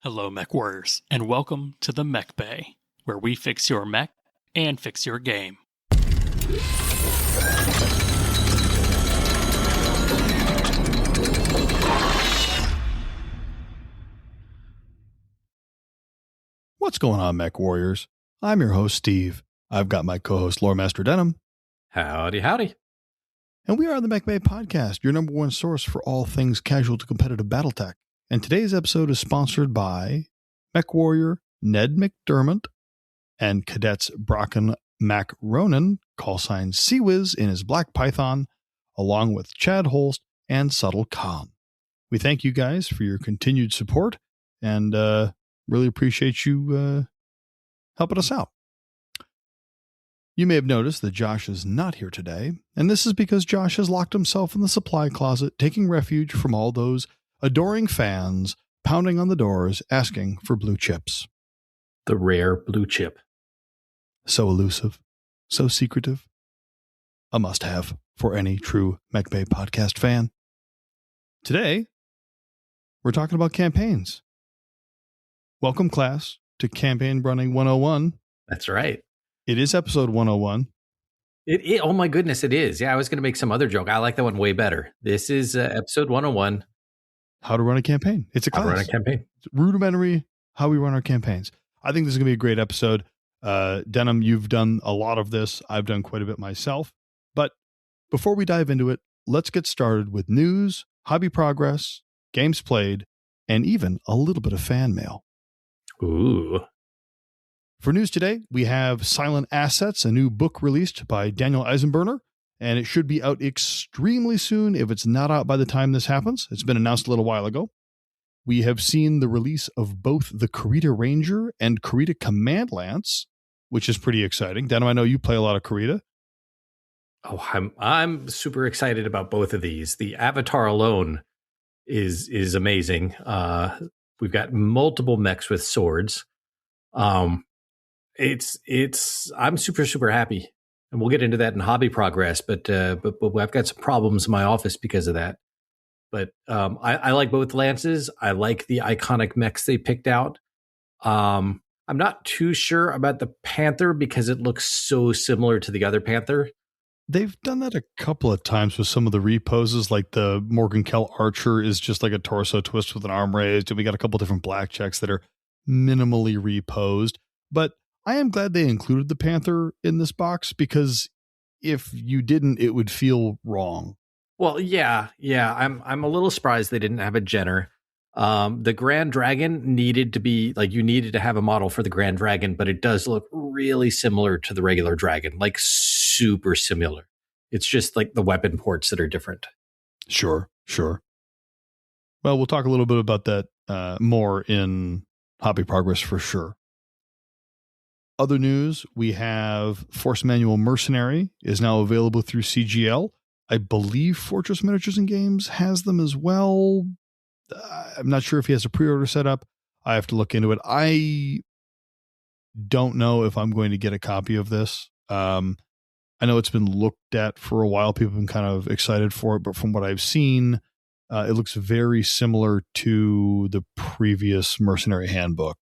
Hello, Mechwarriors, and welcome to the Mechbay, where we fix your mech and fix your game. What's going on, Mech Warriors? I'm your host, Steve. I've got my co-host, Lore Master Denim. Howdy, howdy. And we are the Mechbay Podcast, your number one source for all things casual to competitive Battletech. And today's episode is sponsored by Mech Warrior Ned McDermott and Cadets Brocken Mac Ronan, call sign Seawiz in his Black Python, along with Chad Holst and Subtle Khan. We thank you guys for your continued support and really appreciate you helping us out. You may have noticed that Josh is not here today, and this is because Josh has locked himself in the supply closet, taking refuge from all those adoring fans pounding on the doors, asking for blue chips. The rare blue chip. So elusive, so secretive. A must-have for any true Mechbay podcast fan. Today, we're talking about campaigns. Welcome, class, to Campaign Running 101. That's right. It is episode 101. Oh my goodness, it is. Yeah, I was going to make some other joke. I like that one way better. This is episode 101. How to run a campaign. It's a class. How to run a campaign. It's rudimentary how we run our campaigns. I think this is going to be a great episode. Denim, you've done a lot of this. I've done quite a bit myself. But before we dive into it, let's get started with news, hobby progress, games played, and even a little bit of fan mail. Ooh. For news today, we have Silent Assets, a new book released by Daniel Eisenberner, and it should be out extremely soon if it's not out by the time this happens. It's been announced a little while ago. We have seen the release of both the Karita Ranger and Karita Command Lance, which is pretty exciting. Denim, I know you play a lot of Karita. Oh, I'm super excited about both of these. The Avatar alone is amazing. We've got multiple mechs with swords. I'm super happy, and we'll get into that in hobby progress. But I've got some problems in my office because of that. But I like both lances. I like the iconic mechs they picked out. I'm not too sure about the Panther because it looks so similar to the other Panther. They've done that a couple of times with some of the reposes, like the Morgan Kell Archer is just like a torso twist with an arm raised, and we got a couple different black checks that are minimally reposed. But I am glad they included the Panther in this box, because if you didn't, it would feel wrong. Well, yeah. I'm a little surprised they didn't have a Jenner. The Grand Dragon needed to be like, you needed to have a model for the Grand Dragon, but it does look really similar to the regular Dragon, like super similar. It's just like the weapon ports that are different. Sure. Well, we'll talk a little bit about that more in hobby progress for sure. Other news, we have Force Manual Mercenary is now available through CGL. I believe Fortress Miniatures and Games has them as well. I'm not sure if he has a pre-order set up. I have to look into it. I don't know if I'm going to get a copy of this. I know it's been looked at for a while. People have been kind of excited for it, but from what I've seen, it looks very similar to the previous Mercenary Handbook.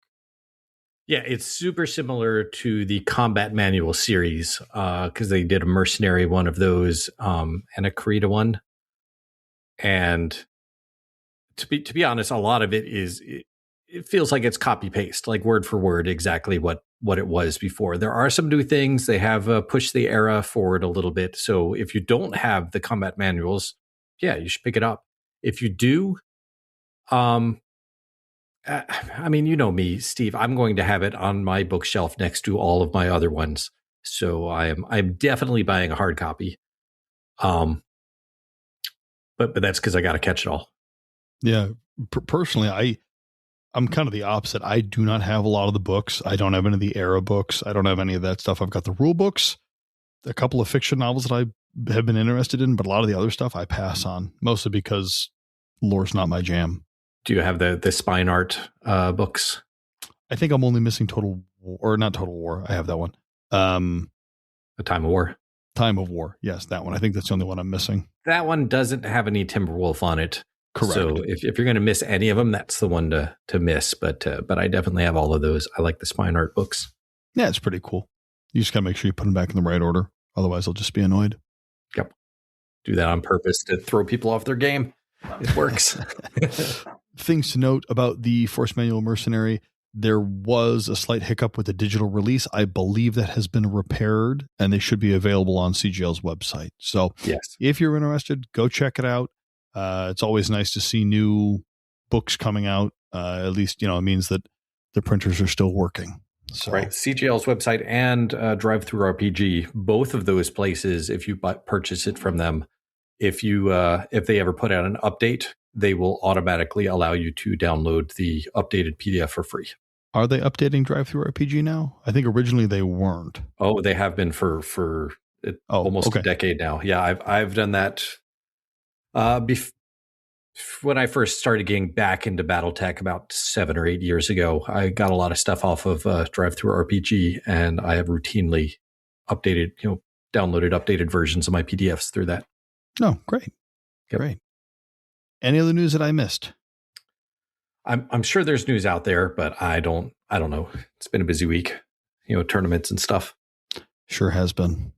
Yeah, it's super similar to the Combat Manual series because they did a Mercenary one of those and a Karita one. And to be honest, a lot of it it feels like it's copy paste, like word for word, exactly what it was before. There are some new things. They have pushed the era forward a little bit. So if you don't have the Combat Manuals, yeah, you should pick it up. If you do, I mean, you know me, Steve. I'm going to have it on my bookshelf next to all of my other ones. So I'm definitely buying a hard copy. But that's because I got to catch it all. Yeah, personally, I'm kind of the opposite. I do not have a lot of the books. I don't have any of the era books. I don't have any of that stuff. I've got the rule books, a couple of fiction novels that I have been interested in, but a lot of the other stuff I pass on, mostly because lore's not my jam. Do you have the Spine Art books? I think I'm only missing Total War, or not Total War. I have that one. A Time of War. Time of War. Yes, that one. I think that's the only one I'm missing. That one doesn't have any Timberwolf on it. Correct. So if you're going to miss any of them, that's the one to miss. But I definitely have all of those. I like the spine art books. Yeah, it's pretty cool. You just got to make sure you put them back in the right order. Otherwise, they'll just be annoyed. Yep. Do that on purpose to throw people off their game. It works. Things to note about the Force Manual Mercenary. There was a slight hiccup with the digital release. I believe that has been repaired, and they should be available on CGL's website. So yes, if you're interested, go check it out. It's always nice to see new books coming out. At least, it means that the printers are still working. So. Right. CGL's website and Drive-Thru RPG, both of those places, if you purchase it from them, if they ever put out an update, they will automatically allow you to download the updated PDF for free. Are they updating Drive-Thru RPG now? I think originally they weren't. Oh, they have been for almost a decade now. Yeah, I've done that. When I first started getting back into BattleTech about 7 or 8 years ago, I got a lot of stuff off of Drive-Thru RPG, and I have routinely downloaded updated versions of my PDFs through that. Oh, great. Yep. Great. Any other news that I missed? I'm sure there's news out there, but I don't know. It's been a busy week, tournaments and stuff. Sure has been.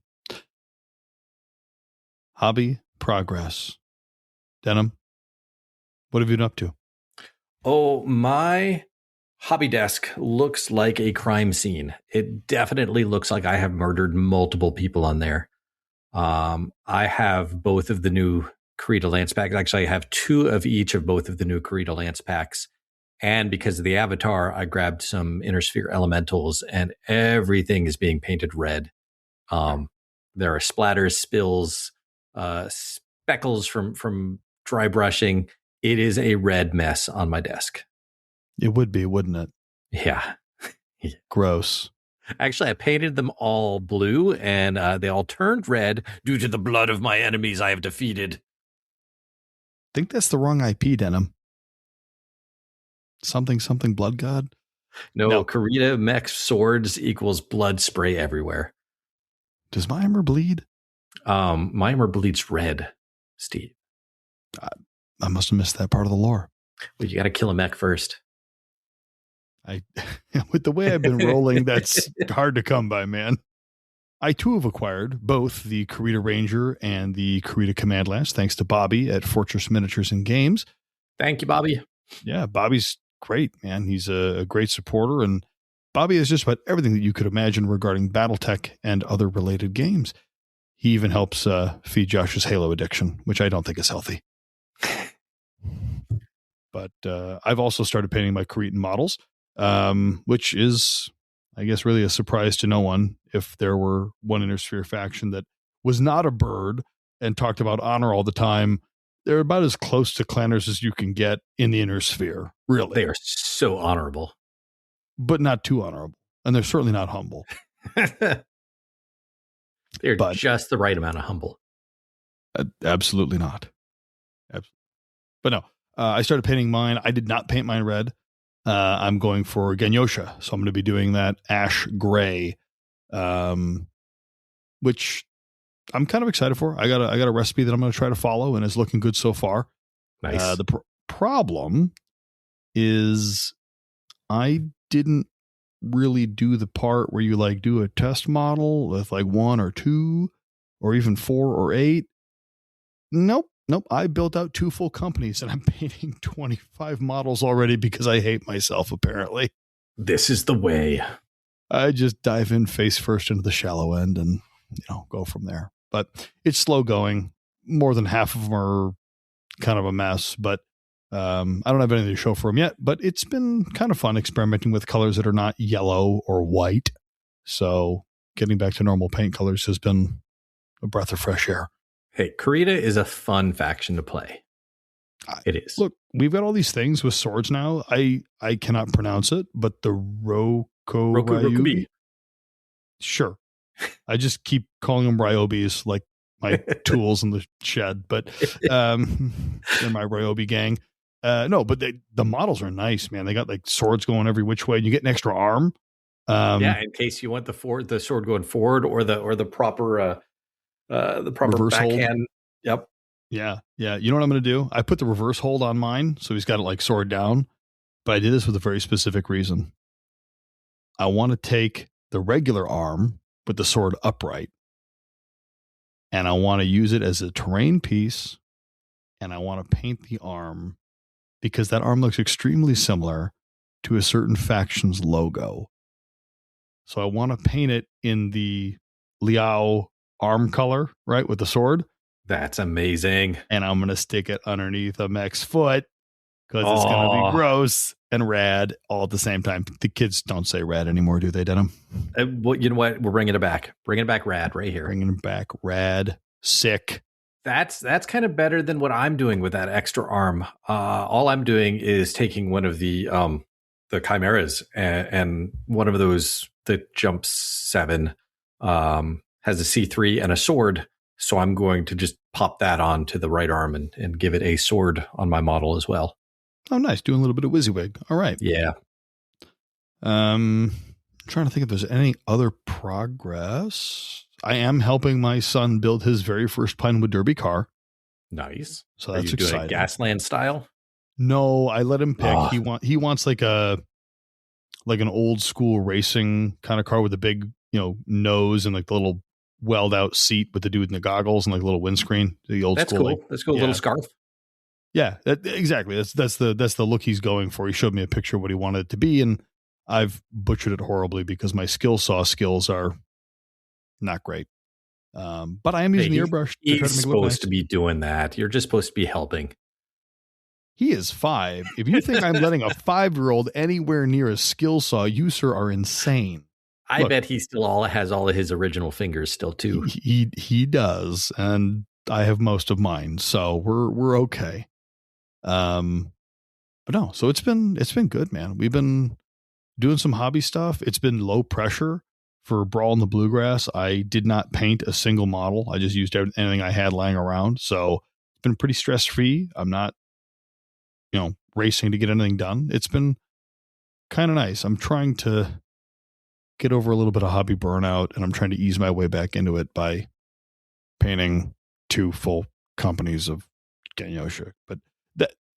Hobby progress. Denim, what have you been up to? Oh, my hobby desk looks like a crime scene. It definitely looks like I have murdered multiple people on there. I have both of the new Karita Lance packs. Actually, I have 2 of each of both of the new Karita Lance packs. And because of the avatar, I grabbed some Inner Sphere Elementals, and everything is being painted red. There are splatters, spills, speckles from dry brushing. It is a red mess on my desk. It would be, wouldn't it? Yeah. Gross. Actually, I painted them all blue, and they all turned red due to the blood of my enemies I have defeated. I think that's the wrong IP, Denim. Something Blood God? No. Karita mech swords equals blood spray everywhere. Does my armor bleed? My armor bleeds red, Steve. I must have missed that part of the lore. Well, you got to kill a mech first. With the way I've been rolling, that's hard to come by, man. I too have acquired both the Karita Ranger and the Karita Command Lance, thanks to Bobby at Fortress Miniatures and Games. Thank you, Bobby. Yeah, Bobby's great, man. He's a great supporter, and Bobby is just about everything that you could imagine regarding BattleTech and other related games. He even helps feed Josh's Halo addiction, which I don't think is healthy. But I've also started painting my Karitan models, which is, I guess, really a surprise to no one. If there were one Inner Sphere faction that was not a bird and talked about honor all the time, they're about as close to clanners as you can get in the Inner Sphere, really. They are so honorable. But not too honorable. And they're certainly not humble. They're just the right amount of humble. Absolutely not. But no, I started painting mine. I did not paint mine red. I'm going for Ganyosha. So I'm going to be doing that ash gray, which I'm kind of excited for. I got a recipe that I'm going to try to follow, and it's looking good so far. Nice. The problem is I didn't really do the part where you do a test model with 1 or 2 or even 4 or 8. Nope. I built out 2 full companies, and I'm painting 25 models already because I hate myself, apparently. This is the way. I just dive in face first into the shallow end and, go from there. But it's slow going. More than half of them are kind of a mess, but I don't have anything to show for them yet. But it's been kind of fun experimenting with colors that are not yellow or white. So getting back to normal paint colors has been a breath of fresh air. Hey, Karita is a fun faction to play. It is. Look, we've got all these things with swords now. I cannot pronounce it, but the Roku. Sure. I just keep calling them Ryobis, like my tools in the shed, but they're my Ryobi gang. No, but the models are nice, man. They got swords going every which way. You get an extra arm. In case you want the sword going forward or the proper reverse backhand. Hold. Yep. Yeah. Yeah. You know what I'm going to do? I put the reverse hold on mine, so he's got it like sword down. But I did this with a very specific reason. I want to take the regular arm with the sword upright, and I want to use it as a terrain piece, and I want to paint the arm because that arm looks extremely similar to a certain faction's logo. So I want to paint it in the Liao arm color, right, with the sword. That's amazing. And I'm going to stick it underneath a mech's foot because it's going to be gross and rad all at the same time. The kids don't say rad anymore, do they, Denim? Well, you know what? We're bringing it back. Bringing it back rad right here. Bringing it back rad, sick. That's kind of better than what I'm doing with that extra arm. All I'm doing is taking one of the chimeras and one of those that jumps 7 has a C3 and a sword. So I'm going to just pop that on to the right arm and give it a sword on my model as well. Oh, nice. Doing a little bit of WYSIWYG. All right. Yeah. Trying to think if there's any other progress. I am helping my son build his very first Pinewood Derby car. Nice. So that's exciting. exciting. Doing Gasland style? No, I let him pick. He wants like an old school racing kind of car with a big, nose and like the little weld out seat with the dude in the goggles and like a little windscreen. The old school. Cool. That's cool. Yeah. Little scarf. Yeah, exactly. That's the look he's going for. He showed me a picture of what he wanted it to be, and I've butchered it horribly because my skill saw skills are not great. But I am using the airbrush. He's supposed to be doing that. You're just supposed to be helping. He is 5. If you think I'm letting a 5-year-old anywhere near a skill saw, you, sir, are insane. I bet he still has all of his original fingers still too. He does, and I have most of mine, so we're okay. But no, so it's been good, man. We've been doing some hobby stuff. It's been low pressure for Brawl in the Bluegrass. I did not paint a single model. I just used anything I had lying around. So it's been pretty stress free. I'm not, racing to get anything done. It's been kind of nice. I'm trying to get over a little bit of hobby burnout, and I'm trying to ease my way back into it by painting 2 full companies of Ganyosha. But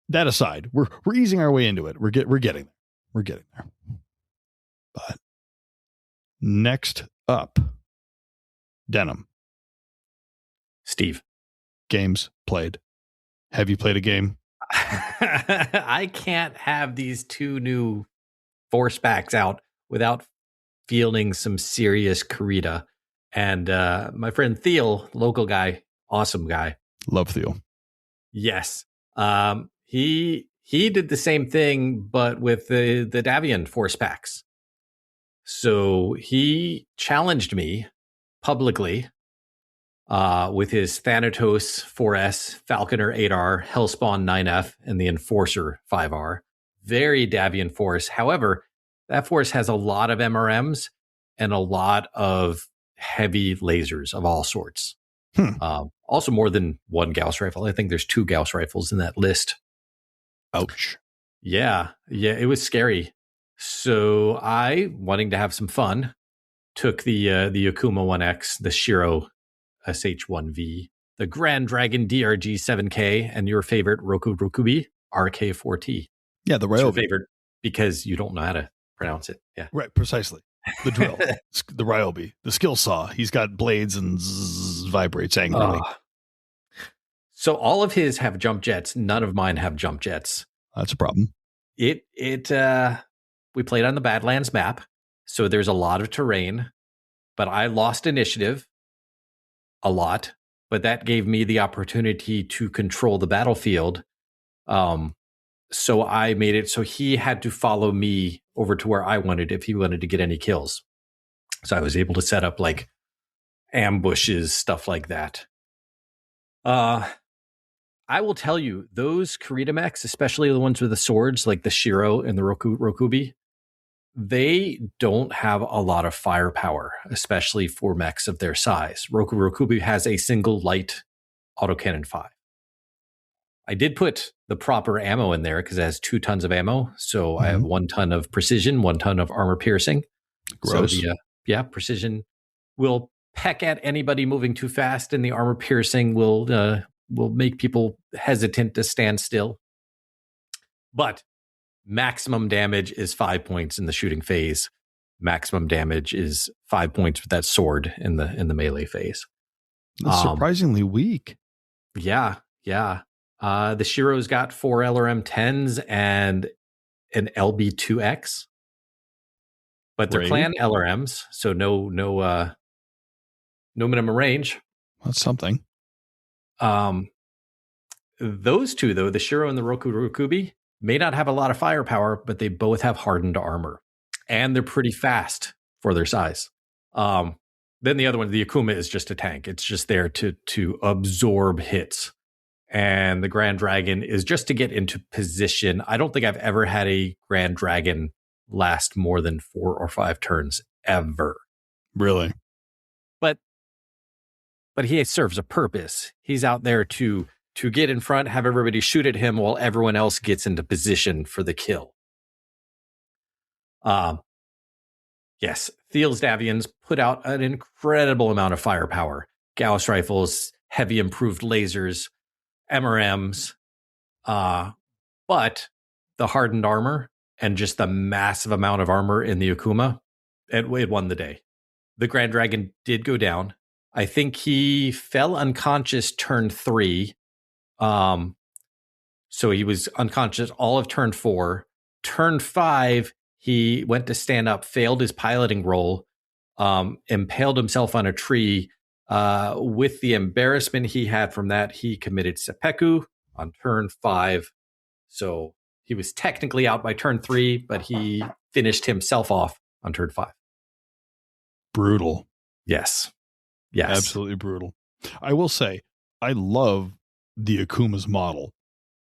that aside, we're easing our way into it. We're getting there. But next up, Denim. Steve. Games played. Have you played a game? I can't have these 2 new force packs out without fielding some serious Karita. And my friend Thiel, local guy, awesome guy. Love Thiel. Yes. He did the same thing, but with the Davian force packs. So he challenged me publicly with his Thanatos 4S, Falconer 8R, Hellspawn 9F, and the Enforcer 5R. Very Davian force. However, that force has a lot of MRMs and a lot of heavy lasers of all sorts. Also more than 1 Gauss rifle. I think there's 2 Gauss rifles in that list. Ouch. Yeah, it was scary. So I, wanting to have some fun, took the Yakuma 1X, the Shiro SH1V, the Grand Dragon DRG 7K, and your favorite Rokubi RK4T. Yeah, the Ryobi. Your favorite because you don't know how to pronounce it. Yeah, right. Precisely. The drill, the Ryobi, the skill saw. He's got blades and vibrates angrily. So all of his have jump jets. None of mine have jump jets. That's a problem. We played on the Badlands map, so there's a lot of terrain, but I lost initiative a lot, but that gave me the opportunity to control the battlefield. So I made it so he had to follow me over to where I wanted if he wanted to get any kills. So I was able to set up like ambushes, stuff like that. I will tell you, those Karita mechs, especially the ones with the swords, like the Shiro and the Rokubi, they don't have a lot of firepower, especially for mechs of their size. Rokubi has a single light autocannon 5. I did put the proper ammo in there because it has 2 tons of ammo. So I have 1 ton of precision, 1 ton of armor piercing. Gross. So precision will peck at anybody moving too fast, and the armor piercing will will make people hesitant to stand still. But maximum damage is 5 points in the shooting phase. Maximum damage is 5 points with that sword in the melee phase. That's surprisingly weak. Yeah. The Shiro's got 4 LRM 10s and an LB2X. But they're clan LRMs, so no minimum range. That's something. Those two, though, the Shiro and the Rokubi, may not have a lot of firepower, but they both have hardened armor. And they're pretty fast for their size. Then the other one, the Akuma, is just a tank. It's just there to absorb hits. And the Grand Dragon is just to get into position. I don't think I've ever had a Grand Dragon last more than 4 or 5 turns ever. Really? But he serves a purpose. He's out there to get in front, have everybody shoot at him while everyone else gets into position for the kill. Yes, Thiel's Davians put out an incredible amount of firepower. Gauss rifles, heavy improved lasers, MRMs, but the hardened armor and just the massive amount of armor in the Akuma, it won the day. The Grand Dragon did go down. I think he fell unconscious turn 3. So he was unconscious all of turn 4. Turn 5, he went to stand up, failed his piloting roll, impaled himself on a tree. With the embarrassment he had from that, he committed seppuku on turn 5. So he was technically out by turn 3, but he finished himself off on turn 5. Brutal. Yes. Absolutely brutal. I will say, I love the Akuma's model.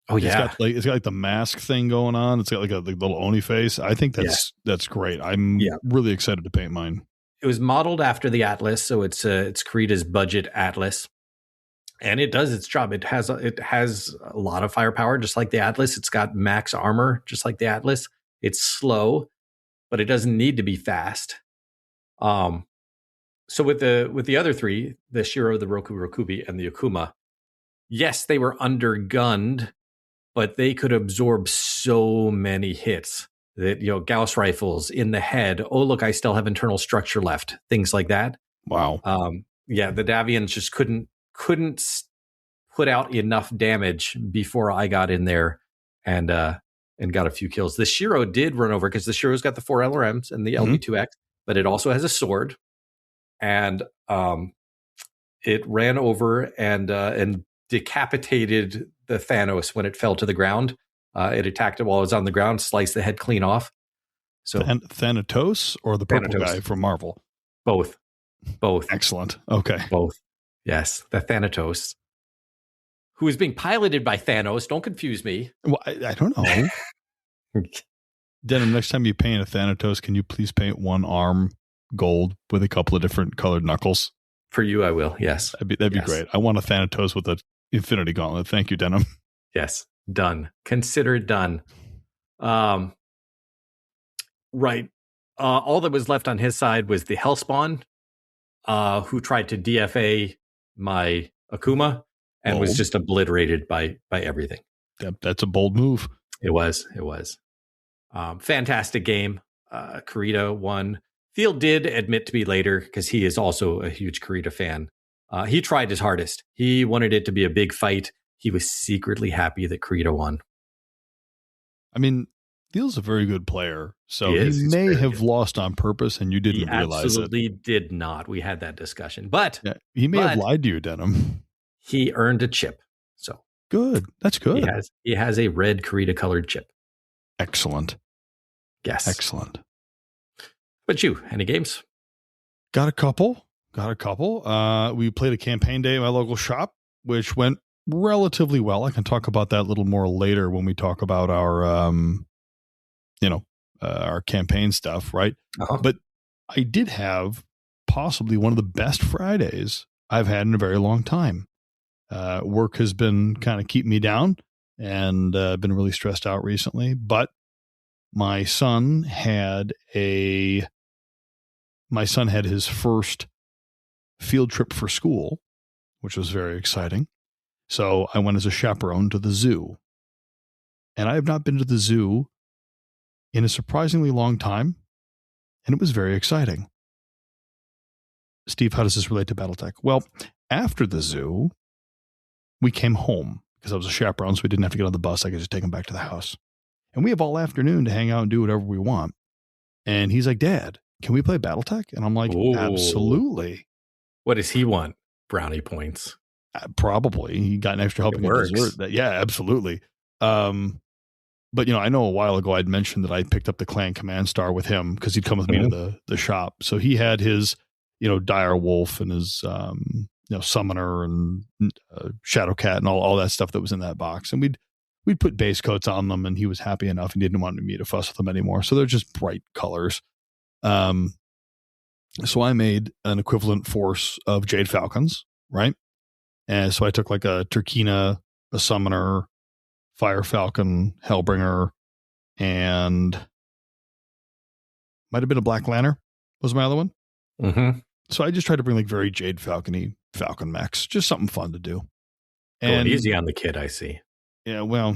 Oh, yeah. It's got like the mask thing going on. It's got like a little Oni face. I think that's great. I'm really excited to paint mine. It was modeled after the Atlas, so it's Kreeda's budget Atlas, and it does its job. It has a lot of firepower, just like the Atlas. It's got max armor, just like the Atlas. It's slow, but it doesn't need to be fast. So with the other 3, the Shiro, the Rokubi, and the Akuma, yes, they were undergunned, but they could absorb so many hits. That, Gauss rifles in the head. Oh, look, I still have internal structure left. Things like that. Wow. The Davians just couldn't put out enough damage before I got in there and got a few kills. The Shiro did run over because the Shiro's got the 4 LRMs and the LB2X, but it also has a sword. And it ran over and decapitated the Thanos when it fell to the ground. It attacked it while it was on the ground, sliced the head clean off. So Thanatos or the purple guy from Marvel? Both. Excellent. Okay. Both. Yes, the Thanatos, who is being piloted by Thanos. Don't confuse me. Well, I don't know. Denim, next time you paint a Thanatos, can you please paint one arm gold with a couple of different colored knuckles? For you, I will. Yes. That'd be great. I want a Thanatos with an Infinity Gauntlet. Thank you, Denim. Yes. Done. Consider done. Right. All that was left on his side was the Hellspawn, who tried to DFA my Akuma and was just obliterated by everything. That's a bold move. It was. Fantastic game. Kurita won. Thiel did admit to me later, because he is also a huge Kurita fan. He tried his hardest. He wanted it to be a big fight. He was secretly happy that Kurita won. I mean, Thiel's a very good player, so he may have lost on purpose, and you didn't realize it. He absolutely did not. We had that discussion, but he may have lied to you, Denim. He earned a chip, so good. That's good. He has a red Kurita colored chip. Excellent. Yes, excellent. But you, any games? Got a couple. We played a campaign day at my local shop, which went relatively well. I can talk about that a little more later when we talk about our, our campaign stuff, right? Uh-huh. But I did have possibly one of the best Fridays I've had in a very long time. Work has been kind of keeping me down and been really stressed out recently, but my son had his first field trip for school, which was very exciting. So I went as a chaperone to the zoo. And I have not been to the zoo in a surprisingly long time. And it was very exciting. Steve, how does this relate to Battletech? Well, after the zoo, we came home because I was a chaperone, so we didn't have to get on the bus. I could just take him back to the house. And we have all afternoon to hang out and do whatever we want. And he's like, Dad, can we play Battletech? And I'm like, Ooh. Absolutely. What does he want? Brownie points. Probably. He got an extra helping of dessert. Yeah, absolutely. But, I know a while ago I'd mentioned that I picked up the Clan Command Star with him because he'd come with me to the shop. So he had his, Dire Wolf and his, Summoner and Shadow Cat and all that stuff that was in that box. And we'd put base coats on them, and he was happy enough. He didn't want me to fuss with them anymore. So they're just bright colors. So I made an equivalent force of Jade Falcons, right? And so I took like a Turkina, a Summoner, Fire Falcon, Hellbringer, and might have been a Black Lantern was my other one. Mm-hmm. So I just tried to bring like very Jade Falcon-y Falcon mechs, just something fun to do. And going easy on the kid, I see. Yeah, well,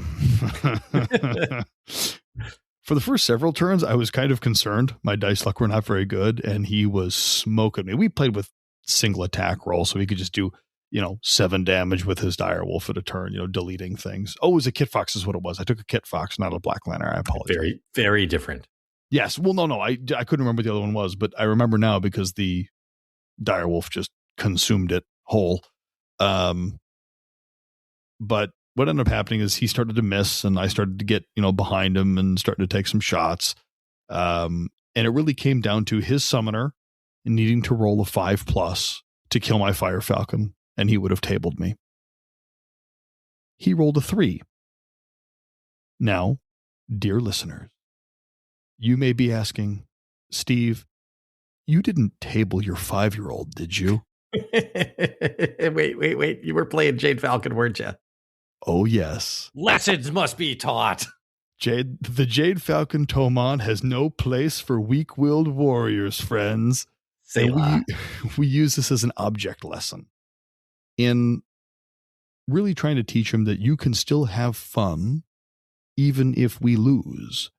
for the first several turns, I was kind of concerned. My dice luck were not very good, and he was smoking me. We played with single attack roll, so he could just do 7 damage with his Dire Wolf at a turn, deleting things. Oh, it was a Kit Fox is what it was. I took a Kit Fox, not a Black Lantern. I apologize. Very, very different. Yes. Well, no. I couldn't remember what the other one was, but I remember now because the Dire Wolf just consumed it whole. But what ended up happening is he started to miss, and I started to get, behind him and started to take some shots. And it really came down to his Summoner needing to roll a 5+ to kill my Fire Falcon, and he would have tabled me. He rolled a 3. Now, dear listeners, you may be asking, Steve, you didn't table your 5-year-old, did you? Wait. You were playing Jade Falcon, weren't you? Oh, yes. Lessons must be taught. The Jade Falcon Tomon has no place for weak-willed warriors, friends. We use this as an object lesson in really trying to teach him that you can still have fun even if we lose.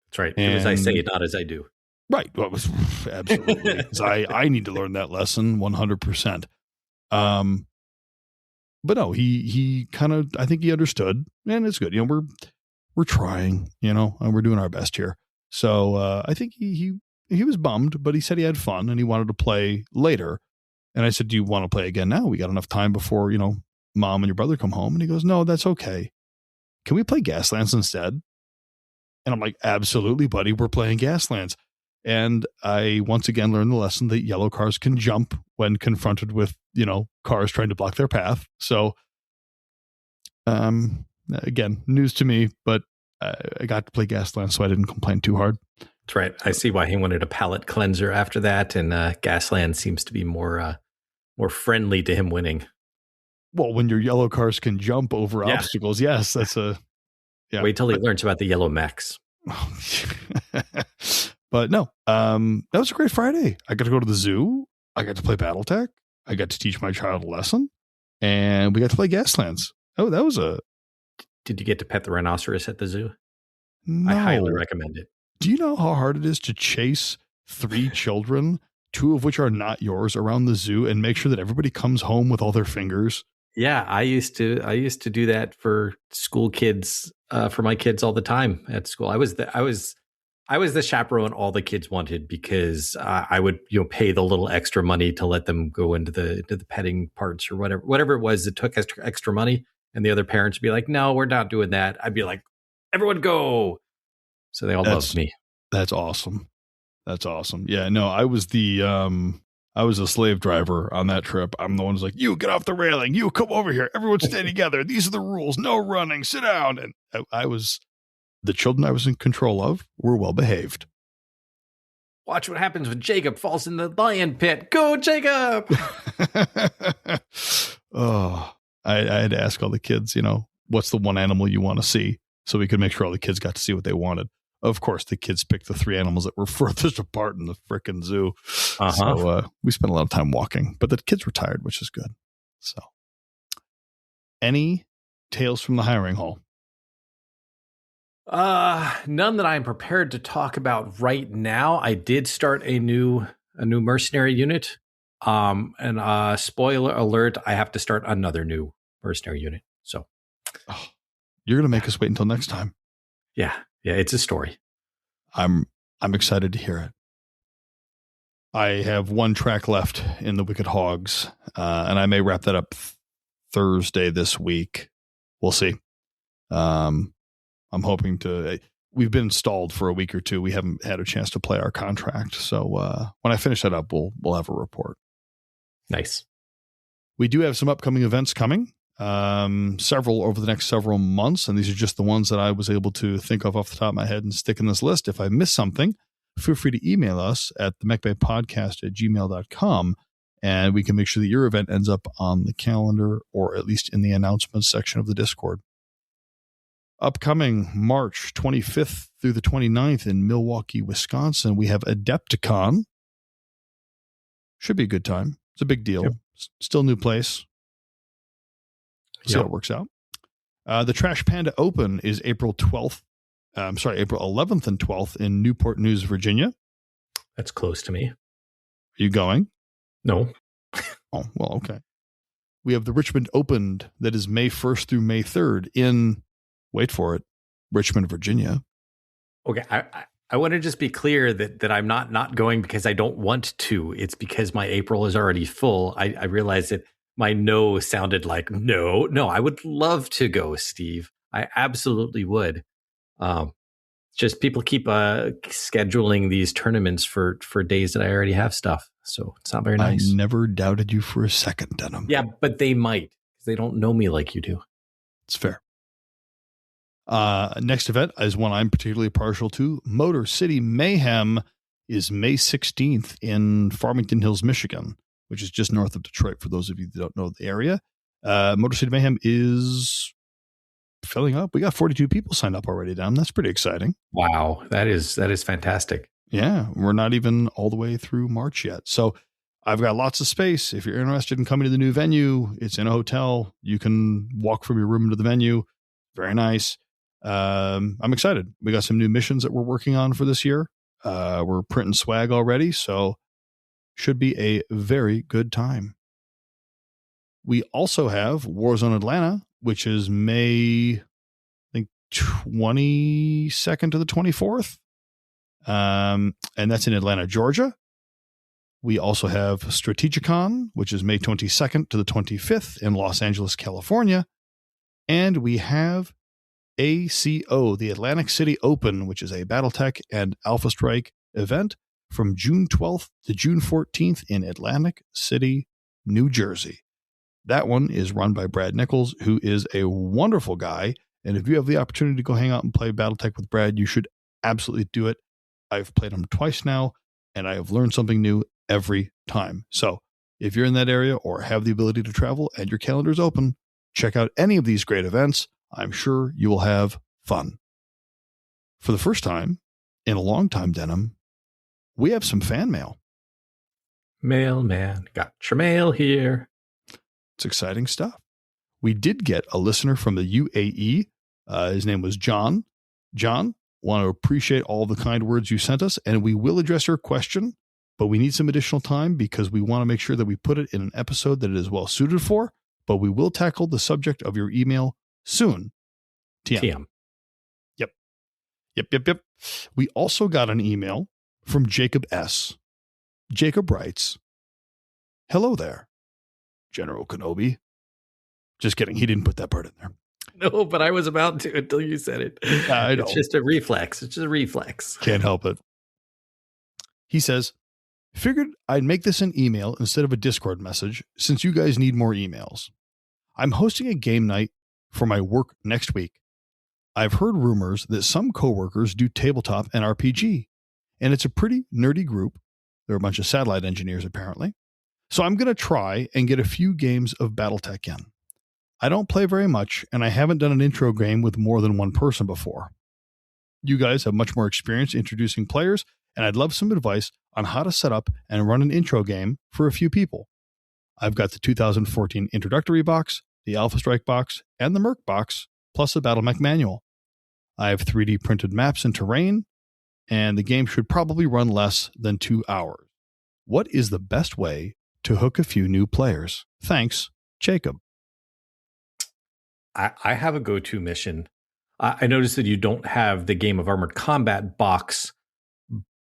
That's right. Do as I say, not as I do. Right. Well, absolutely. I need to learn that lesson 100%. But no, he kind of, I think he understood, and it's good. We're trying, and we're doing our best here. So I think he was bummed, but he said he had fun and he wanted to play later. And I said, do you want to play again now? We got enough time before, Mom and your brother come home. And he goes, no, that's okay. Can we play Gaslands instead? And I'm like, absolutely, buddy. We're playing Gaslands. And I once again learned the lesson that yellow cars can jump when confronted with, cars trying to block their path. So, again, news to me, but I got to play Gaslands, so I didn't complain too hard. That's right. I see why he wanted a palate cleanser after that, and Gasland seems to be more friendly to him winning. Well, when your yellow cars can jump over obstacles, yes, that's a... Yeah. Wait till he learns about the yellow mechs. But no, that was a great Friday. I got to go to the zoo. I got to play Battletech. I got to teach my child a lesson. And we got to play Gaslands. Oh, that was a... Did you get to pet the rhinoceros at the zoo? No. I highly recommend it. Do you know how hard it is to chase 3 children, 2 of which are not yours, around the zoo and make sure that everybody comes home with all their fingers? Yeah, I used to do that for school kids, for my kids all the time at school. I was the chaperone all the kids wanted because I would pay the little extra money to let them go into the petting parts or whatever it was that took extra money, and the other parents would be like, no, we're not doing that. I'd be like, everyone go. So they all loved me. That's awesome. That's awesome. Yeah, no, I was I was a slave driver on that trip. I'm the one who's like, you get off the railing. You come over here. Everyone stay together. These are the rules. No running. Sit down. And the children I was in control of were well behaved. Watch what happens when Jacob falls in the lion pit. Go, Jacob. Oh, I had to ask all the kids, what's the one animal you want to see? So we could make sure all the kids got to see what they wanted. Of course, the kids picked the 3 animals that were furthest apart in the frickin' zoo. Uh-huh. So we spent a lot of time walking, but the kids were tired, which is good. So any tales from the hiring hall? None that I'm prepared to talk about right now. I did start a new mercenary unit. And spoiler alert, I have to start another new mercenary unit. So you're going to make us wait until next time. Yeah, it's a story. I'm excited to hear it. I have one track left in the Wicked Hogs, and I may wrap that up Thursday this week. We'll see. I'm hoping to. We've been stalled for a week or two. We haven't had a chance to play our contract. So when I finish that up, we'll have a report. Nice. We do have some upcoming events coming, several over the next several months, and these are just the ones that I was able to think of off the top of my head and stick in this list. If I miss something, feel free to email us at the mechbaypodcast@gmail.com, and we can make sure that your event ends up on the calendar or at least in the announcements section of the Discord. Upcoming March 25th through the 29th in Milwaukee, Wisconsin, we have Adepticon. Should be a good time. It's a big deal. Yep. Still new place. See how it works out. The Trash Panda Open is April 11th and 12th in Newport News, Virginia. That's close to me. Are you going? No. Oh, well, okay. We have the Richmond Open that is May 1st through May 3rd in, wait for it, Richmond, Virginia. Okay, I want to just be clear that I'm not going because I don't want to. It's because my April is already full. I realize that my no sounded like no. I would love to go, Steve. I absolutely would. Just people keep scheduling these tournaments for days that I already have stuff. So it's not very nice. I never doubted you for a second, Denim. Yeah, but they might because they don't know me like you do. It's fair. Next event is one I'm particularly partial to. Motor City Mayhem is May 16th in Farmington Hills, Michigan, which is just north of Detroit for those of you that don't know the area. Motor City Mayhem is filling up. We got 42 people signed up already, Dan. That's pretty exciting. Wow, that is fantastic. Yeah, we're not even all the way through March yet. So I've got lots of space. If you're interested in coming to the new venue, it's in a hotel. You can walk from your room to the venue. Very nice. I'm excited. We got some new missions that we're working on for this year. We're printing swag already, so should be a very good time. We also have Warzone Atlanta, which is May, I think, 22nd to the 24th. And that's in Atlanta, Georgia. We also have Strategicon, which is May 22nd to the 25th in Los Angeles, California. And we have ACO, the Atlantic City Open, which is a Battletech and Alpha Strike event from June 12th to June 14th in Atlantic City, New Jersey. That one is run by Brad Nichols, who is a wonderful guy. And if you have the opportunity to go hang out and play Battletech with Brad, you should absolutely do it. I've played him twice now, and I have learned something new every time. So if you're in that area or have the ability to travel and your calendar's open, check out any of these great events. I'm sure you will have fun. For the first time in a long time, Denim, we have some fan mail. Mailman, got your mail here. It's exciting stuff. We did get a listener from the UAE. His name was John. John, want to appreciate all the kind words you sent us, and we will address your question, but we need some additional time because we want to make sure that we put it in an episode that it is well suited for, but we will tackle the subject of your email soon. TM. Yep. We also got an email from Jacob S. Jacob writes, "Hello there, General Kenobi." Just kidding. He didn't put that part in there. No, but I was about to until you said it. I know. It's just a reflex. It's just a reflex. Can't help it. He says, "Figured I'd make this an email instead of a Discord message since you guys need more emails. I'm hosting a game night for my work next week. I've heard rumors that some coworkers do tabletop and RPG, and it's a pretty nerdy group. They're a bunch of satellite engineers, apparently. So I'm going to try and get a few games of Battletech in. I don't play very much, and I haven't done an intro game with more than one person before. You guys have much more experience introducing players, and I'd love some advice on how to set up and run an intro game for a few people. I've got the 2014 introductory box, the Alpha Strike box, and the Merc box, plus a Battle Mech manual. I have 3D printed maps and terrain, and the game should probably run less than 2 hours. What is the best way to hook a few new players? Thanks, Jacob. I have a go-to mission. I noticed that you don't have the Game of Armored Combat box,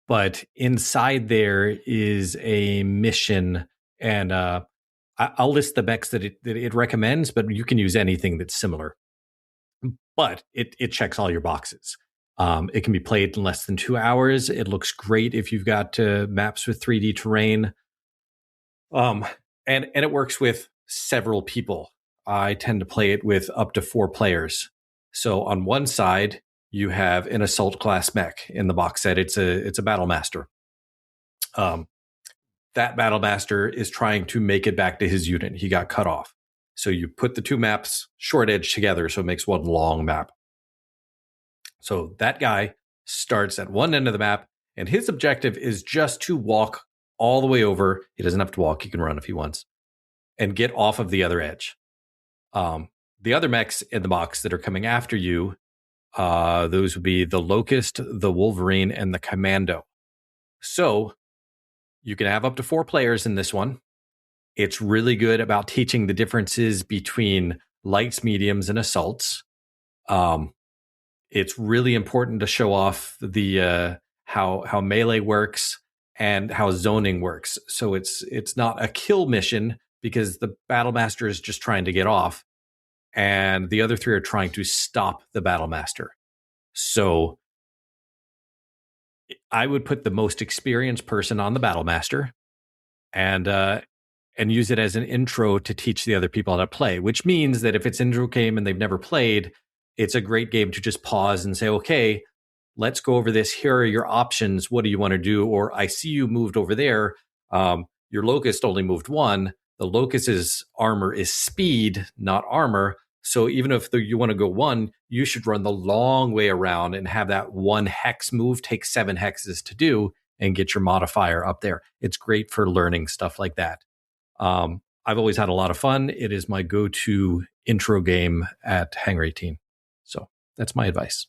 but inside there is a mission, and I'll list the mechs that it recommends, but you can use anything that's similar. But it checks all your boxes. It can be played in less than 2 hours. It looks great if you've got maps with 3D terrain. And it works with several people. I tend to play it with up to 4 players. So on one side, you have an assault class mech in the box set. It's a battle master. That battle master is trying to make it back to his unit. He got cut off. So you put the 2 maps short edge together, so it makes one long map. So that guy starts at one end of the map, and his objective is just to walk all the way over. He doesn't have to walk. He can run if he wants, and get off of the other edge. The other mechs in the box that are coming after you, those would be the Locust, the Wolverine, and the Commando. So you can have up to 4 players in this one. It's really good about teaching the differences between lights, mediums, and assaults. It's really important to show off the how melee works and how zoning works. So it's not a kill mission because the battle master is just trying to get off, and the other 3 are trying to stop the battle master. So I would put the most experienced person on the battle master, and use it as an intro to teach the other people how to play, which means that if it's intro game and they've never played, it's a great game to just pause and say, okay, let's go over this. Here are your options. What do you want to do? Or I see you moved over there. Your Locust only moved 1. The Locust's armor is speed, not armor. So even if you want to go 1, you should run the long way around and have that 1 hex move take 7 hexes to do and get your modifier up there. It's great for learning stuff like that. I've always had a lot of fun. It is my go-to intro game at Hangar 18. So that's my advice.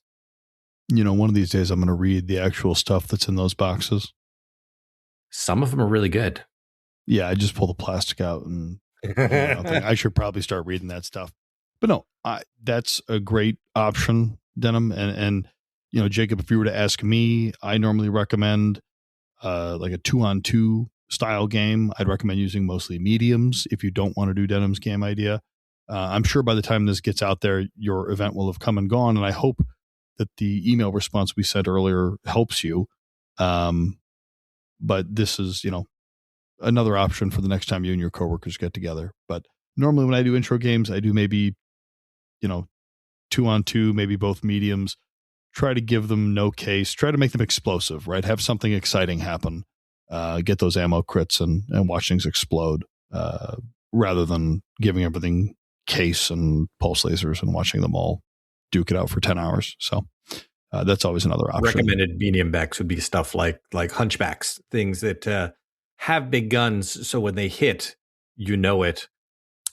You know, one of these days I'm going to read the actual stuff that's in those boxes. Some of them are really good. Yeah, I just pull the plastic out and I should probably start reading that stuff. But no, that's a great option, Denim. And you know, Jacob, if you were to ask me, I normally recommend like a 2-on-2 style game. I'd recommend using mostly mediums if you don't want to do Denim's game idea. I'm sure by the time this gets out there, your event will have come and gone, and I hope that the email response we sent earlier helps you. But this is, you know, another option for the next time you and your coworkers get together. But normally when I do intro games, I do maybe, you know, 2-on-2, maybe both mediums. Try to give them no case. Try to make them explosive, right? Have something exciting happen. Get those ammo crits and watch things explode, rather than giving everything case and pulse lasers and watching them all duke it out for 10 hours. So that's always another option. Recommended medium backs would be stuff like hunchbacks, things that have big guns. So when they hit, you know it.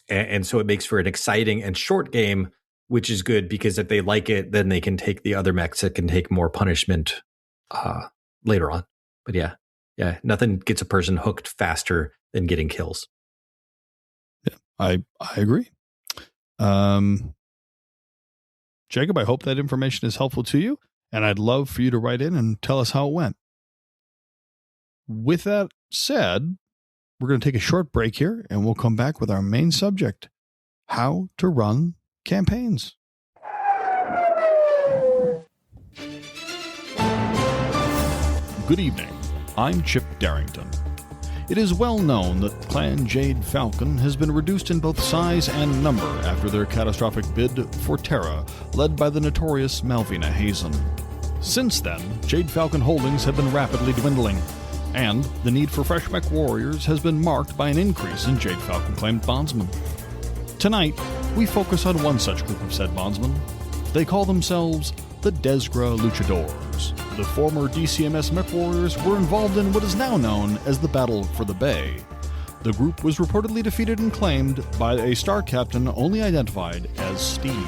And so it makes for an exciting and short game, which is good because if they like it, then they can take the other mechs that can take more punishment later on. But yeah, nothing gets a person hooked faster than getting kills. Yeah, I agree. Jacob, I hope that information is helpful to you, and I'd love for you to write in and tell us how it went. With that said, we're going to take a short break here, and we'll come back with our main subject, how to run campaigns. Good evening. I'm Chip Darrington. It is well known that Clan Jade Falcon has been reduced in both size and number after their catastrophic bid for Terra, led by the notorious Malvina Hazen. Since then, Jade Falcon holdings have been rapidly dwindling, and the need for fresh Mechwarriors has been marked by an increase in Jade Falcon-claimed bondsmen. Tonight, we focus on one such group of said bondsmen. They call themselves the Desgra Luchadors. The former DCMS Mechwarriors were involved in what is now known as the Battle for the Bay. the group was reportedly defeated and claimed by a star captain only identified as Steve.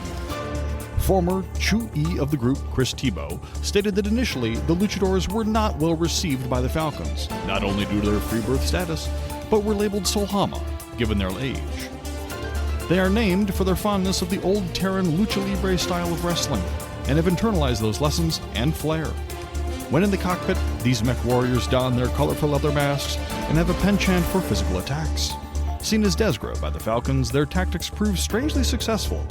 Former Chu-E of the group, Chris Tebow, stated that initially the luchadors were not well received by the Falcons, not only due to their free birth status, but were labeled Solhama, given their age. They are named for their fondness of the old Terran lucha libre style of wrestling, and have internalized those lessons and flair. When in the cockpit, these Mechwarriors don their colorful leather masks and have a penchant for physical attacks. Seen as Desgra by the Falcons, their tactics prove strangely successful,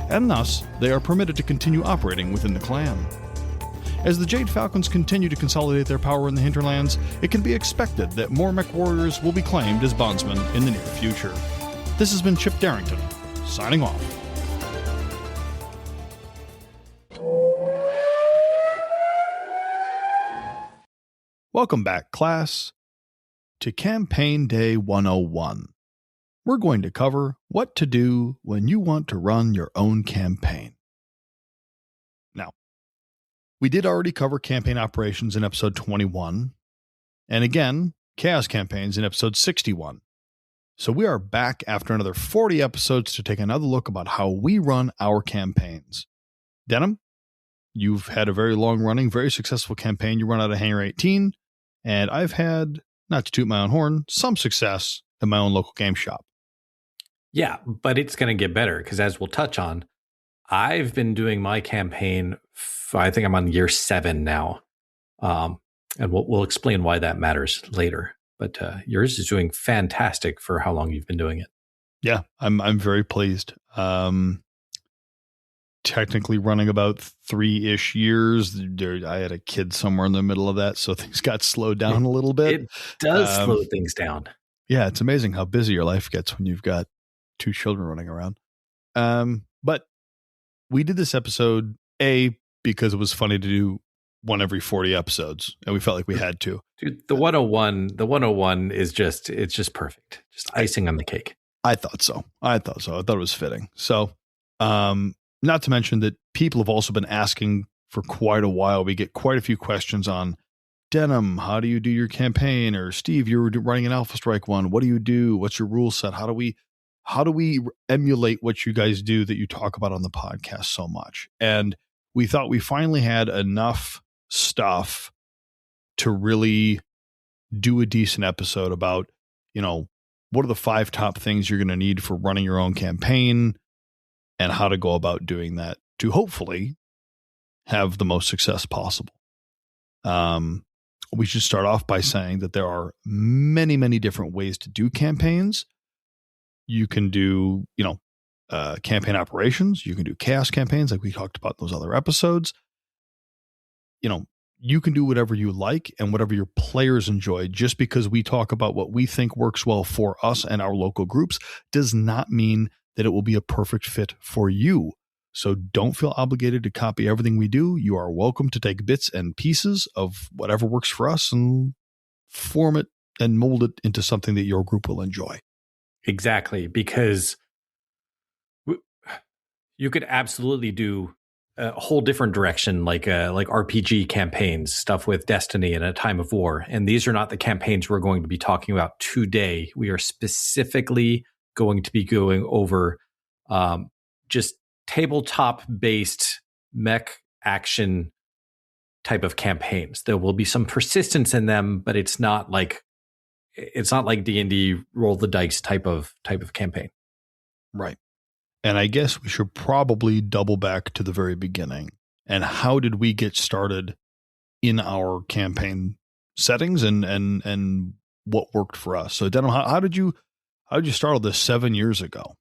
and thus they are permitted to continue operating within the clan. As the Jade Falcons continue to consolidate their power in the hinterlands, it can be expected that more Mechwarriors will be claimed as bondsmen in the near future. This has been Chip Darrington, signing off. Welcome back, class, to Campaign Day 101. We're going to cover what to do when you want to run your own campaign. Now, we did already cover campaign operations in episode 21, and again, chaos campaigns in episode 61. So we are back after another 40 episodes to take another look about how we run our campaigns. Denim, you've had a very long-running, very successful campaign. You run out of Hangar 18, and I've had, not to toot my own horn, some success in my own local game shop. Yeah, but it's going to get better because, as we'll touch on, I've been doing my campaign. I think I'm on year 7 now, and we'll explain why that matters later. But yours is doing fantastic for how long you've been doing it. Yeah, I'm very pleased. Technically running about 3-ish years. I had a kid somewhere in the middle of that, so things got slowed down a little bit. It does slow things down. Yeah, it's amazing how busy your life gets when you've got 2 children running around. But we did this episode, because it was funny to do one every 40 episodes, and we felt like we had to. Dude, the 101 is just perfect. Just icing on the cake. I thought so. I thought it was fitting. So, not to mention that people have also been asking for quite a while. We get quite a few questions on Denim, how do you do your campaign? Or Steve, you were running an Alpha Strike one. What do you do? What's your rule set? How do we emulate what you guys do that you talk about on the podcast so much? And we thought we finally had enough stuff to really do a decent episode about, what are the 5 top things you're going to need for running your own campaign and how to go about doing that to hopefully have the most success possible. We should start off by saying that there are many, many different ways to do campaigns. You can do, campaign operations. You can do chaos campaigns like we talked about in those other episodes. You can do whatever you like and whatever your players enjoy. Just because we talk about what we think works well for us and our local groups does not mean that it will be a perfect fit for you. So don't feel obligated to copy everything we do. You are welcome to take bits and pieces of whatever works for us and form it and mold it into something that your group will enjoy. Exactly, because you could absolutely do a whole different direction, like RPG campaigns, stuff with Destiny in a time of war. And these are not the campaigns we're going to be talking about today. We are specifically going to be going over just tabletop-based mech action type of campaigns. There will be some persistence in them, but it's not like D&D roll the dice type of campaign. Right. And I guess we should probably double back to the very beginning. And how did we get started in our campaign settings and what worked for us? So, Denim, how did you start all this 7 years ago?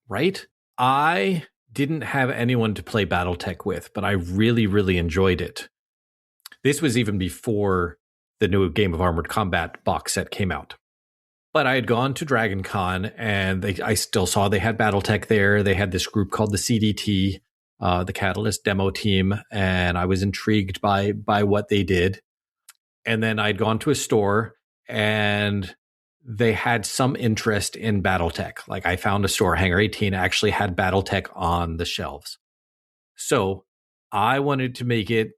Right. I didn't have anyone to play Battletech with, but I really, really enjoyed it. This was even before the new Game of Armored Combat box set came out. But I had gone to Dragon Con, and I still saw they had Battletech there. They had this group called the CDT, the Catalyst Demo Team, and I was intrigued by what they did. And then I'd gone to a store, and they had some interest in Battletech. Like, I found a store, Hangar 18, actually had Battletech on the shelves. So I wanted to make it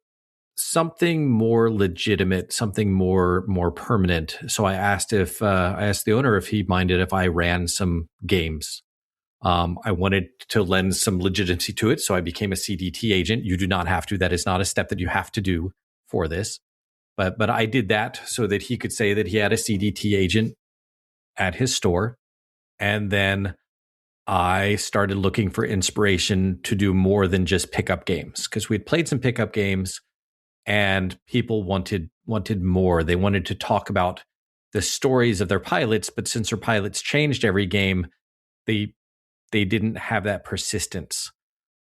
something more legitimate, something more permanent. So I asked the owner if he minded if I ran some games. I wanted to lend some legitimacy to it, so I became a CDT agent. You do not have to. That is not a step that you have to do for this. But I did that so that he could say that he had a CDT agent at his store. And then I started looking for inspiration to do more than just pickup games, because we'd played some pickup games and people wanted more. They wanted to talk about the stories of their pilots, but since their pilots changed every game, they didn't have that persistence.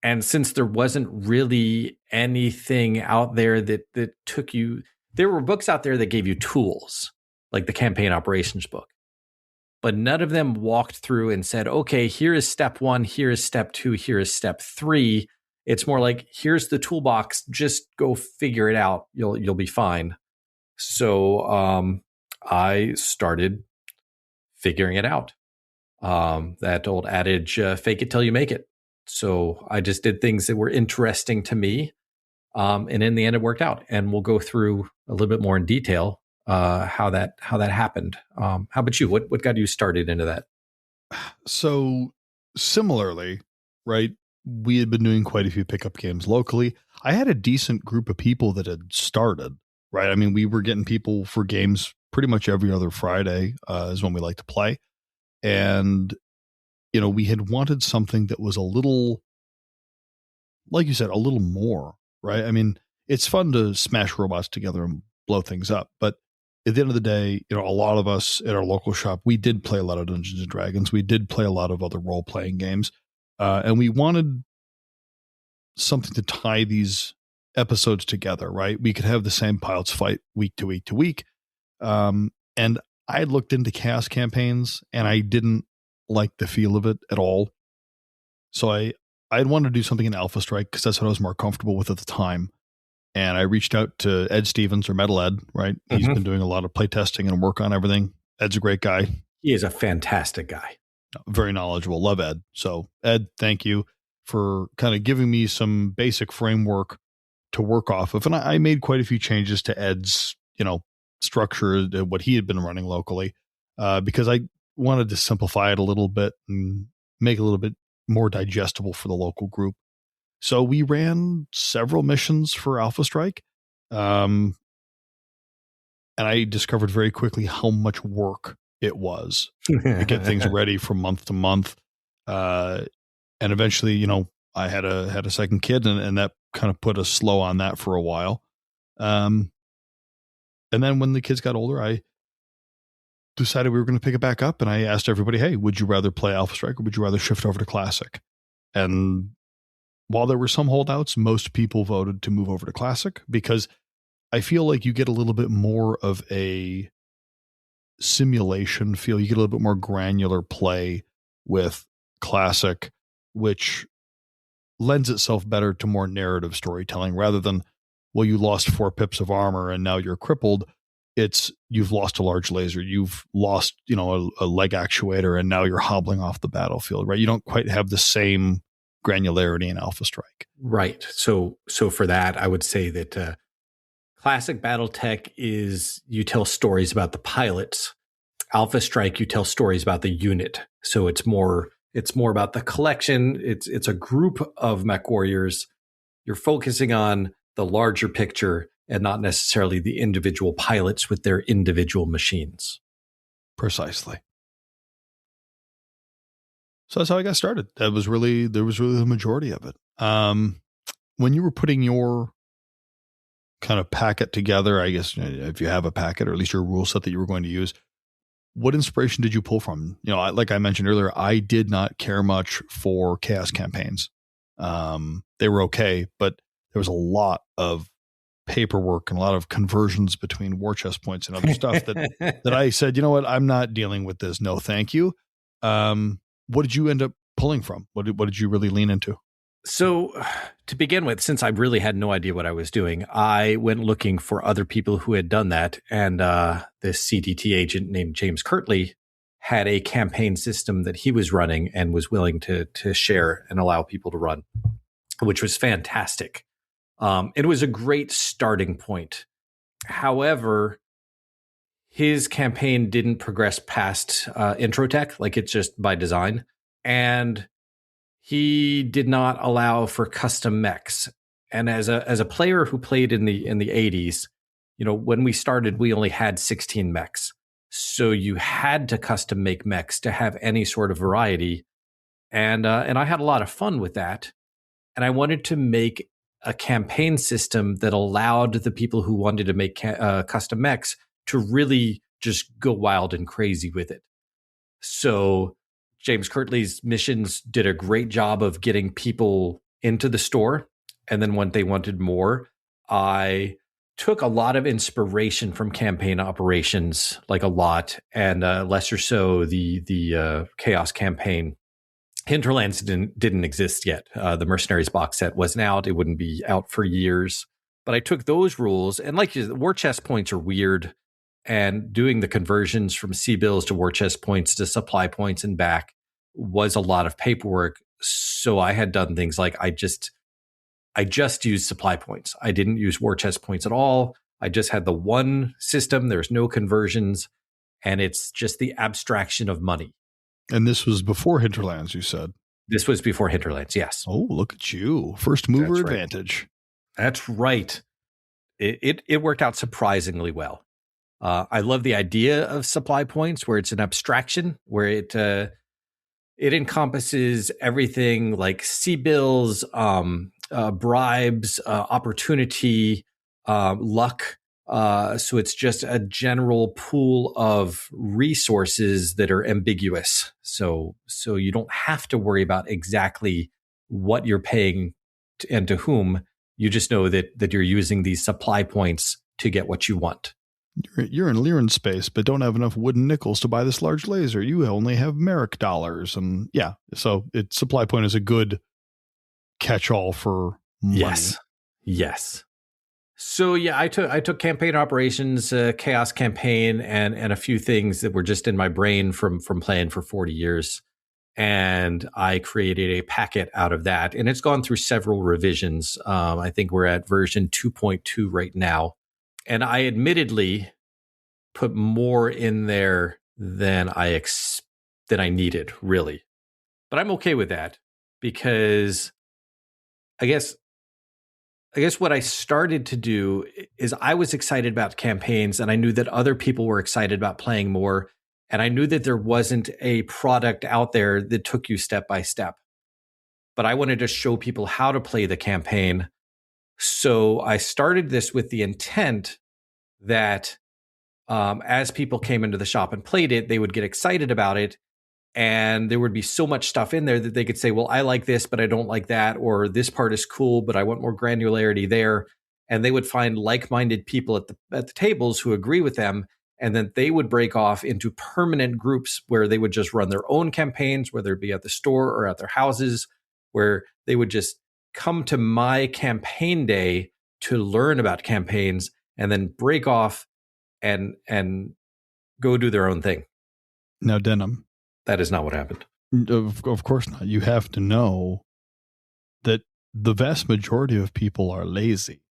And since there wasn't really anything out there that took you, there were books out there that gave you tools, like the campaign operations book, but none of them walked through and said, okay, here is step 1, here is step 2, here is step 3. It's more like, here's the toolbox, just go figure it out. You'll be fine. So I started figuring it out. That old adage, fake it till you make it. So I just did things that were interesting to me. And in the end, it worked out. And we'll go through a little bit more in detail how that happened. How about you? What got you started into that? So similarly, right, we had been doing quite a few pickup games locally. I had a decent group of people that had started, right? I mean, we were getting people for games pretty much every other Friday is when we like to play. And, you know, we had wanted something that was a little, like you said, a little more, right? I mean, it's fun to smash robots together and blow things up. But at the end of the day, you know, a lot of us at our local shop, we did play a lot of Dungeons and Dragons. We did play a lot of other role-playing games. And we wanted something to tie these episodes together, right? We could have the same pilots fight week to week to week. And I had looked into chaos campaigns and I didn't like the feel of it at all. So I had wanted to do something in Alpha Strike because that's what I was more comfortable with at the time. And I reached out to Ed Stevens, or Metal Ed, right? He's been doing a lot of playtesting and work on everything. Ed's a great guy. He is a fantastic guy. Very knowledgeable. Love Ed. So Ed, thank you for kind of giving me some basic framework to work off of. And I made quite a few changes to Ed's, you know, structure, what he had been running locally, because I wanted to simplify it a little bit and make it a little bit more digestible for the local group. So we ran several missions for Alpha Strike. And I discovered very quickly how much work it was to get things ready from month to month. And eventually, you know, I had a second kid and that kind of put a slow on that for a while. And then when the kids got older, I decided we were going to pick it back up. And I asked everybody, hey, would you rather play Alpha Strike or would you rather shift over to Classic? And while there were some holdouts, most people voted to move over to Classic because I feel like you get a little bit more of a simulation feel. You get a little bit more granular play with Classic, which lends itself better to more narrative storytelling rather than, well, you lost 4 pips of armor and now you're crippled. It's you've lost a large laser. You've lost, you know, a leg actuator and now you're hobbling off the battlefield, right? You don't quite have the same granularity in Alpha Strike. Right. So for that, I would say that Classic Battletech is you tell stories about the pilots. Alpha Strike, you tell stories about the unit. So it's more about the collection. It's a group of Mechwarriors. You're focusing on the larger picture and not necessarily the individual pilots with their individual machines. Precisely. So that's how I got started. There was really the majority of it. When you were putting your kind of packet together, I guess if you have a packet or at least your rule set that you were going to use, what inspiration did you pull from? You know, like I mentioned earlier, I did not care much for chaos campaigns. They were okay, but there was a lot of paperwork and a lot of conversions between war chest points and other stuff that I said, you know what, I'm not dealing with this. No, thank you. What did you end up pulling from? What did you really lean into? So to begin with, since I really had no idea what I was doing, I went looking for other people who had done that. And this CDT agent named James Kirtley had a campaign system that he was running and was willing to share and allow people to run, which was fantastic. It was a great starting point. However, his campaign didn't progress past intro tech, like it's just by design. And he did not allow for custom mechs. And as a player who played in the 80s, when we started, we only had 16 mechs. So you had to custom make mechs to have any sort of variety. And I had a lot of fun with that. And I wanted to make a campaign system that allowed the people who wanted to make custom mechs to really just go wild and crazy with it. So James Kirtley's missions did a great job of getting people into the store. And then when they wanted more, I took a lot of inspiration from campaign operations, like a lot, and lesser so the Chaos campaign. Hinterlands didn't exist yet. The Mercenaries box set wasn't out. It wouldn't be out for years. But I took those rules, and like war chest points are weird, and doing the conversions from C-bills to war chest points to supply points and back was a lot of paperwork. So I had done things like I just used supply points. I didn't use war chest points at all. I just had the one system. There's no conversions, and it's just the abstraction of money. And this was before Hinterlands, you said? This was before Hinterlands, yes. Oh, look at you. First mover advantage. That's right. It worked out surprisingly well. I love the idea of supply points where it's an abstraction, where it encompasses everything like C-bills, bribes, opportunity, luck. So it's just a general pool of resources that are ambiguous. So you don't have to worry about exactly what you're paying and to whom. You just know that you're using these supply points to get what you want. You're in Lyran space, but don't have enough wooden nickels to buy this large laser. You only have Merrick dollars. And yeah, so supply point is a good catch-all for money. Yes. So yeah, I took campaign operations, Chaos campaign, and a few things that were just in my brain from playing for 40 years. And I created a packet out of that. And it's gone through several revisions. I think we're at version 2.2 right now. And I admittedly put more in there than I needed, really. But I'm okay with that because I guess what I started to do is I was excited about campaigns, and I knew that other people were excited about playing more. And I knew that there wasn't a product out there that took you step by step. But I wanted to show people how to play the campaign. So I started this with the intent that as people came into the shop and played it, they would get excited about it. And there would be so much stuff in there that they could say, well, I like this, but I don't like that. Or this part is cool, but I want more granularity there. And they would find like-minded people at the tables who agree with them. And then they would break off into permanent groups where they would just run their own campaigns, whether it be at the store or at their houses, where they would just come to my campaign day to learn about campaigns and then break off and go do their own thing. Now, Denham. That is not what happened. Of course not. You have to know that the vast majority of people are lazy.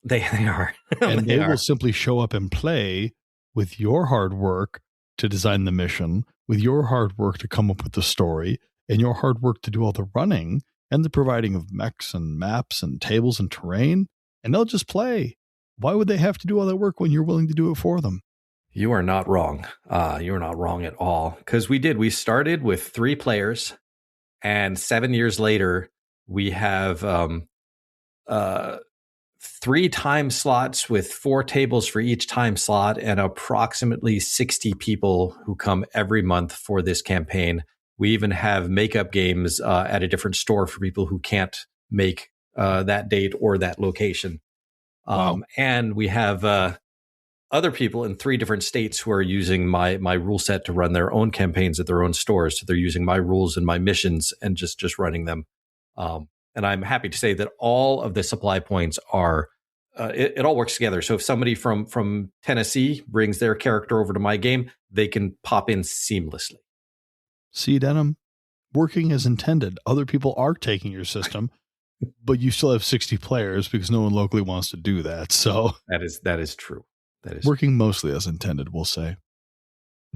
They are. And they will simply show up and play with your hard work to design the mission, with your hard work to come up with the story, and your hard work to do all the running and the providing of mechs and maps and tables and terrain, and they'll just play. Why would they have to do all that work when you're willing to do it for them? You are not wrong. You're not wrong at all. Because we started with 3 players, and 7 years later, we have 3 time slots with 4 tables for each time slot and approximately 60 people who come every month for this campaign. We even have makeup games at a different store for people who can't make that date or that location. Wow. And we have other people in 3 different states who are using my rule set to run their own campaigns at their own stores. So they're using my rules and my missions and just running them. And I'm happy to say that all of the supply points are, it all works together. So if somebody from Tennessee brings their character over to my game, they can pop in seamlessly. See, Denham, working as intended. Other people are taking your system but you still have 60 players because no one locally wants to do that. So that is true. That is working mostly as intended, we'll say.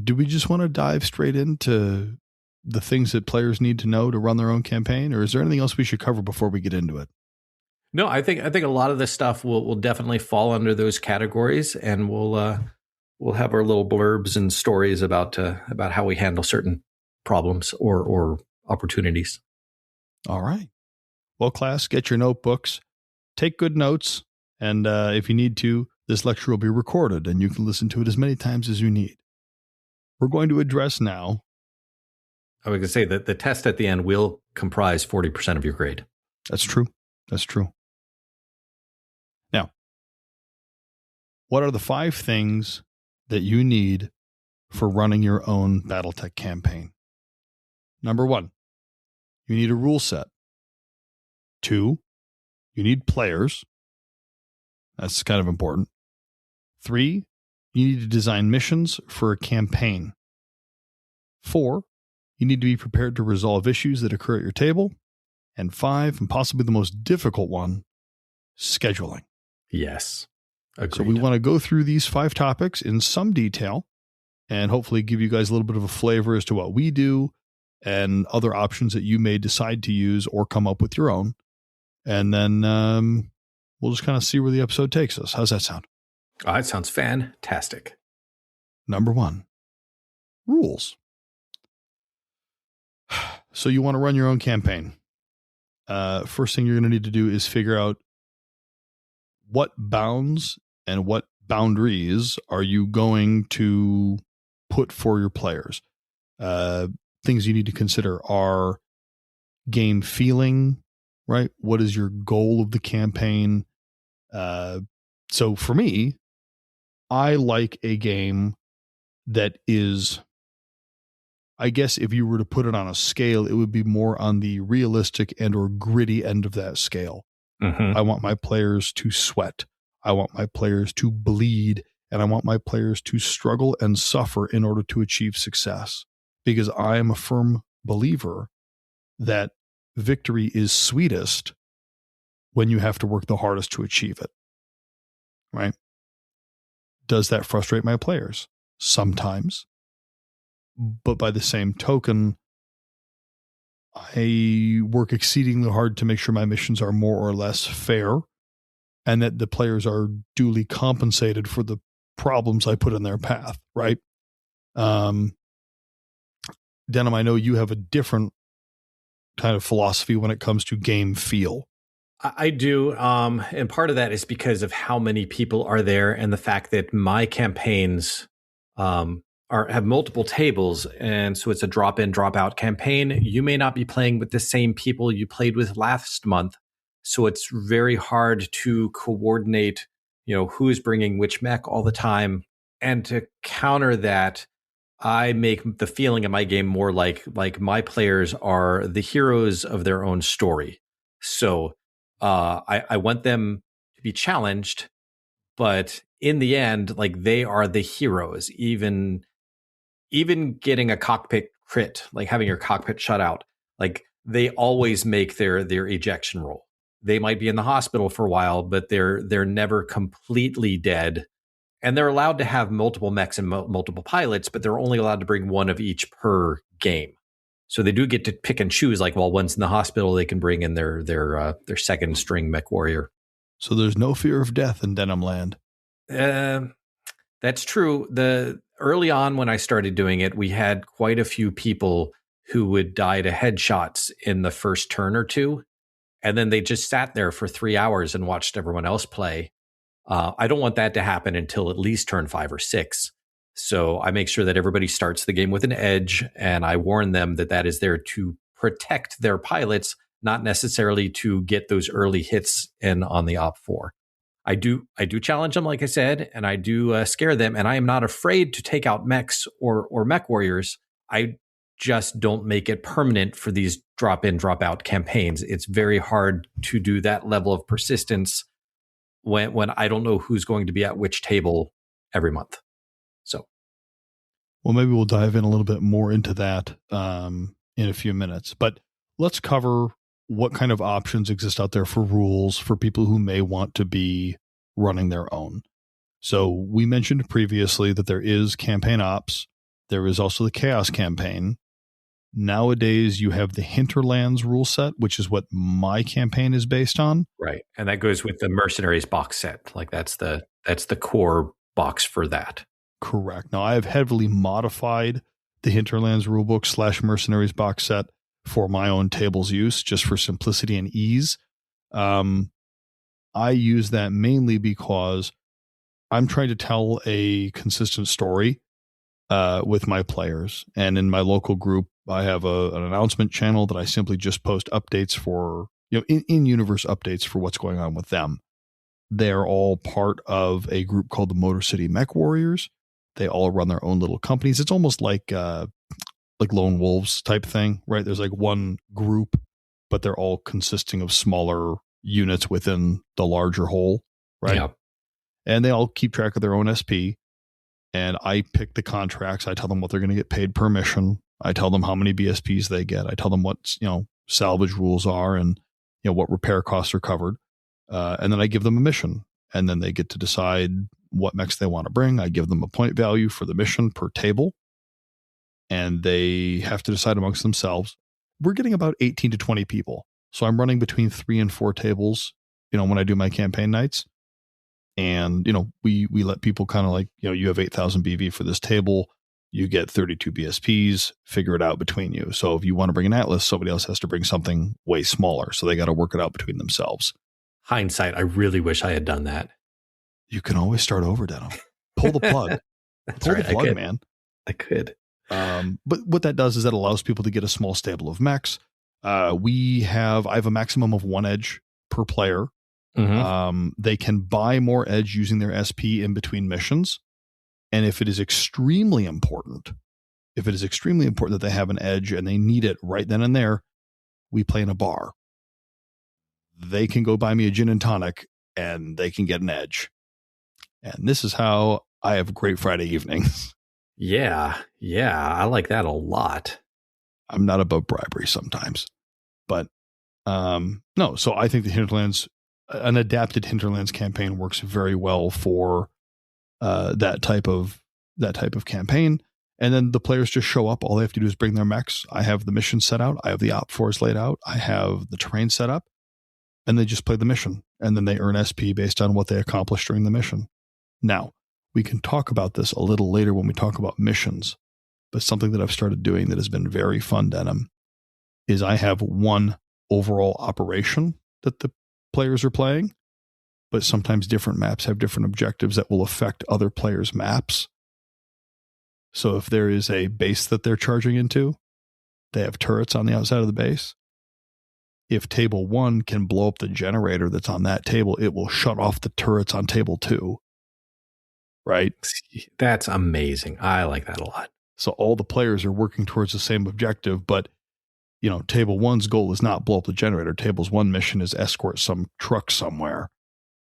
Do we just want to dive straight into the things that players need to know to run their own campaign, or is there anything else we should cover before we get into it? No, I think a lot of this stuff will definitely fall under those categories, and we'll have our little blurbs and stories about how we handle certain problems or opportunities. All right. Well, class, get your notebooks, take good notes, and if you need to, this lecture will be recorded, and you can listen to it as many times as you need. We're going to address now. I was going to say that the test at the end will comprise 40% of your grade. That's true. That's true. Now, what are the 5 things that you need for running your own Battletech campaign? Number 1, you need a rule set. 2, you need players. That's kind of important. 3, you need to design missions for a campaign. 4, you need to be prepared to resolve issues that occur at your table. And 5, and possibly the most difficult one, scheduling. Yes. Agreed. So we want to go through these 5 topics in some detail and hopefully give you guys a little bit of a flavor as to what we do and other options that you may decide to use or come up with your own. And then we'll just kind of see where the episode takes us. How's that sound? Oh, it sounds fantastic. Number 1, rules. So you want to run your own campaign. First thing you're going to need to do is figure out what bounds and what boundaries are you going to put for your players. Things you need to consider are game feeling, right? What is your goal of the campaign? So for me, I like a game that is, I guess if you were to put it on a scale, it would be more on the realistic and or gritty end of that scale. Mm-hmm. I want my players to sweat. I want my players to bleed, and I want my players to struggle and suffer in order to achieve success. Because I am a firm believer that victory is sweetest when you have to work the hardest to achieve it. Right? Does that frustrate my players? Sometimes. But by the same token, I work exceedingly hard to make sure my missions are more or less fair and that the players are duly compensated for the problems I put in their path, right? Denim, I know you have a different kind of philosophy when it comes to game feel. I do. And part of that is because of how many people are there and the fact that my campaigns have multiple tables. And so it's a drop in, drop out campaign. You may not be playing with the same people you played with last month. So it's very hard to coordinate, who is bringing which mech all the time. And to counter that, I make the feeling in my game more like my players are the heroes of their own story. So I want them to be challenged, but in the end, they are the heroes. Even getting a cockpit crit, having your cockpit shut out, they always make their ejection roll. They might be in the hospital for a while, but they're never completely dead. And they're allowed to have multiple mechs and multiple pilots, but they're only allowed to bring one of each per game. So they do get to pick and choose. While one's in the hospital, they can bring in their second string Mechwarrior. So there's no fear of death in Denim Land. That's true. Early on when I started doing it, we had quite a few people who would die to headshots in the first turn or two. And then they just sat there for 3 hours and watched everyone else play. I don't want that to happen until at least turn 5 or 6. So I make sure that everybody starts the game with an edge, and I warn them that is there to protect their pilots, not necessarily to get those early hits in on the Op 4. I do challenge them, like I said, and I do scare them, and I am not afraid to take out mechs or Mechwarriors. I just don't make it permanent for these drop-in, drop-out campaigns. It's very hard to do that level of persistence when I don't know who's going to be at which table every month. So, well, maybe we'll dive in a little bit more into that in a few minutes. But let's cover what kind of options exist out there for rules for people who may want to be running their own. So we mentioned previously that there is campaign ops. There is also the chaos campaign. Nowadays, you have the Hinterlands rule set, which is what my campaign is based on. Right. And that goes with the Mercenaries box set. Like that's the core box for that. Correct. Now, I have heavily modified the Hinterlands rulebook / Mercenaries box set for my own table's use, just for simplicity and ease. I use that mainly because I'm trying to tell a consistent story with my players. And in my local group, I have an announcement channel that I simply just post updates for, in-universe updates for what's going on with them. They're all part of a group called the Motor City Mechwarriors. They all run their own little companies. It's almost like Lone Wolves type thing, right? There's like one group, but they're all consisting of smaller units within the larger whole, right? Yeah. And they all keep track of their own SP. And I pick the contracts. I tell them what they're going to get paid per mission. I tell them how many BSPs they get. I tell them what, salvage rules are and, what repair costs are covered. And then I give them a mission, and then they get to decide what mechs they want to bring. I give them a point value for the mission per table, and they have to decide amongst themselves. We're getting about 18 to 20 people. So I'm running between 3 and 4 tables, when I do my campaign nights. And, we let people kind of like, you have 8,000 BV for this table. You get 32 BSPs, figure it out between you. So if you want to bring an Atlas, somebody else has to bring something way smaller. So they got to work it out between themselves. Hindsight, I really wish I had done that. You can always start over, Denim. Pull the plug. Pull the plug, man. I could. But what that does is that allows people to get a small stable of mechs. I have a maximum of 1 edge per player. Mm-hmm. They can buy more edge using their SP in between missions. And if it is extremely important that they have an edge and they need it right then and there, we play in a bar. They can go buy me a gin and tonic and they can get an edge. And this is how I have great Friday evenings. Yeah. I like that a lot. I'm not above bribery sometimes, but no. So I think the Hinterlands, an adapted Hinterlands campaign works very well for that type of campaign. And then the players just show up. All they have to do is bring their mechs. I have the mission set out. I have the op fours laid out. I have the terrain set up, and they just play the mission. And then they earn SP based on what they accomplished during the mission. Now, we can talk about this a little later when we talk about missions, but something that I've started doing that has been very fun, Denim, is I have one overall operation that the players are playing, but sometimes different maps have different objectives that will affect other players' maps. So if there is a base that they're charging into, they have turrets on the outside of the base. If table 1 can blow up the generator that's on that table, it will shut off the turrets on table 2. Right? That's amazing. I like that a lot. So all the players are working towards the same objective, but table 1's goal is not blow up the generator. Table's 1 mission is escort some truck somewhere.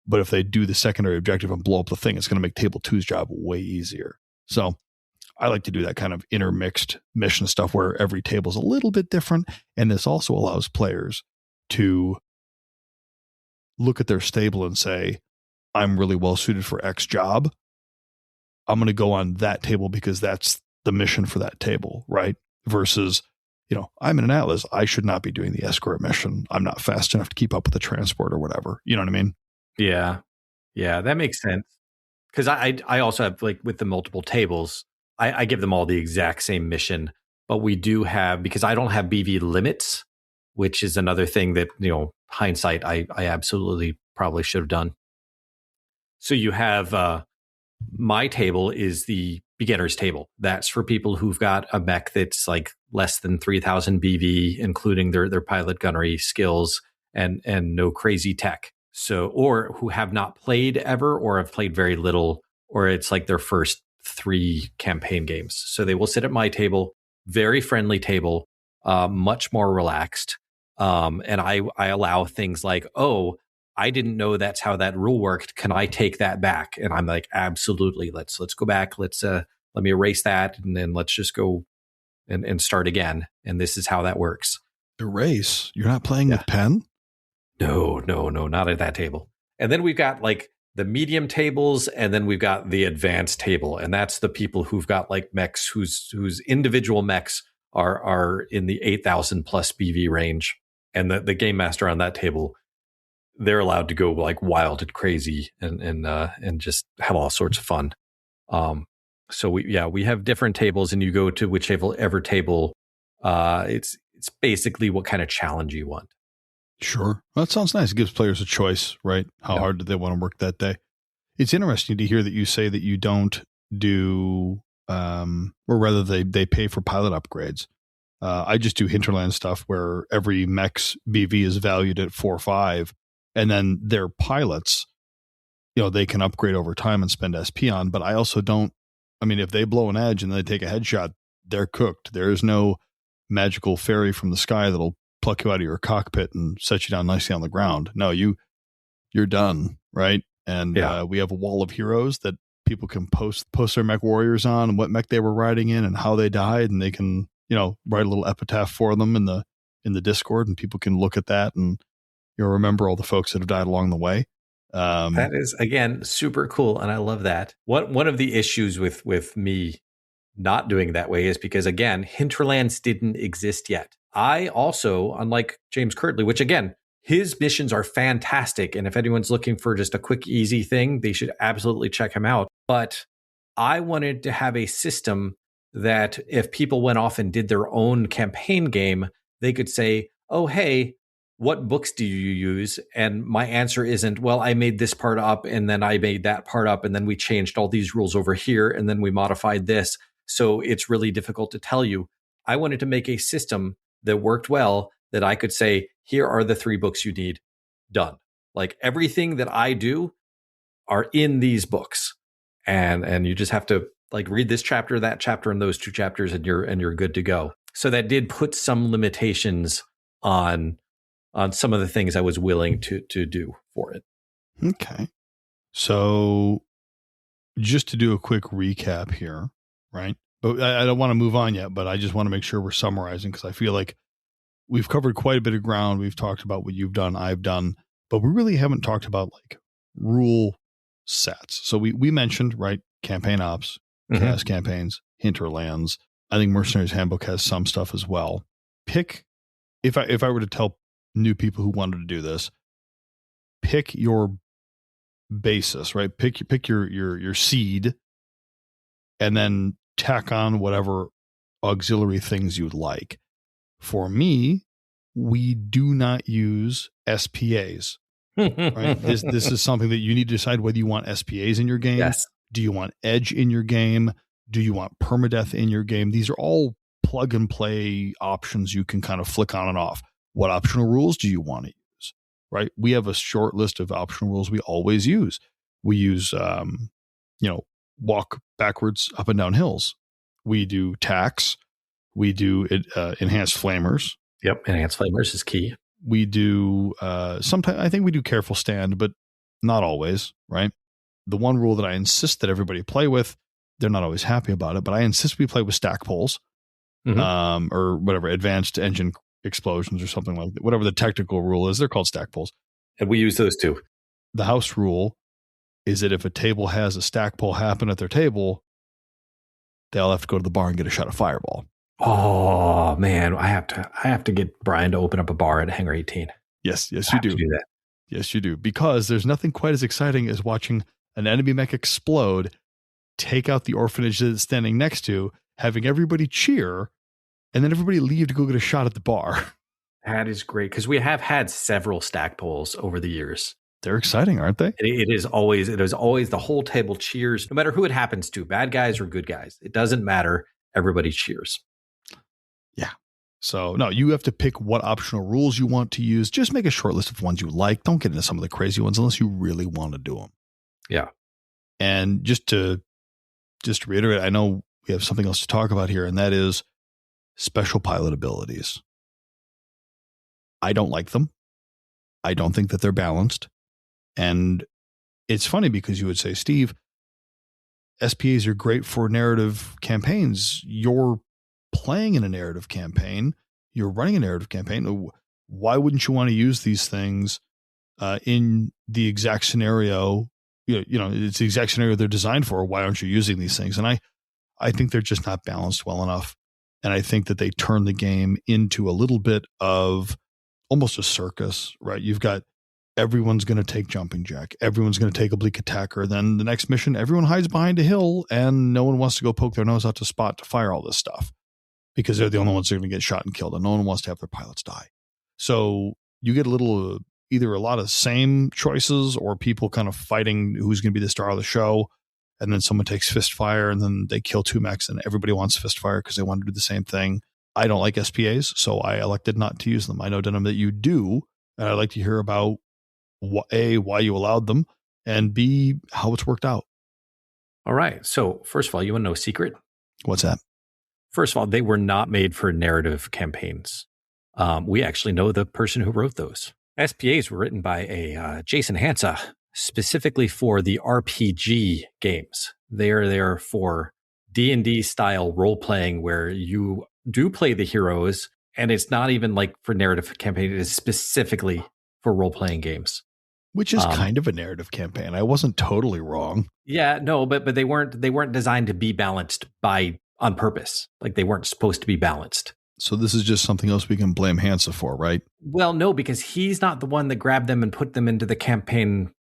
But if they do the secondary objective and blow up the thing, it's going to make table 2's job way easier. So I like to do that kind of intermixed mission stuff where every table is a little bit different. And this also allows players to look at their stable and say, I'm really well suited for X job. I'm going to go on that table because that's the mission for that table, right? Versus, I'm in an Atlas. I should not be doing the escort mission. I'm not fast enough to keep up with the transport or whatever. You know what I mean? Yeah, that makes sense. Because I also have, like, with the multiple tables, I give them all the exact same mission, but we do have, because I don't have BV limits, which is another thing that, hindsight, I absolutely probably should have done. So you have, my table is the beginner's table. That's for people who've got a mech that's like less than 3,000 BV, including their pilot gunnery skills and no crazy tech. So, or who have not played ever or have played very little, or it's like their first 3 campaign games. So they will sit at my table, very friendly table, much more relaxed. And I allow things like, I didn't know that's how that rule worked. Can I take that back? And I'm like, absolutely. Let's go back. Let me erase that. And then let's just go and start again. And this is how that works. The race? You're not playing with Penn? No, not at that table. And then we've got like the medium tables, and then we've got the advanced table, and that's the people who've got like mechs whose individual mechs are in the 8,000 plus BV range, and the game master on that table, they're allowed to go like wild and crazy and just have all sorts of fun. So we have different tables, and you go to whichever table. It's basically what kind of challenge you want. Sure. Well, that sounds nice. It gives players a choice, right? How hard do they want to work that day? It's interesting to hear that you say that you don't do, or rather they pay for pilot upgrades. I just do hinterland stuff where every mech's BV is valued at 4 or 5, and then their pilots, they can upgrade over time and spend SP on. But I also don't, if they blow an edge and they take a headshot, they're cooked. There is no magical fairy from the sky that'll pluck you out of your cockpit and set you down nicely on the ground. No, you're done, right? And we have a wall of heroes that people can post their Mechwarriors on, and what mech they were riding in and how they died, and they can write a little epitaph for them in the Discord, and people can look at that and remember all the folks that have died along the way. That is, again, super cool, and I love that. One of the issues with me not doing that way is because, again, hinterlands didn't exist yet. I also, unlike James Kirtley, which again, his missions are fantastic, and if anyone's looking for just a quick, easy thing, they should absolutely check him out. But I wanted to have a system that if people went off and did their own campaign game, they could say, oh, hey, what books do you use? And my answer isn't, well, I made this part up, and then I made that part up, and then we changed all these rules over here, and then we modified this. So it's really difficult to tell you. I wanted to make a system that worked well, that I could say, here are the 3 books you need, done. Like everything that I do are in these books. And you just have to like read this chapter, that chapter, and those 2 chapters, and you're good to go. So that did put some limitations on some of the things I was willing to do for it. Okay. So just to do a quick recap here, right? But I don't want to move on yet, but I just want to make sure we're summarizing, because I feel like we've covered quite a bit of ground. We've talked about what you've done, I've done, but we really haven't talked about like rule sets. So we mentioned, right, campaign ops, chaos campaigns, hinterlands. I think Mercenaries Handbook has some stuff as well. Pick, if I were to tell new people who wanted to do this, pick your basis, right? Pick your seed, and then tack on whatever auxiliary things you'd like. For me, we do not use SPAs. Right? This is something that you need to decide whether you want SPAs in your game. Yes. Do you want edge in your game? Do you want permadeath in your game? These are all plug and play options you can kind of flick on and off. What optional rules do you want to use? Right? We have a short list of optional rules we always use. We use, walk backwards up and down hills. We do tax. We do enhanced flamers. Yep, enhanced flamers is key. We do sometimes. I think we do careful stand, but not always. Right. The one rule that I insist that everybody play with, they're not always happy about it, but I insist we play with stack poles, or whatever, advanced engine explosions or something like that. Whatever the technical rule is, they're called stack poles, and we use those too. The house rule is that if a table has a stack pole happen at their table, they'll have to go to the bar and get a shot of Fireball. Oh man, I have to get Brian to open up a bar at Hangar 18. Yes, you do. Do that. Yes, you do. Because there's nothing quite as exciting as watching an enemy mech explode, take out the orphanage that it's standing next to, having everybody cheer, and then everybody leave to go get a shot at the bar. That is great, because we have had several stack poles over the years. They're exciting, aren't they? It is always the whole table cheers, no matter who it happens to, bad guys or good guys. It doesn't matter. Everybody cheers. Yeah. So no, you have to pick what optional rules you want to use. Just make a short list of ones you like. Don't get into some of the crazy ones unless you really want to do them. Yeah. And just to reiterate, I know we have something else to talk about here, and that is special pilot abilities. I don't like them. I don't think that they're balanced. And it's funny because you would say, Steve, SPAs are great for narrative campaigns. You're playing in a narrative campaign. you're running a narrative campaign. Why wouldn't you want to use these things in the exact scenario? It's the exact scenario they're designed for. Why aren't you using these things? And I think they're just not balanced well enough. And I think that they turn the game into a little bit of almost a circus, right? You've got everyone's going to take jumping jack. Everyone's going to take oblique attacker. Then the next mission, everyone hides behind a hill and no one wants to go poke their nose out to spot to fire all this stuff because they're the only ones that are going to get shot and killed and no one wants to have their pilots die. So you get either a lot of same choices or people kind of fighting who's going to be the star of the show. And then someone takes fist fire and then they kill 2 mechs and everybody wants fist fire because they want to do the same thing. I don't like SPAs, so I elected not to use them. I know, Denim, that you do. And I'd like to hear about A, why you allowed them, and B, how it's worked out. All right. So first of all, you want to know a secret? What's that? First of all, they were not made for narrative campaigns. We actually know the person who wrote those. SPAs were written by a Jason Hansa, specifically for the RPG games. They are there for D&D style role-playing where you do play the heroes, and it's not even like for narrative campaign. It is specifically for role-playing games. Which is kind of a narrative campaign. I wasn't totally wrong. Yeah, no, but they weren't designed to be balanced on purpose. Like they weren't supposed to be balanced. So this is just something else we can blame Hansa for, right? Well, no, because he's not the one that grabbed them and put them into the campaign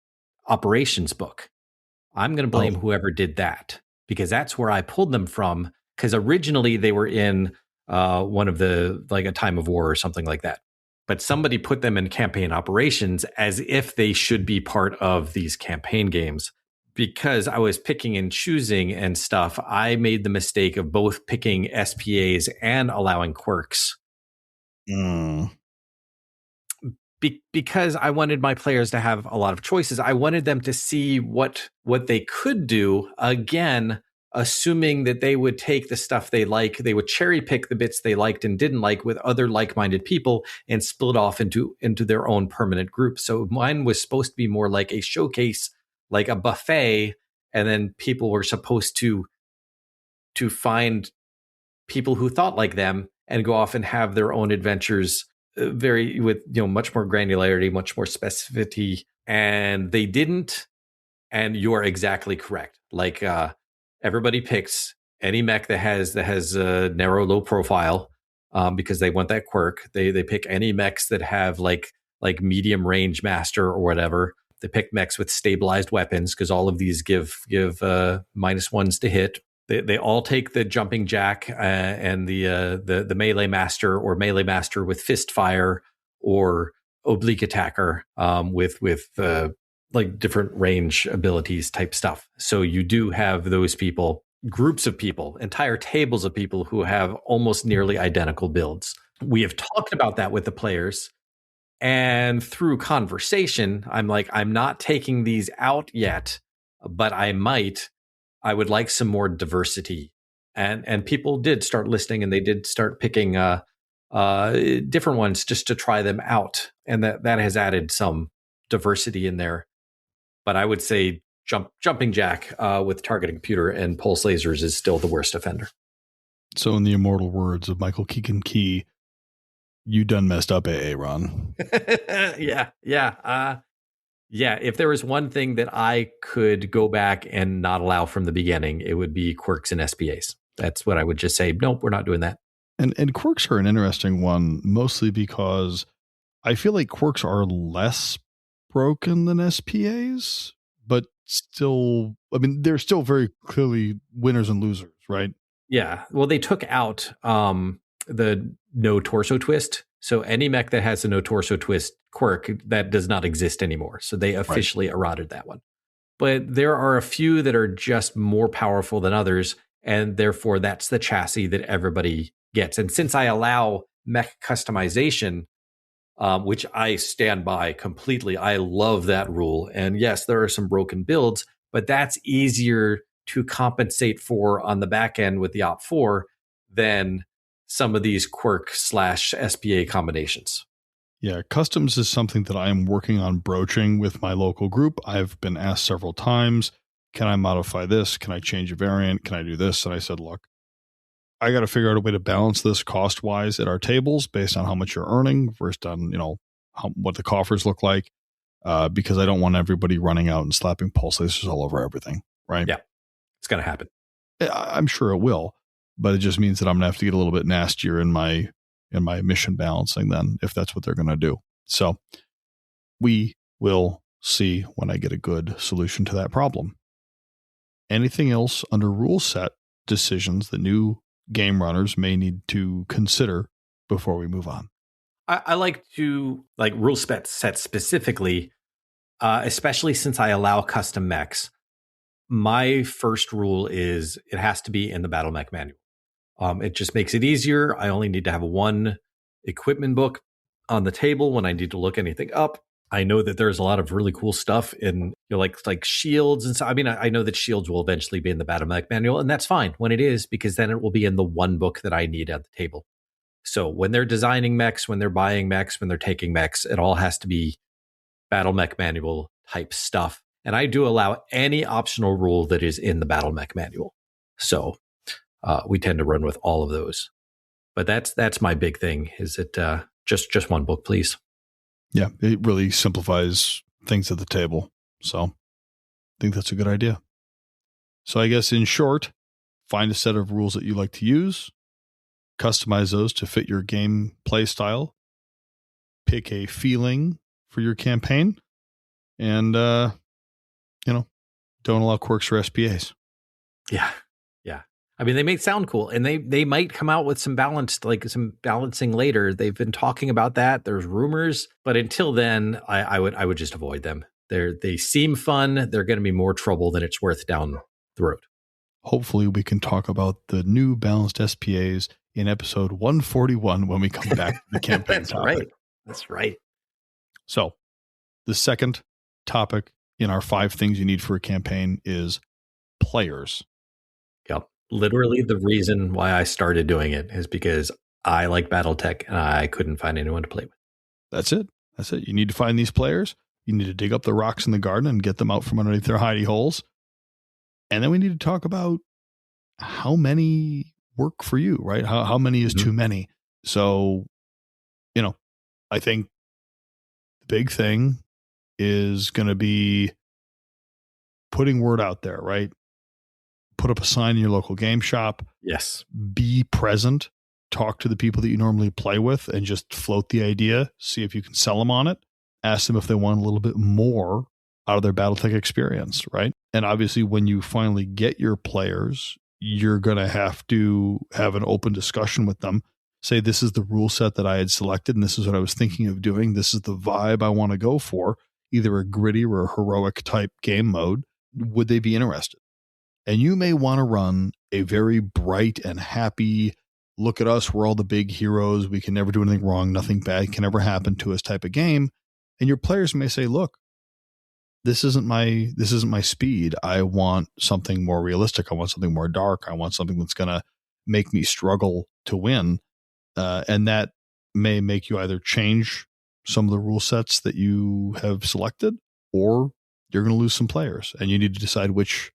operations book. I'm going to blame whoever did that because that's where I pulled them from. Because originally they were in one of a time of war or something like that. But somebody put them in campaign operations as if they should be part of these campaign games. Because I was picking and choosing and stuff, I made the mistake of both picking SPAs and allowing quirks. Because I wanted my players to have a lot of choices. I wanted them to see what they could do, again, assuming that they would take the stuff they like, they would cherry pick the bits they liked and didn't like with other like-minded people and split off into their own permanent group. So mine was supposed to be more like a showcase, like a buffet, and then people were supposed to find people who thought like them and go off and have their own adventures with much more granularity, much more specificity. And they didn't. And you are exactly correct. Like everybody picks any mech that has a narrow, low profile because they want that quirk. They pick any mechs that have like medium range master or whatever. They pick mechs with stabilized weapons because all of these give -1s to hit. They all take the jumping jack and the melee master or melee master with fist fire or oblique attacker with like different range abilities type stuff. So you do have those people, groups of people, entire tables of people who have almost nearly identical builds. We have talked about that with the players. And through conversation, I'm like, I'm not taking these out yet, but I would like some more diversity. And people did start listening and they did start picking different ones just to try them out. And that has added some diversity in there. But I would say jumping jack with targeting computer and pulse lasers is still the worst offender. So in the immortal words of Michael Keegan Key, you done messed up, Aaron. Yeah. If there was one thing that I could go back and not allow from the beginning, it would be quirks and SPAs. That's what I would just say. Nope, we're not doing that. And quirks are an interesting one, mostly because I feel like quirks are less broken than SPAs, but still, I mean, they're still very clearly winners and losers, right? Yeah. Well, they took out the no torso twist. So any mech that has a no torso twist quirk, that does not exist anymore. So they officially eroded that one. But there are a few that are just more powerful than others. And therefore, that's the chassis that everybody gets. And since I allow mech customization, which I stand by completely, I love that rule. And yes, there are some broken builds, but that's easier to compensate for on the back end with the Op4 than some of these quirk/SPA combinations. Yeah, customs is something that I am working on broaching with my local group. I've been asked several times, can I modify this? Can I change a variant? Can I do this? And I said, look, I got to figure out a way to balance this cost-wise at our tables based on how much you're earning versus on, what the coffers look like, because I don't want everybody running out and slapping pulse lasers all over everything, right? Yeah, it's going to happen. I'm sure it will, but it just means that I'm going to have to get a little bit nastier in my mission balancing then, if that's what they're going to do. So we will see when I get a good solution to that problem. Anything else under rule set decisions that new game runners may need to consider before we move on? I like to rule set specifically, especially since I allow custom mechs. My first rule is it has to be in the battle mech manual. It just makes it easier. I only need to have one equipment book on the table when I need to look anything up. I know that there's a lot of really cool stuff in like shields and so. I mean, I know that shields will eventually be in the battle mech manual, and that's fine when it is, because then it will be in the one book that I need at the table. So when they're designing mechs, when they're buying mechs, when they're taking mechs, it all has to be battle mech manual type stuff. And I do allow any optional rule that is in the battle mech manual. So we tend to run with all of those. But that's my big thing, is it just one book, please. Yeah, it really simplifies things at the table. So I think that's a good idea. So I guess in short, find a set of rules that you like to use, customize those to fit your game play style, pick a feeling for your campaign, and, don't allow quirks or SPAs. Yeah. I mean, they may sound cool, and they might come out with some balancing later. They've been talking about that. There's rumors, but until then, I would just avoid them. They seem fun. They're going to be more trouble than it's worth down the road. Hopefully, we can talk about the new balanced SPAs in episode 141 when we come back to the campaign topic. That's right. So, the second topic in our 5 things you need for a campaign is players. Yep. Literally the reason why I started doing it is because I like Battletech and I couldn't find anyone to play with. That's it. You need to find these players. You need to dig up the rocks in the garden and get them out from underneath their hidey holes. And then we need to talk about how many work for you, right? How many is too many? So, I think the big thing is going to be putting word out there, right? Put up a sign in your local game shop. Yes. Be present. Talk to the people that you normally play with and just float the idea. See if you can sell them on it. Ask them if they want a little bit more out of their Battletech experience, right? And obviously, when you finally get your players, you're going to have an open discussion with them. Say, this is the rule set that I had selected, and this is what I was thinking of doing. This is the vibe I want to go for, either a gritty or a heroic type game mode. Would they be interested? And you may want to run a very bright and happy, look at us, we're all the big heroes, we can never do anything wrong, nothing bad can ever happen to us type of game. And your players may say, look, this isn't my speed. I want something more realistic. I want something more dark. I want something that's going to make me struggle to win. And that may make you either change some of the rule sets that you have selected, or you're going to lose some players and you need to decide which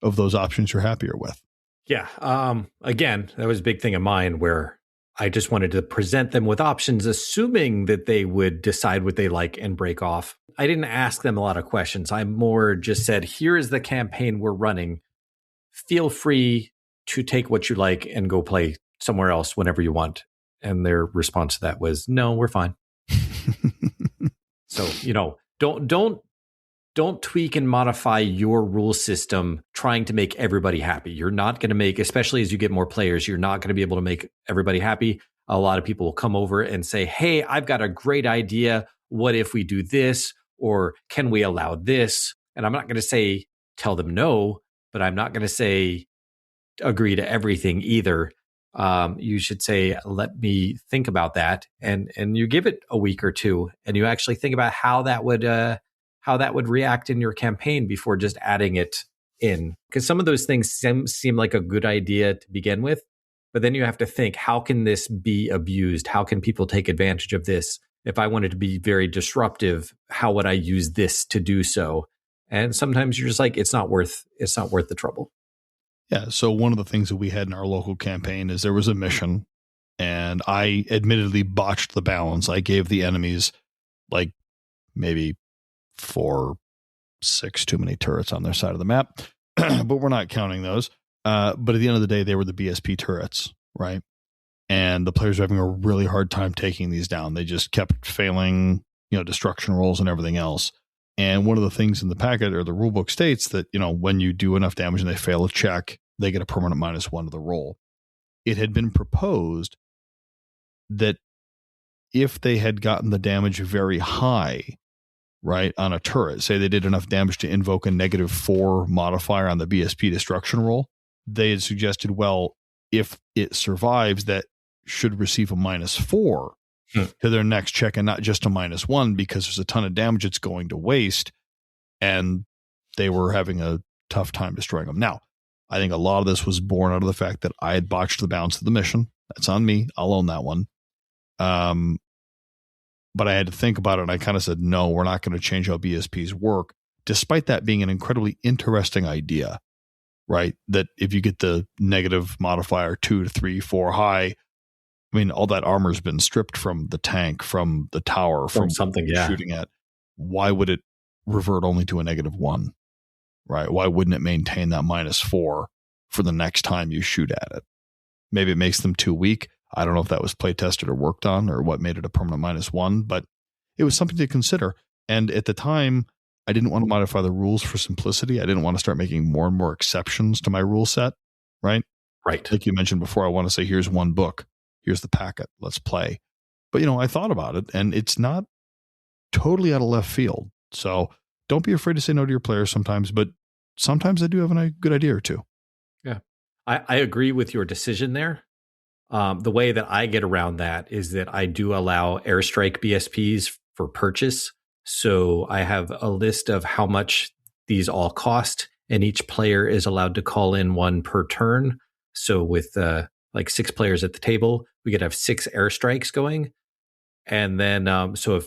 of those options you're happier with. Yeah. Again, that was a big thing of mine where I just wanted to present them with options, assuming that they would decide what they like and break off. I didn't ask them a lot of questions. I more just said, here is the campaign we're running. Feel free to take what you like and go play somewhere else whenever you want. And their response to that was, no, we're fine. So, don't tweak and modify your rule system trying to make everybody happy. You're not going to make, especially as you get more players, you're not going to be able to make everybody happy. A lot of people will come over and say, hey, I've got a great idea. What if we do this? Or can we allow this? And I'm not going to say, tell them no, but I'm not going to say, agree to everything either. You should say, let me think about that. And you give it a week or two and you actually think about how that would react in your campaign before just adding it in. Because some of those things seem like a good idea to begin with, but then you have to think, how can this be abused? How can people take advantage of this? If I wanted to be very disruptive, how would I use this to do so? And sometimes you're just like, it's not worth the trouble. Yeah. So one of the things that we had in our local campaign is there was a mission, and I admittedly botched the balance. I gave the enemies like maybe 4, 6 too many turrets on their side of the map, but we're not counting those. But at the end of the day, they were the BSP turrets, right? And the players were having a really hard time taking these down. They just kept failing, destruction rolls and everything else. And one of the things in the packet or the rulebook states that, when you do enough damage and they fail a check, they get a permanent -1 to the roll. It had been proposed that if they had gotten the damage very high, right, on a turret, say they did enough damage to invoke a -4 modifier on the BSP destruction roll, they had suggested, well, if it survives, that should receive a -4 to their next check and not just a -1, because there's a ton of damage it's going to waste, and they were having a tough time destroying them. Now, I think a lot of this was born out of the fact that I had botched the balance of the mission. That's on me. I'll own that one. But I had to think about it, and I kind of said, no, we're not going to change how BSPs work, despite that being an incredibly interesting idea, right? That if you get the negative modifier 2 to 3, 4 high, I mean, all that armor's been stripped from the tank, from the tower, from something you're shooting at. Why would it revert only to a -1, right? Why wouldn't it maintain that -4 for the next time you shoot at it? Maybe it makes them too weak. I don't know if that was play tested or worked on or what made it a permanent -1, but it was something to consider. And at the time, I didn't want to modify the rules for simplicity. I didn't want to start making more and more exceptions to my rule set, right? Right. Like you mentioned before, I want to say, here's one book. Here's the packet. Let's play. But, I thought about it, and it's not totally out of left field. So don't be afraid to say no to your players sometimes, but sometimes I do have a good idea or two. Yeah. I agree with your decision there. The way that I get around that is that I do allow airstrike BSPs for purchase. So I have a list of how much these all cost, and each player is allowed to call in one per turn. So with like 6 players at the table, we could have 6 airstrikes going. And then, so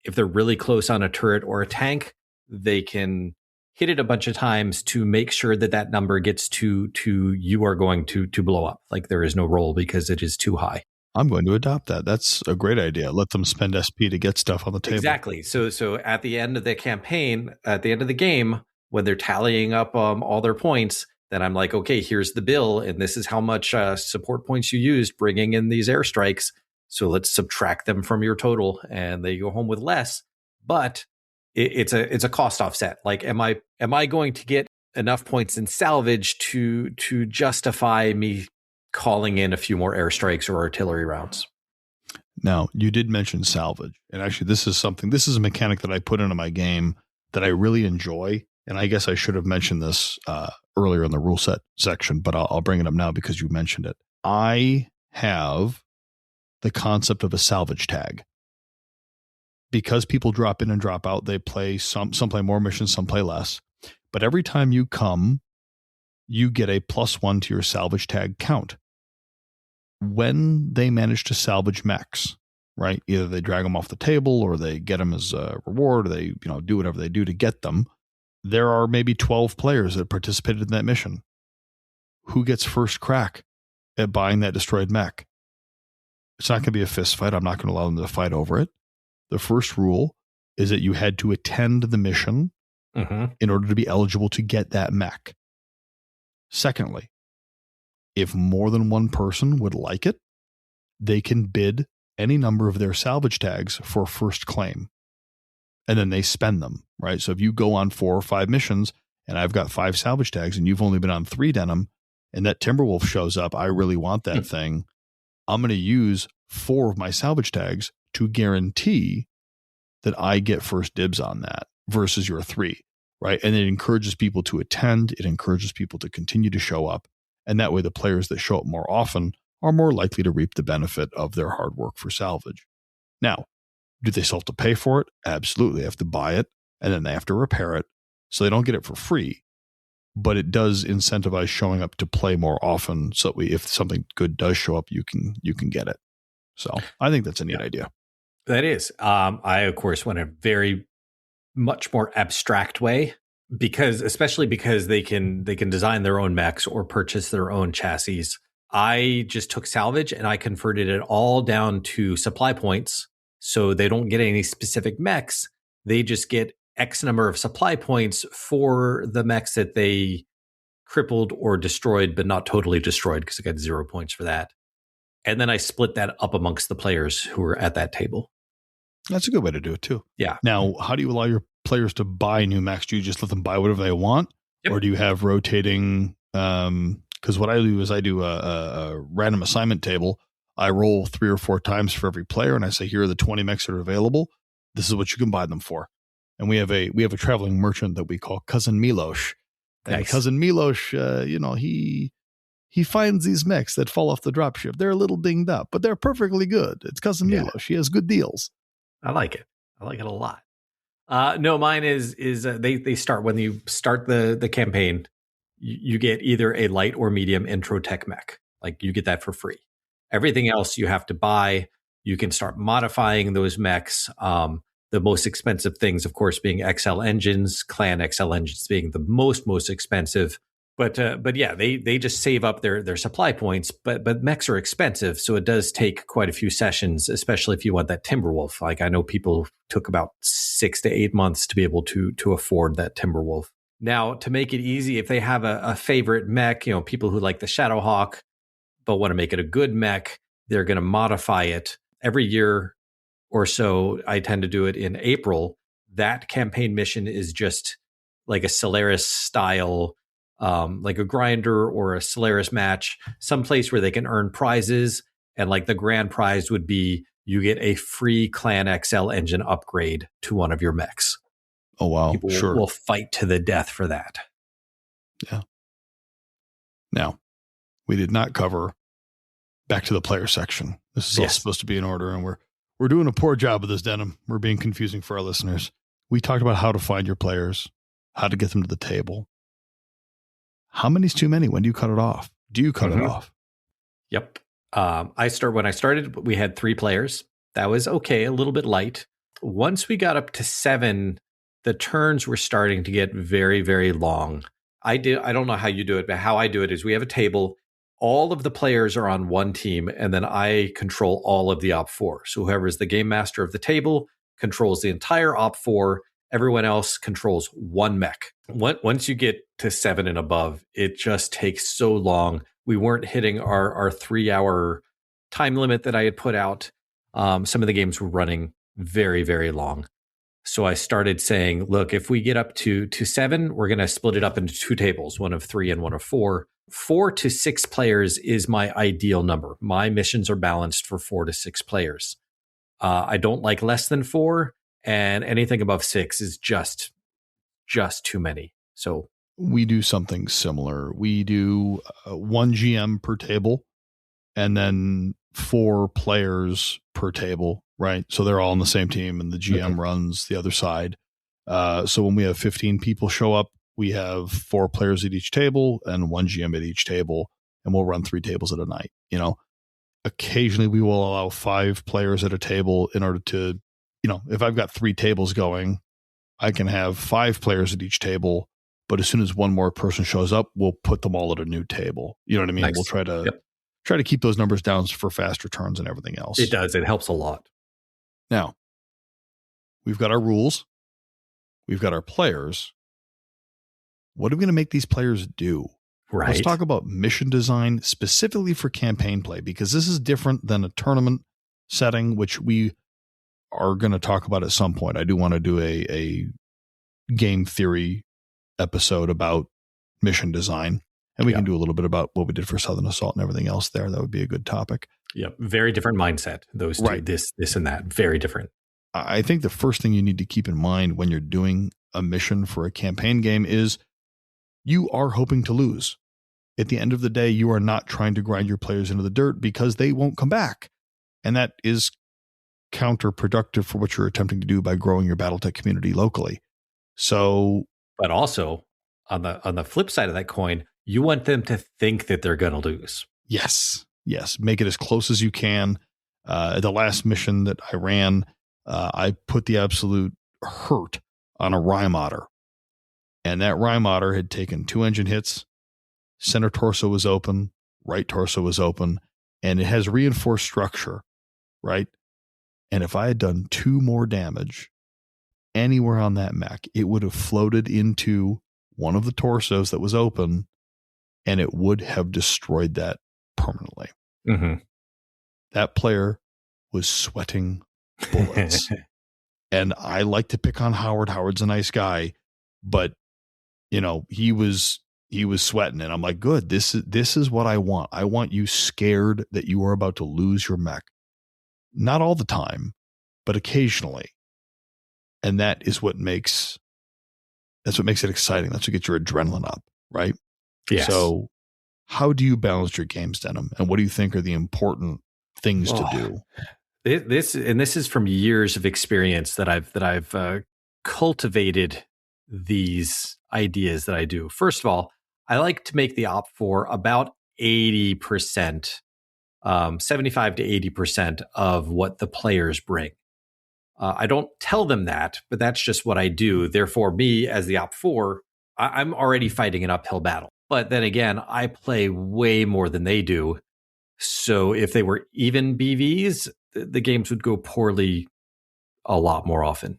if they're really close on a turret or a tank, they can hit it a bunch of times to make sure that number gets to you are going to blow up. Like there is no roll because it is too high. I'm going to adopt that. That's a great idea. Let them spend SP to get stuff on the table. Exactly. So at the end of the campaign, at the end of the game, when they're tallying up all their points, then I'm like, okay, here's the bill, and this is how much support points you used bringing in these airstrikes. So let's subtract them from your total, and they go home with less. But it's a cost offset. Like, am I going to get enough points in salvage to justify me calling in a few more airstrikes or artillery rounds? Now, you did mention salvage, and actually this is a mechanic that I put into my game that I really enjoy, and I guess I should have mentioned this earlier in the rule set section, but I'll bring it up now because you mentioned it. I have the concept of a salvage tag. Because people drop in and drop out, they play some play more missions, some play less. But every time you come, you get a +1 to your salvage tag count. When they manage to salvage mechs, right? Either they drag them off the table or they get them as a reward, or they do whatever they do to get them. There are maybe 12 players that participated in that mission. Who gets first crack at buying that destroyed mech? It's not going to be a fist fight. I'm not going to allow them to fight over it. The first rule is that you had to attend the mission in order to be eligible to get that mech. Secondly, if more than one person would like it, they can bid any number of their salvage tags for first claim. And then they spend them, right? So if you go on 4 or 5 missions and I've got 5 salvage tags and you've only been on 3 denim, and that Timberwolf shows up, I really want that thing. I'm going to use 4 of my salvage tags to guarantee that I get first dibs on that versus your 3, right? And it encourages people to attend. It encourages people to continue to show up. And that way the players that show up more often are more likely to reap the benefit of their hard work for salvage. Now, do they still have to pay for it? Absolutely. They have to buy it, and then they have to repair it. So they don't get it for free, but it does incentivize showing up to play more often. So if something good does show up, you can get it. So I think that's a neat idea. That is. I, of course, went a very much more abstract way. especially because they can design their own mechs or purchase their own chassis. I just took salvage and I converted it all down to supply points. So they don't get any specific mechs. They just get X number of supply points for the mechs that they crippled or destroyed, but not totally destroyed, because I got 0 points for that. And then I split that up amongst the players who were at that table. That's a good way to do it too. Yeah. Now, how do you allow your players to buy new mechs? Do you just let them buy whatever they want? Yep. Or do you have rotating? Because what I do is I do a random assignment table. I roll 3 or 4 times for every player, and I say, here are the 20 mechs that are available. This is what you can buy them for. And we have a traveling merchant that we call Cousin Milos. And Nice. Cousin Milos, he finds these mechs that fall off the dropship. They're a little dinged up, but they're perfectly good. It's Cousin Milos. He has good deals. I like it. I like it a lot. No, mine is they start when you start the campaign. You get either a light or medium intro tech mech. Like, you get that for free. Everything else you have to buy. You can start modifying those mechs. The most expensive things, of course, being XL engines, clan XL engines being the most expensive. But yeah, they just save up their supply points. But mechs are expensive, so it does take quite a few sessions, especially if you want that Timberwolf. Like, I know people took about 6 to 8 months to be able to afford that Timberwolf. Now, to make it easy, if they have a favorite mech, people who like the Shadowhawk but want to make it a good mech, they're going to modify it every year or so. I tend to do it in April. That campaign mission is just like a Solaris style, like a grinder or a Solaris match, someplace where they can earn prizes. And like the grand prize would be you get a free Clan XL engine upgrade to one of your mechs. Oh, wow. People Sure. will fight to the death for that. Yeah. Now, we did not cover back to the player section. This is all supposed to be in order, and we're doing a poor job of this, Denim. We're being confusing for our listeners. We talked about how to find your players, how to get them to the table. How many's too many? When do you cut it off? Do you cut it off? Yep. When I started, we had 3 players. That was okay, a little bit light. Once we got up to 7, the turns were starting to get very, very long. I don't know how you do it, but how I do it is we have a table. All of the players are on one team, and then I control all of the Op 4. So whoever is the game master of the table controls the entire Op 4. Everyone else controls one mech. Once you get to 7 and above, it just takes so long. We weren't hitting our 3-hour time limit that I had put out. Some of the games were running very, very long. So I started saying, look, if we get up to 7, we're going to split it up into 2 tables, one of 3 and one of 4. 4 to 6 players is my ideal number. My missions are balanced for 4 to 6 players. I don't like less than 4, and anything above 6 is just too many. So we do something similar. We do 1 GM per table, and then 4 players per table, right? So they're all on the same team, and the GM runs the other side. So when we have 15 people show up, we have 4 players at each table and 1 GM at each table, and we'll run 3 tables at a night. Occasionally we will allow 5 players at a table in order to, if I've got 3 tables going, I can have 5 players at each table. But as soon as one more person shows up, we'll put them all at a new table. You know what I mean? Nice. We'll try to keep those numbers down for faster turns and everything else. It does. It helps a lot. Now, we've got our rules. We've got our players. What are we going to make these players do? Right. Let's talk about mission design specifically for campaign play, because this is different than a tournament setting, which we are going to talk about at some point. I do want to do a game theory episode about mission design, and we can do a little bit about what we did for Southern Assault and everything else there. That would be a good topic. Yep. Very different mindset. Those two, right. This and that. Very different. I think the first thing you need to keep in mind when you're doing a mission for a campaign game is you are hoping to lose. At the end of the day, you are not trying to grind your players into the dirt because they won't come back. And that is counterproductive for what you're attempting to do by growing your BattleTech community locally. So, but also on the flip side of that coin, you want them to think that they're going to lose. Yes. Make it as close as you can. The last mission that I ran, I put the absolute hurt on a Rhyme Otter. And that Rhyme Otter had taken 2 engine hits. Center torso was open. Right torso was open. And it has reinforced structure, right? And if I had done 2 more damage anywhere on that mech, it would have floated into one of the torsos that was open, and it would have destroyed that permanently. Mm-hmm. That player was sweating bullets. And I like to pick on Howard. Howard's a nice guy, but he was sweating, and I'm like, good. This is what I want. I want you scared that you are about to lose your mech. Not all the time, but occasionally. And that's what makes it exciting. That's what gets your adrenaline up, right? Yes. So how do you balance your games, Denim? And what do you think are the important things to do? This is from years of experience that I've cultivated these ideas that I do. First of all, I like to make the op for about 80%, 75 to 80% of what the players bring. I don't tell them that, but that's just what I do. Therefore, me as the op 4, I'm already fighting an uphill battle. But then again, I play way more than they do. So if they were even BVs, the games would go poorly a lot more often.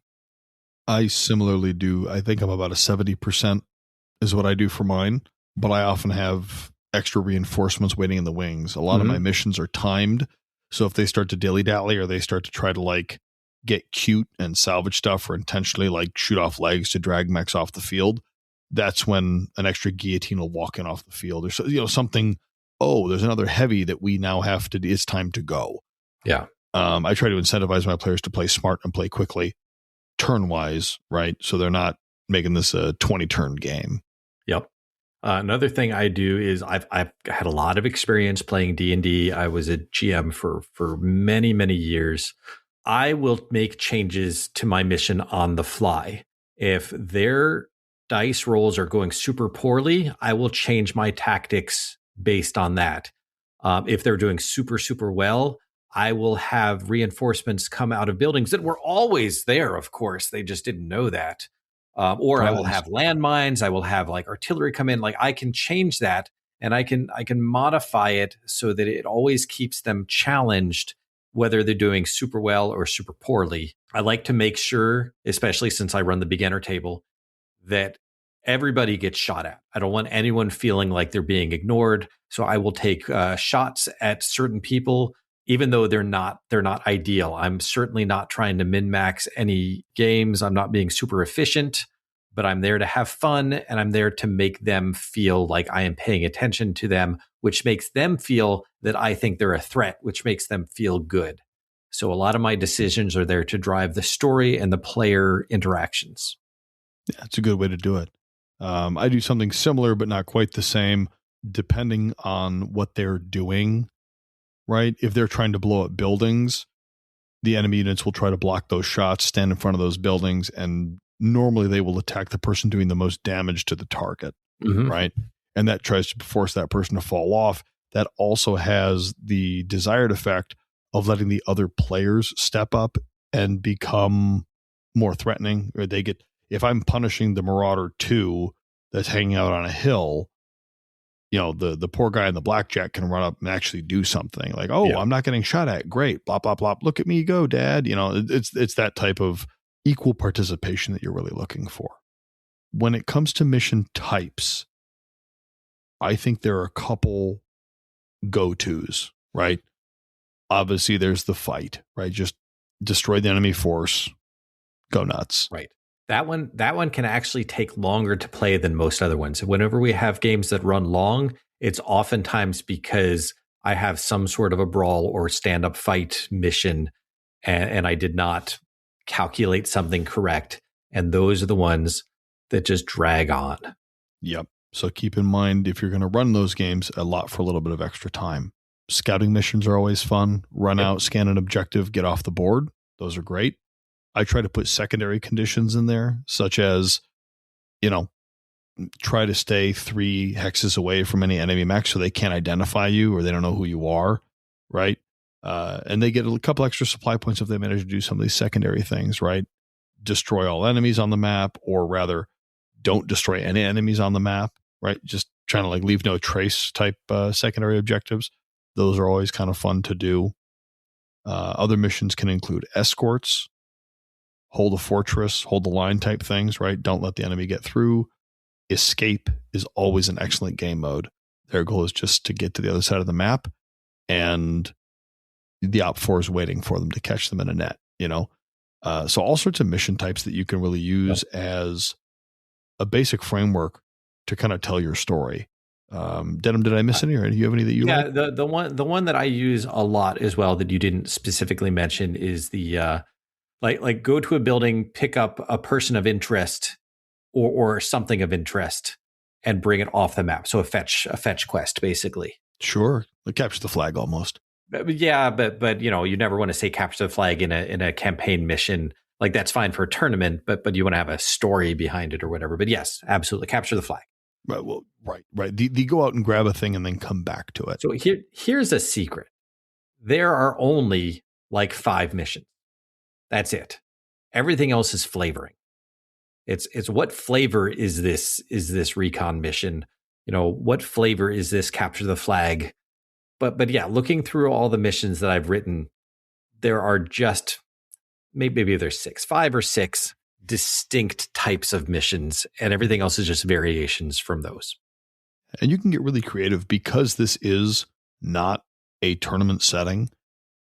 I similarly do. I think I'm about a 70% is what I do for mine, but I often have extra reinforcements waiting in the wings. A lot of my missions are timed. So if they start to dilly-dally or they start to try to get cute and salvage stuff or intentionally shoot off legs to drag mechs off the field, that's when an extra guillotine will walk in off the field or something. Oh, there's another heavy that we now have to, it's time to go. Yeah. I try to incentivize my players to play smart and play quickly, turn-wise, right? So they're not making this a 20-turn game. Yep. Another thing I do is I've had a lot of experience playing D&D. I was a GM for many, many years. I will make changes to my mission on the fly. If their dice rolls are going super poorly, I will change my tactics based on that. If they're doing super, super well, I will have reinforcements come out of buildings that were always there, of course. They just didn't know that. Or I will have landmines. I will have artillery come in. I can change that, and I can modify it so that it always keeps them challenged, whether they're doing super well or super poorly. I like to make sure, especially since I run the beginner table, that everybody gets shot at. I don't want anyone feeling like they're being ignored. So I will take shots at certain people, even though they're not ideal. I'm certainly not trying to min-max any games. I'm not being super efficient, but I'm there to have fun, and I'm there to make them feel like I am paying attention to them, which makes them feel that I think they're a threat, which makes them feel good. So a lot of my decisions are there to drive the story and the player interactions. Yeah, it's a good way to do it. I do something similar, but not quite the same, depending on what they're doing, right? If they're trying to blow up buildings, the enemy units will try to block those shots, stand in front of those buildings, and normally they will attack the person doing the most damage to the target, right? And that tries to force that person to fall off. That also has the desired effect of letting the other players step up and become more threatening. Or they get, if I'm punishing the Marauder 2 that's hanging out on a hill, the poor guy in the blackjack can run up and actually do something I'm not getting shot at. Great. Blah, blah, blah. Look at me go, Dad. It's that type of equal participation that you're really looking for. When it comes to mission types, I think there are a couple go-tos, right? Obviously, there's the fight, right? Just destroy the enemy force, go nuts. Right. That one can actually take longer to play than most other ones. Whenever we have games that run long, it's oftentimes because I have some sort of a brawl or stand-up fight mission, and I did not calculate something correct. And those are the ones that just drag on. Yep. So keep in mind, if you're going to run those games, a lot for a little bit of extra time. Scouting missions are always fun. Run out, scan an objective, get off the board. Those are great. I try to put secondary conditions in there, such as, try to stay 3 hexes away from any enemy mech so they can't identify you or they don't know who you are, right? And they get a couple extra supply points if they manage to do some of these secondary things, right? Destroy all enemies on the map, or rather don't destroy any enemies on the map, right? Just trying to like leave no trace type secondary objectives. Those are always kind of fun to do. Other missions can include escorts, hold a fortress, hold the line type things, right? Don't let the enemy get through. Escape is always an excellent game mode. Their goal is just to get to the other side of the map, and the Op4 is waiting for them to catch them in a net, you know? So all sorts of mission types that you can really use as a basic framework to kind of tell your story. Denim, did I miss any, or do you have any that you like? The one that I use a lot as well that you didn't specifically mention is the like go to a building, pick up a person of interest or something of interest and bring it off the map. So a fetch quest, basically. Sure. Like capture the flag almost. Yeah, but you know, you never want to say capture the flag in a campaign mission. Like that's fine for a tournament, but you want to have a story behind it or whatever. But yes, absolutely, capture the flag. Right. Well, right. The go out and grab a thing and then come back to it. So here's a secret. There are only like 5 missions. That's it. Everything else is flavoring. It's what flavor is this recon mission? You know, what flavor is this capture the flag? But yeah, looking through all the missions that I've written, there are just maybe there's 5 or 6 distinct types of missions, and everything else is just variations from those. And you can get really creative because this is not a tournament setting.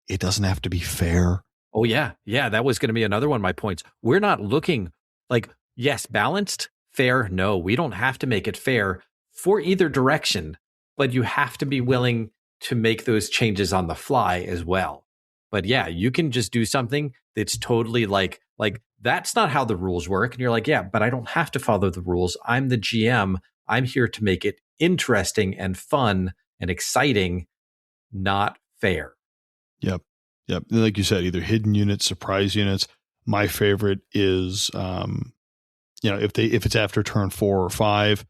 It doesn't have to be fair. Oh yeah. That was going to be another one of my points. We're not looking like, yes, balanced, fair. No, we don't have to make it fair for either direction, but you have to be willing to make those changes on the fly as well. But yeah, you can just do something that's totally like that's not how the rules work. And you're like, yeah, but I don't have to follow the rules. I'm the GM. I'm here to make it interesting and fun and exciting, not fair. Yep. Like you said, either hidden units, surprise units. My favorite is, if it's after turn 4 or 5,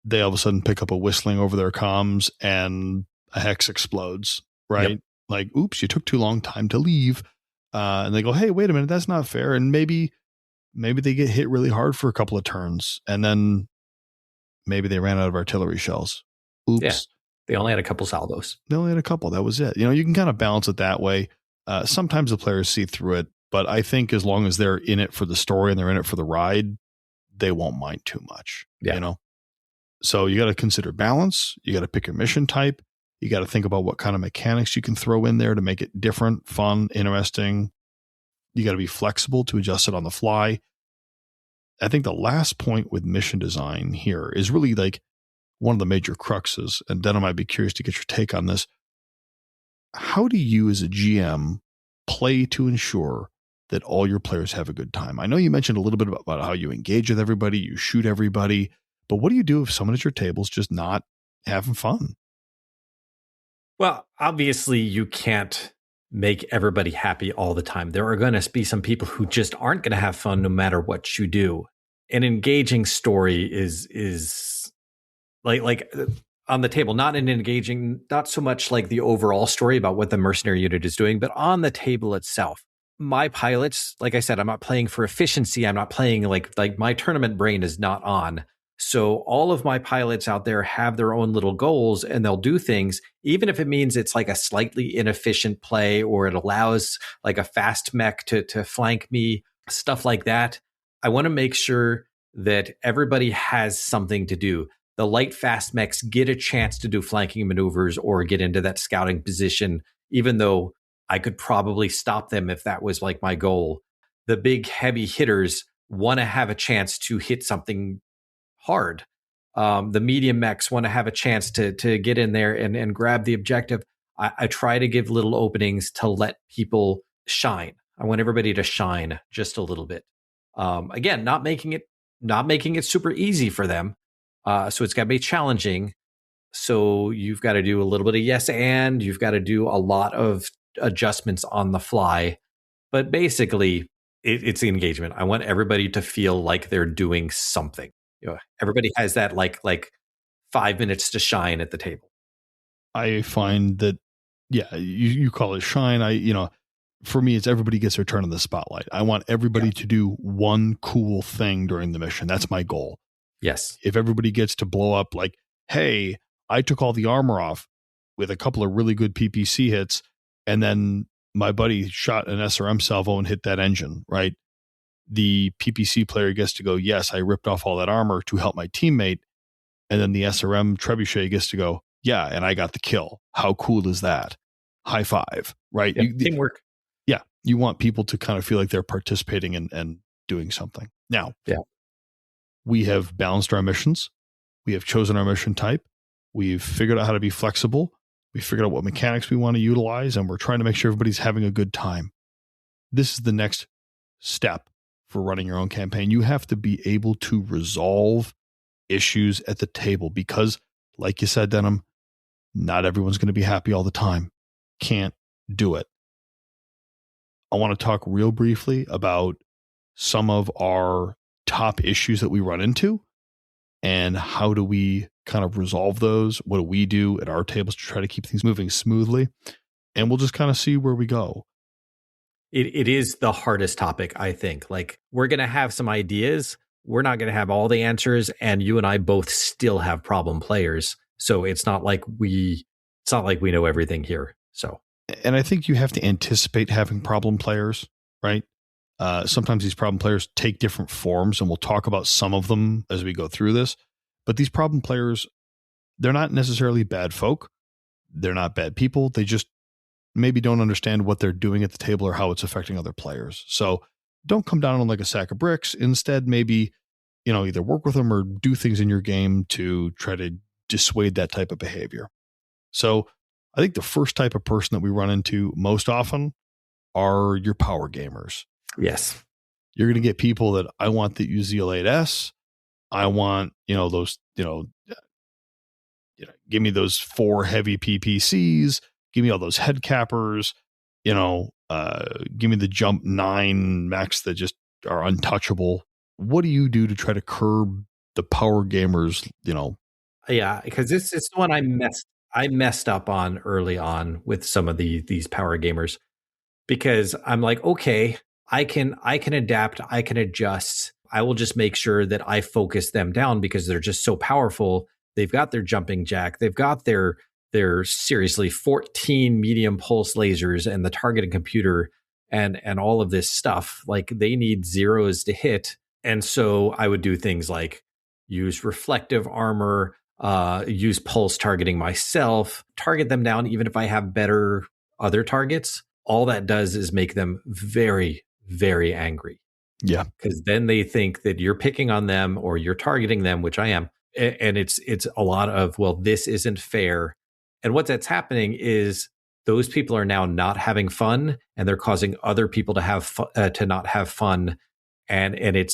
they all of a sudden pick up a whistling over their comms and a hex explodes, right? Yep. Like, oops, you took too long time to leave. And they go, hey, wait a minute, that's not fair. And maybe they get hit really hard for a couple of turns, and then maybe they ran out of artillery shells. Oops. Yeah, they only had a couple salvos. They only had a couple. That was it. You know, you can kind of balance it that way. Sometimes the players see through it, but I think as long as they're in it for the story and they're in it for the ride, they won't mind too much. Yeah. You know? So you got to consider balance. You got to pick your mission type. You got to think about what kind of mechanics you can throw in there to make it different, fun, interesting. You got to be flexible to adjust it on the fly. I think the last point with mission design here is really like one of the major cruxes. And Denim, I'd be curious to get your take on this. How do you as a GM play to ensure that all your players have a good time? I know you mentioned a little bit about how you engage with everybody, you shoot everybody, but what do you do if someone at your table is just not having fun? Well, obviously you can't make everybody happy all the time. There are going to be some people who just aren't going to have fun no matter what you do. An engaging story is like on the table, not so much like the overall story about what the mercenary unit is doing, but on the table itself. My pilots, like I said, I'm not playing for efficiency. I'm not playing like my tournament brain is not on. So all of my pilots out there have their own little goals, and they'll do things, even if it means it's like a slightly inefficient play, or it allows like a fast mech to flank me, stuff like that. I want to make sure that everybody has something to do. The light fast mechs get a chance to do flanking maneuvers or get into that scouting position, even though I could probably stop them if that was like my goal. The big heavy hitters want to have a chance to hit something hard. The medium mechs want to have a chance to get in there and grab the objective. I try to give little openings to let people shine. I want everybody to shine just a little bit. Again, not making it super easy for them. So it's got to be challenging. So you've got to do a little bit of yes, and you've got to do a lot of adjustments on the fly. But basically, it's the engagement. I want everybody to feel like they're doing something. You know, everybody has that like 5 minutes to shine at the table. I find that, yeah, you call it shine. For me, it's everybody gets their turn in the spotlight. I want everybody to do one cool thing during the mission. That's my goal. Yes. If everybody gets to blow up like, hey, I took all the armor off with a couple of really good PPC hits, and then my buddy shot an SRM salvo and hit that engine, right? The PPC player gets to go, yes, I ripped off all that armor to help my teammate. And then the SRM trebuchet gets to go, yeah, and I got the kill. How cool is that? High five, right? Yep, teamwork. Yeah. You want people to kind of feel like they're participating and doing something. Now, we have balanced our missions. We have chosen our mission type. We've figured out how to be flexible. We figured out what mechanics we want to utilize, and we're trying to make sure everybody's having a good time. This is the next step for running your own campaign. You have to be able to resolve issues at the table because, like you said, Denim, not everyone's going to be happy all the time. Can't do it. I want to talk real briefly about some of our top issues that we run into and how do we kind of resolve those? What do we do at our tables to try to keep things moving smoothly? And we'll just kind of see where we go. It is the hardest topic, I think. Like, we're going to have some ideas. We're not going to have all the answers. And you and I both still have problem players. So it's not like we know everything here. So, and I think you have to anticipate having problem players, right? Sometimes these problem players take different forms, and we'll talk about some of them as we go through this. But these problem players, they're not necessarily bad folk. They're not bad people. They just maybe don't understand what they're doing at the table or how it's affecting other players. So don't come down on them like a sack of bricks. Instead, maybe, either work with them or do things in your game to try to dissuade that type of behavior. So I think the first type of person that we run into most often are your power gamers. Yes. You're going to get people that I want the UZL-8S. I want, those, give me those 4 heavy PPCs. Give me all those head cappers, give me the jump 9 mechs that just are untouchable. What do you do to try to curb the power gamers, Yeah, because it's the one I messed up on early on with some of these power gamers, because I'm like, okay, I can adapt, I can adjust. I will just make sure that I focus them down because they're just so powerful. They've got their jumping jack, they've got their seriously 14 medium pulse lasers and the targeting computer and all of this stuff. Like, they need zeros to hit. And so I would do things like use reflective armor, use pulse targeting myself, target them down even if I have better other targets. All that does is make them very, very angry. Yeah. Because then they think that you're picking on them or you're targeting them, which I am. And it's a lot of, well, this isn't fair. And what that's happening is those people are now not having fun, and they're causing other people to have to not have fun, and it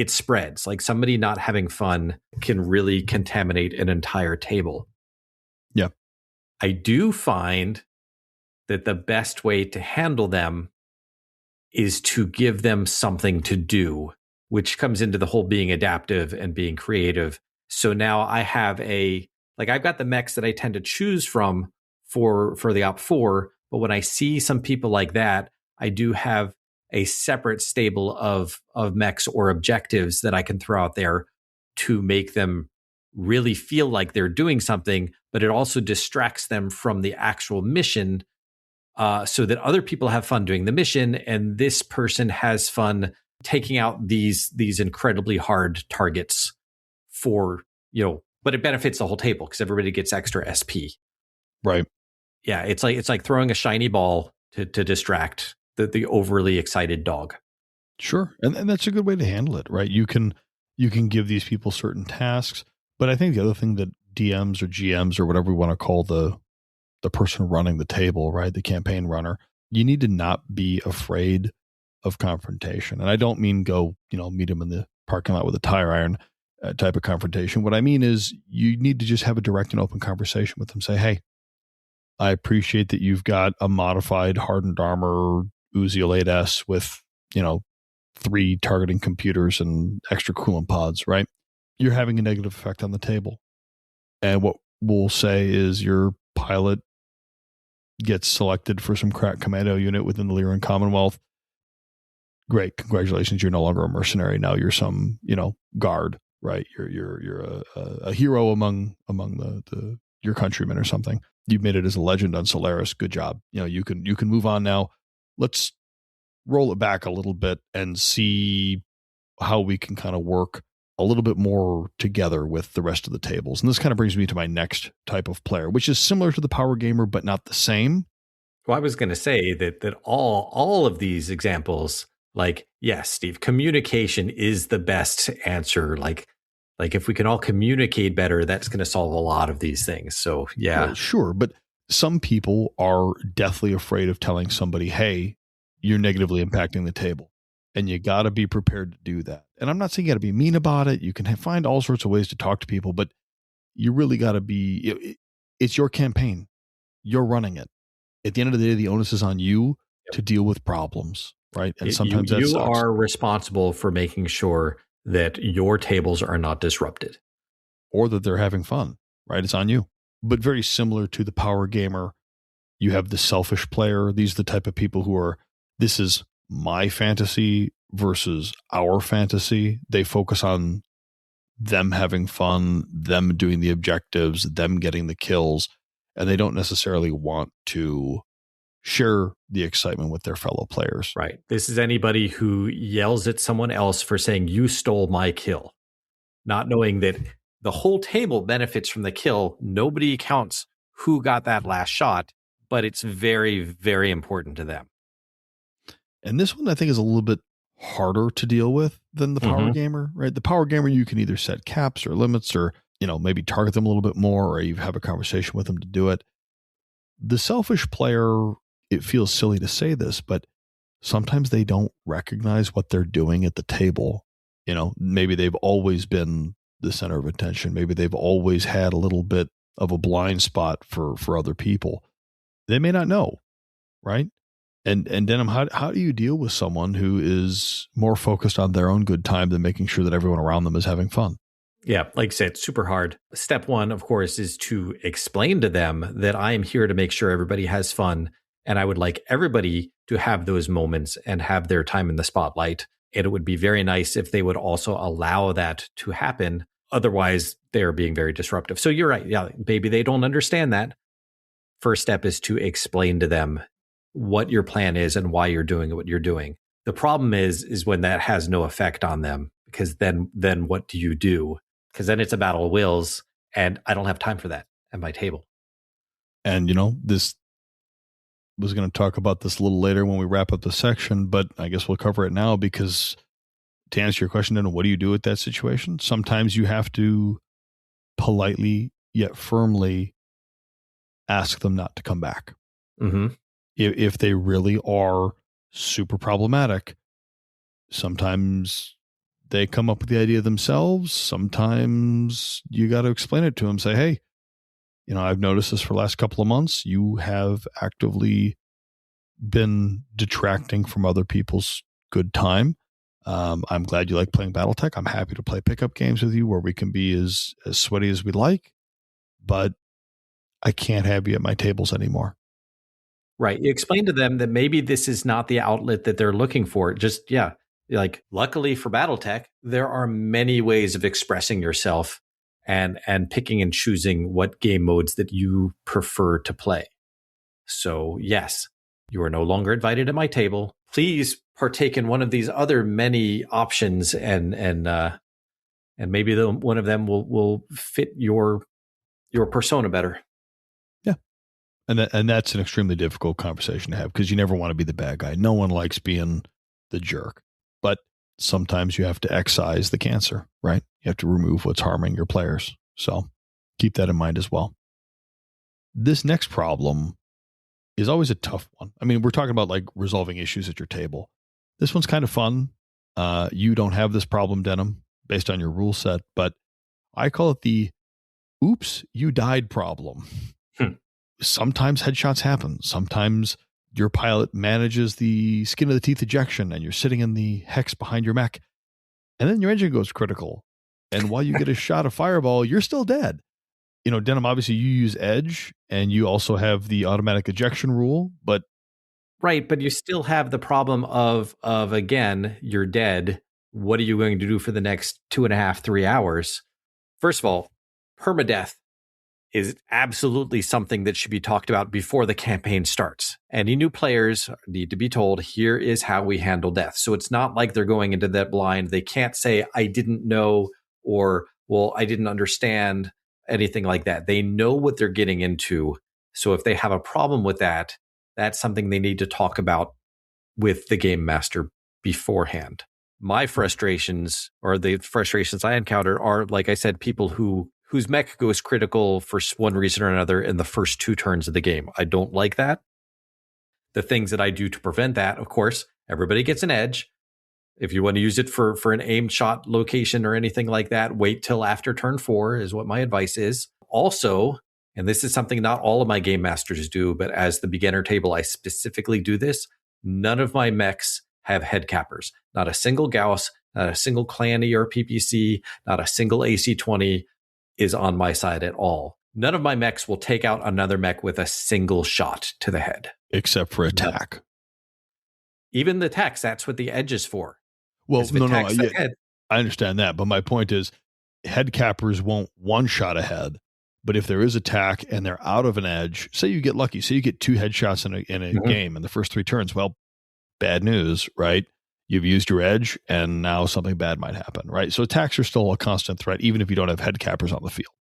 spreads. Like, somebody not having fun can really contaminate an entire table. Yeah, I do find that the best way to handle them is to give them something to do, which comes into the whole being adaptive and being creative. So now I have I've got the mechs that I tend to choose from for the Op 4, but when I see some people like that, I do have a separate stable of mechs or objectives that I can throw out there to make them really feel like they're doing something, but it also distracts them from the actual mission, so that other people have fun doing the mission, and this person has fun taking out these incredibly hard targets for, but it benefits the whole table because everybody gets extra SP. Right. Yeah, it's like throwing a shiny ball to distract the overly excited dog. Sure. And that's a good way to handle it, right? You can give these people certain tasks, but I think the other thing that DMs or GMs or whatever we want to call the person running the table, right? The campaign runner, you need to not be afraid of confrontation. And I don't mean go, meet them in the parking lot with a tire iron type of confrontation. What I mean is you need to just have a direct and open conversation with them. Say, hey, I appreciate that you've got a modified hardened armor UZL-8S with, 3 targeting computers and extra coolant pods, right? You're having a negative effect on the table. And what we'll say is your pilot gets selected for some crack commando unit within the Lyran Commonwealth. great, congratulations, you're no longer a mercenary. Now you're some, guard, right? You're a hero among your countrymen or something. You've made it as a legend on Solaris. Good job. You can move on now. Let's roll it back a little bit and see how we can kind of work a little bit more together with the rest of the tables. And this kind of brings me to my next type of player, which is similar to the power gamer, but not the same. Well, I was going to say that all of these examples, like, yes, Steve, communication is the best answer. Like if we can all communicate better, that's going to solve a lot of these things. So yeah. Well, sure. But some people are deathly afraid of telling somebody, hey, you're negatively impacting the table. And you got to be prepared to do that. And I'm not saying you got to be mean about it. You can find all sorts of ways to talk to people, but you really got to be, it's your campaign. You're running it. At the end of the day, the onus is on you to deal with problems, right? And sometimes you are responsible for making sure that your tables are not disrupted. Or that they're having fun, right? It's on you. But very similar to the power gamer, you have the selfish player. These are the type of people who are, this is my fantasy versus our fantasy. They focus on them having fun, them doing the objectives, them getting the kills, and they don't necessarily want to share the excitement with their fellow players. Right. This is anybody who yells at someone else for saying, you stole my kill, not knowing that the whole table benefits from the kill. Nobody counts who got that last shot, but it's very, very important to them. And this one, I think, is a little bit harder to deal with than the power gamer, right? The power gamer, you can either set caps or limits or, maybe target them a little bit more, or you have a conversation with them to do it. The selfish player, it feels silly to say this, but sometimes they don't recognize what they're doing at the table. Maybe they've always been the center of attention. Maybe they've always had a little bit of a blind spot for other people. They may not know, right? And Denham, how do you deal with someone who is more focused on their own good time than making sure that everyone around them is having fun? Yeah, like I said, super hard. Step one, of course, is to explain to them that I am here to make sure everybody has fun. And I would like everybody to have those moments and have their time in the spotlight. And it would be very nice if they would also allow that to happen. Otherwise, they're being very disruptive. So you're right. Yeah, maybe they don't understand that. First step is to explain to them what your plan is and why you're doing what you're doing. The problem is when that has no effect on them, because then what do you do? Because then it's a battle of wills, and I don't have time for that at my table. And, this was going to talk about this a little later when we wrap up the section, but I guess we'll cover it now because to answer your question, then what do you do with that situation? Sometimes you have to politely yet firmly ask them not to come back. Mm-hmm. If they really are super problematic, sometimes they come up with the idea themselves. Sometimes you got to explain it to them. Say, hey, I've noticed this for the last couple of months. You have actively been detracting from other people's good time. I'm glad you like playing Battletech. I'm happy to play pickup games with you where we can be as sweaty as we'd like, but I can't have you at my tables anymore. Right. You explain to them that maybe this is not the outlet that they're looking for. Just, like luckily for Battletech, there are many ways of expressing yourself and picking and choosing what game modes that you prefer to play. So yes, you are no longer invited at my table. Please partake in one of these other many options and maybe one of them will fit your persona better. And that's an extremely difficult conversation to have because you never want to be the bad guy. No one likes being the jerk. But sometimes you have to excise the cancer, right? You have to remove what's harming your players. So keep that in mind as well. This next problem is always a tough one. I mean, we're talking about like resolving issues at your table. This one's kind of fun. You don't have this problem, Denham, based on your rule set, but I call it the oops, you died problem. Sometimes headshots happen. Sometimes your pilot manages the skin of the teeth ejection and you're sitting in the hex behind your mech and then your engine goes critical. And while you get a shot of fireball, you're still dead. Denham, obviously you use edge and you also have the automatic ejection rule, but Right, but you still have the problem of again, you're dead. What are you going to do for the next 2.5, 3 hours? First of all, permadeath is absolutely something that should be talked about before the campaign starts. Any new players need to be told, here is how we handle death. So it's not like they're going into that blind. They can't say, I didn't know, or, well, I didn't understand, anything like that. They know what they're getting into. So if they have a problem with that, that's something they need to talk about with the game master beforehand. My frustrations, or the frustrations I encounter, are, like I said, people whose mech goes critical for one reason or another in the first 2 turns of the game. I don't like that. The things that I do to prevent that, of course, everybody gets an edge. If you want to use it for an aimed shot location or anything like that, wait till after turn 4 is what my advice is. Also, and this is something not all of my game masters do, but as the beginner table, I specifically do this. None of my mechs have head cappers. Not a single Gauss, not a single Clanny or PPC, not a single AC-20 is on my side at all. None of my mechs will take out another mech with a single shot to the head. Except for attack. No. Even the attacks, that's what the edge is for. Well, no, I understand that. But my point is, head cappers won't one-shot ahead. But if there is attack and they're out of an edge, say you get lucky, say you get 2 headshots in a game in the first 3 turns, well, bad news, right? You've used your edge and now something bad might happen, right? So attacks are still a constant threat, even if you don't have head cappers on the field.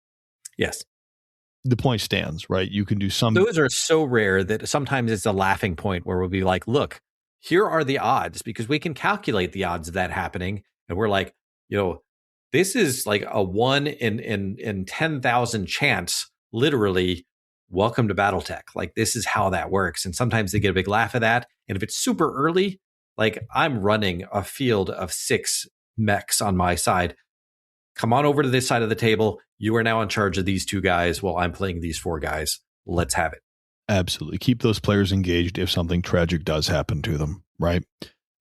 Yes. The point stands, right? You can do some. Those are so rare that sometimes it's a laughing point where we'll be like, look, here are the odds, because we can calculate the odds of that happening. And we're like, this is like a 1 in 10,000 chance, literally. Welcome to Battletech. Like, this is how that works. And sometimes they get a big laugh at that. And if it's super early, like I'm running a field of 6 mechs on my side. Come on over to this side of the table. You are now in charge of these 2 guys while I'm playing these 4 guys. Let's have it. Absolutely. Keep those players engaged if something tragic does happen to them, right?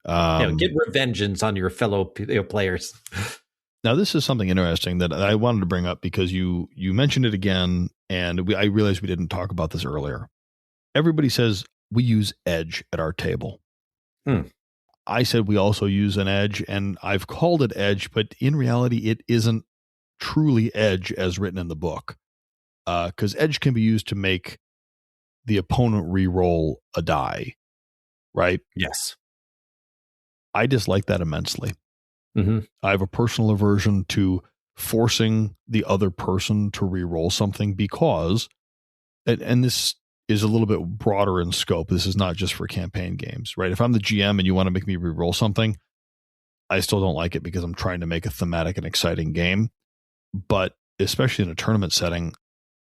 Get revengeance on your fellow players. Now, this is something interesting that I wanted to bring up because you mentioned it again, and I realized we didn't talk about this earlier. Everybody says we use edge at our table. I said we also use an edge, and I've called it edge, but in reality, it isn't truly edge as written in the book, because edge can be used to make the opponent re-roll a die, right? Yes. I dislike that immensely. Mm-hmm. I have a personal aversion to forcing the other person to re-roll something because, and this is a little bit broader in scope. This is not just for campaign games, right? If I'm the GM and you want to make me re-roll something, I still don't like it because I'm trying to make a thematic and exciting game. But especially in a tournament setting,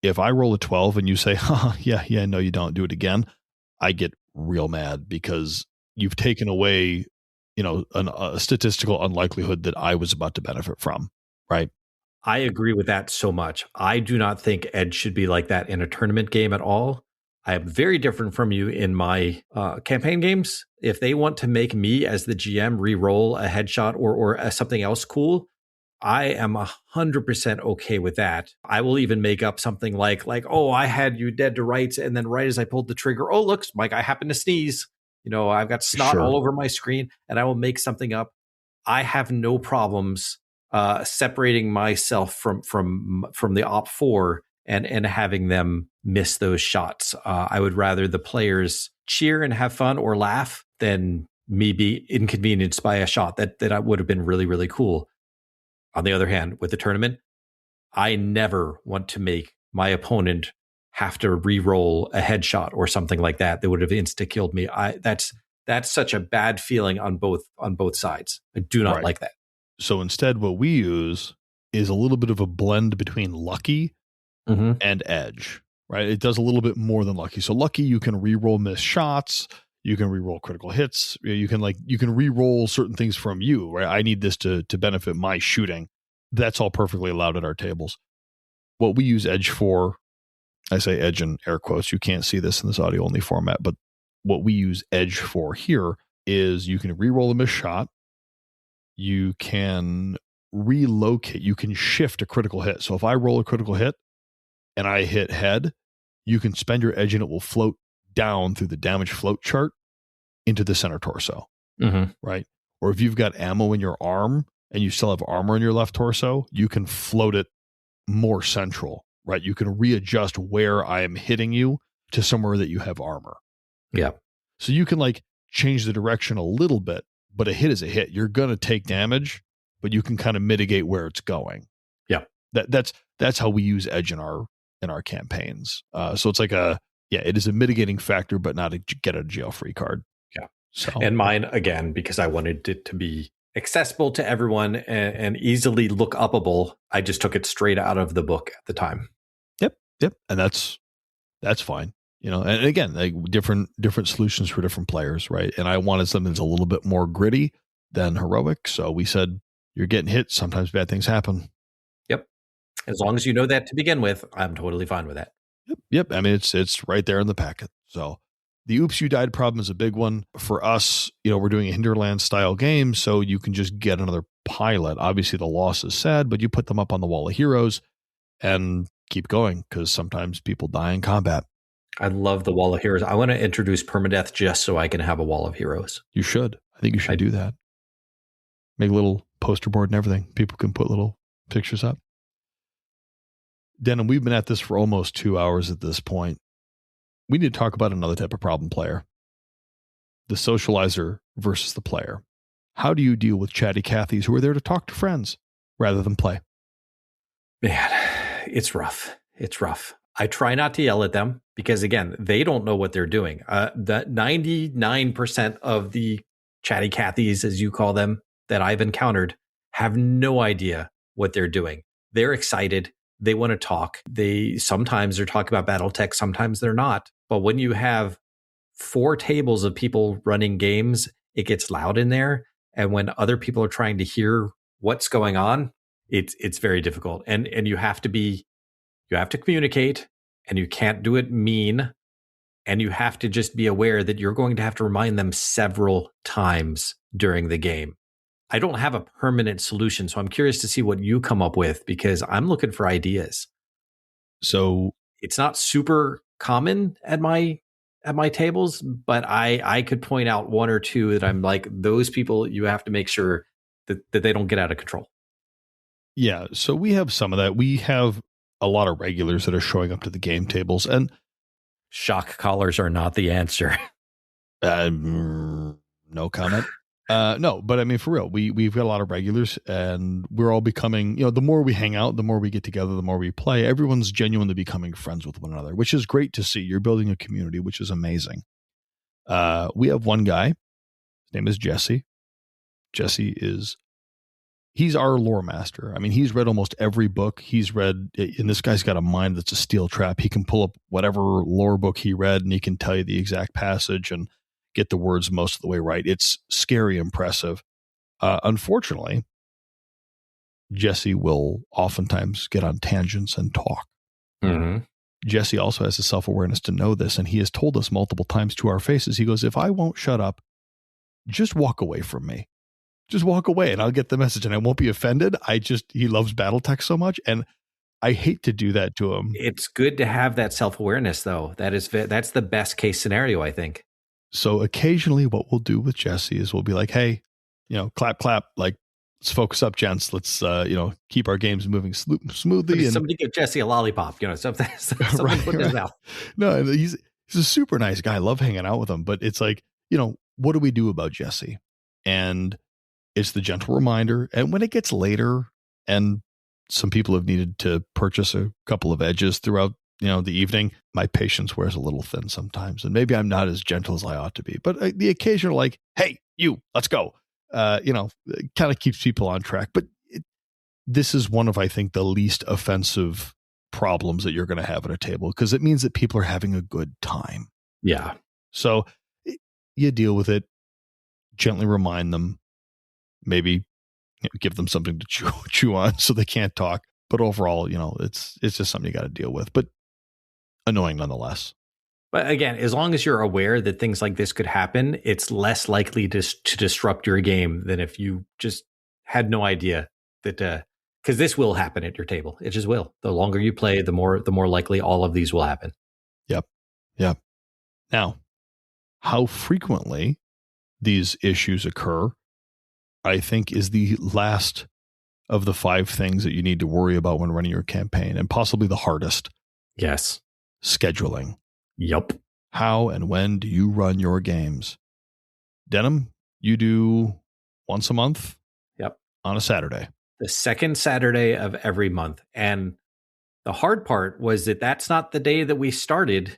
if I roll a 12 and you say, no, you don't, do it again, I get real mad because you've taken away, a statistical unlikelihood that I was about to benefit from, right? I agree with that so much. I do not think edge should be like that in a tournament game at all. I am very different from you in my campaign games. If they want to make me as the GM re-roll a headshot or something else cool, I am 100% okay with that. I will even make up something like, oh, I had you dead to rights, and then right as I pulled the trigger, oh, look, Mike, I happened to sneeze. I've got snot all over my screen, and I will make something up. I have no problems separating myself from the op 4 and having them miss those shots. I would rather the players cheer and have fun or laugh than me be inconvenienced by a shot that would have been really, really cool. On the other hand, with the tournament, I never want to make my opponent have to re-roll a headshot or something like that would have insta-killed me. That's such a bad feeling on both sides. I do not like that. So instead, what we use is a little bit of a blend between lucky and edge, right? It does a little bit more than lucky. So lucky, you can re-roll missed shots. You can re-roll critical hits. You can re-roll certain things from you, right? I need this to benefit my shooting. That's all perfectly allowed at our tables. What we use edge for, I say edge in air quotes. You can't see this in this audio only format, but what we use edge for here is you can re-roll a missed shot. You can relocate. You can shift a critical hit. So if I roll a critical hit and I hit head, you can spend your edge and it will float down through the damage float chart into the center torso, Mm-hmm. right? Or if you've got ammo in your arm and you still have armor in your left torso, you can float it more central, right? You can readjust where I am hitting you to somewhere that you have armor. Yeah. So you can like change the direction a little bit, but a hit is a hit. You're going to take damage, but you can kind of mitigate where it's going. Yeah. That's how we use edge in our campaigns. So it's like it is a mitigating factor, but not a get out of jail free card. Yeah. So and mine, again, because I wanted it to be accessible to everyone and easily look upable, I just took it straight out of the book at the time. Yep. And that's fine. You know, and again, like different solutions for different players, right? And I wanted something that's a little bit more gritty than heroic. So we said, you're getting hit. Sometimes bad things happen. Yep. As long as you know that to begin with, I'm totally fine with that. Yep. I mean, it's right there in the packet. So the oops, you died problem is a big one for us. You know, we're doing a Hinterland style game, so you can just get another pilot. Obviously the loss is sad, but you put them up on the wall of heroes and keep going because sometimes people die in combat. I love the wall of heroes. I want to introduce permadeath just so I can have a wall of heroes. You should. I think you should do that. Make a little poster board and everything. People can put little pictures up. Denim, we've been at this for almost 2 hours at this point. We need to talk about another type of problem player. The socializer versus the player. How do you deal with chatty Cathys who are there to talk to friends rather than play? Man, it's rough. It's rough. I try not to yell at them because, again, they don't know what they're doing. The 99% of the chatty Cathys, as you call them, that I've encountered have no idea what they're doing. They're excited. They want to talk. Sometimes they're talking about Battletech, sometimes they're not. But when you have 4 tables of people running games, it gets loud in there. And when other people are trying to hear what's going on, it's very difficult. And you have to communicate, and you can't do it mean. And you have to just be aware that you're going to have to remind them several times during the game. I don't have a permanent solution, so I'm curious to see what you come up with because I'm looking for ideas. So it's not super common at my tables, but I could point out 1 or 2 that I'm like, those people, you have to make sure that they don't get out of control. Yeah, so we have some of that. We have a lot of regulars that are showing up to the game tables, and shock collars are not the answer. No comment. No, but I mean, for real, we've got a lot of regulars, and we're all becoming, the more we hang out, the more we get together, the more we play. Everyone's genuinely becoming friends with one another, which is great to see. You're building a community, which is amazing. We have one guy. His name is Jesse. He's our lore master. I mean, he's read almost every book he's read, and this guy's got a mind that's a steel trap. He can pull up whatever lore book he read, and he can tell you the exact passage and get the words most of the way right. It's scary impressive. Unfortunately, Jesse will oftentimes get on tangents and talk. Mm-hmm. Jesse also has the self-awareness to know this, and he has told us multiple times to our faces. He goes, if I won't shut up, just walk away from me. Just walk away and I'll get the message and I won't be offended. He loves Battletech so much, and I hate to do that to him. It's good to have that self-awareness, though. That's the best case scenario, I think. So occasionally what we'll do with Jesse is we'll be like, hey, clap, clap, like, let's focus up, gents. Let's, keep our games moving smoothly. And somebody give Jesse a lollipop, something right, put in his mouth. No, he's a super nice guy. I love hanging out with him, but it's like, what do we do about Jesse? And it's the gentle reminder. And when it gets later and some people have needed to purchase a couple of edges throughout, the evening, my patience wears a little thin sometimes. And maybe I'm not as gentle as I ought to be, but the occasional like, hey, you, let's go. It kind of keeps people on track. But this is one of, I think, the least offensive problems that you're going to have at a table, because it means that people are having a good time. Yeah. So you deal with it, gently remind them, maybe give them something to chew on so they can't talk. But overall, it's just something you got to deal with, but annoying nonetheless. But again, as long as you're aware that things like this could happen, it's less likely to disrupt your game than if you just had no idea that, because this will happen at your table. It just will. The longer you play, the more likely all of these will happen. Yep. Now, how frequently these issues occur, I think is the last of the 5 things that you need to worry about when running your campaign, and possibly the hardest. Yes. Scheduling. Yup. How and when do you run your games? Denim, you do once a month? Yep. On a Saturday. The second Saturday of every month. And the hard part was that that's not the day that we started,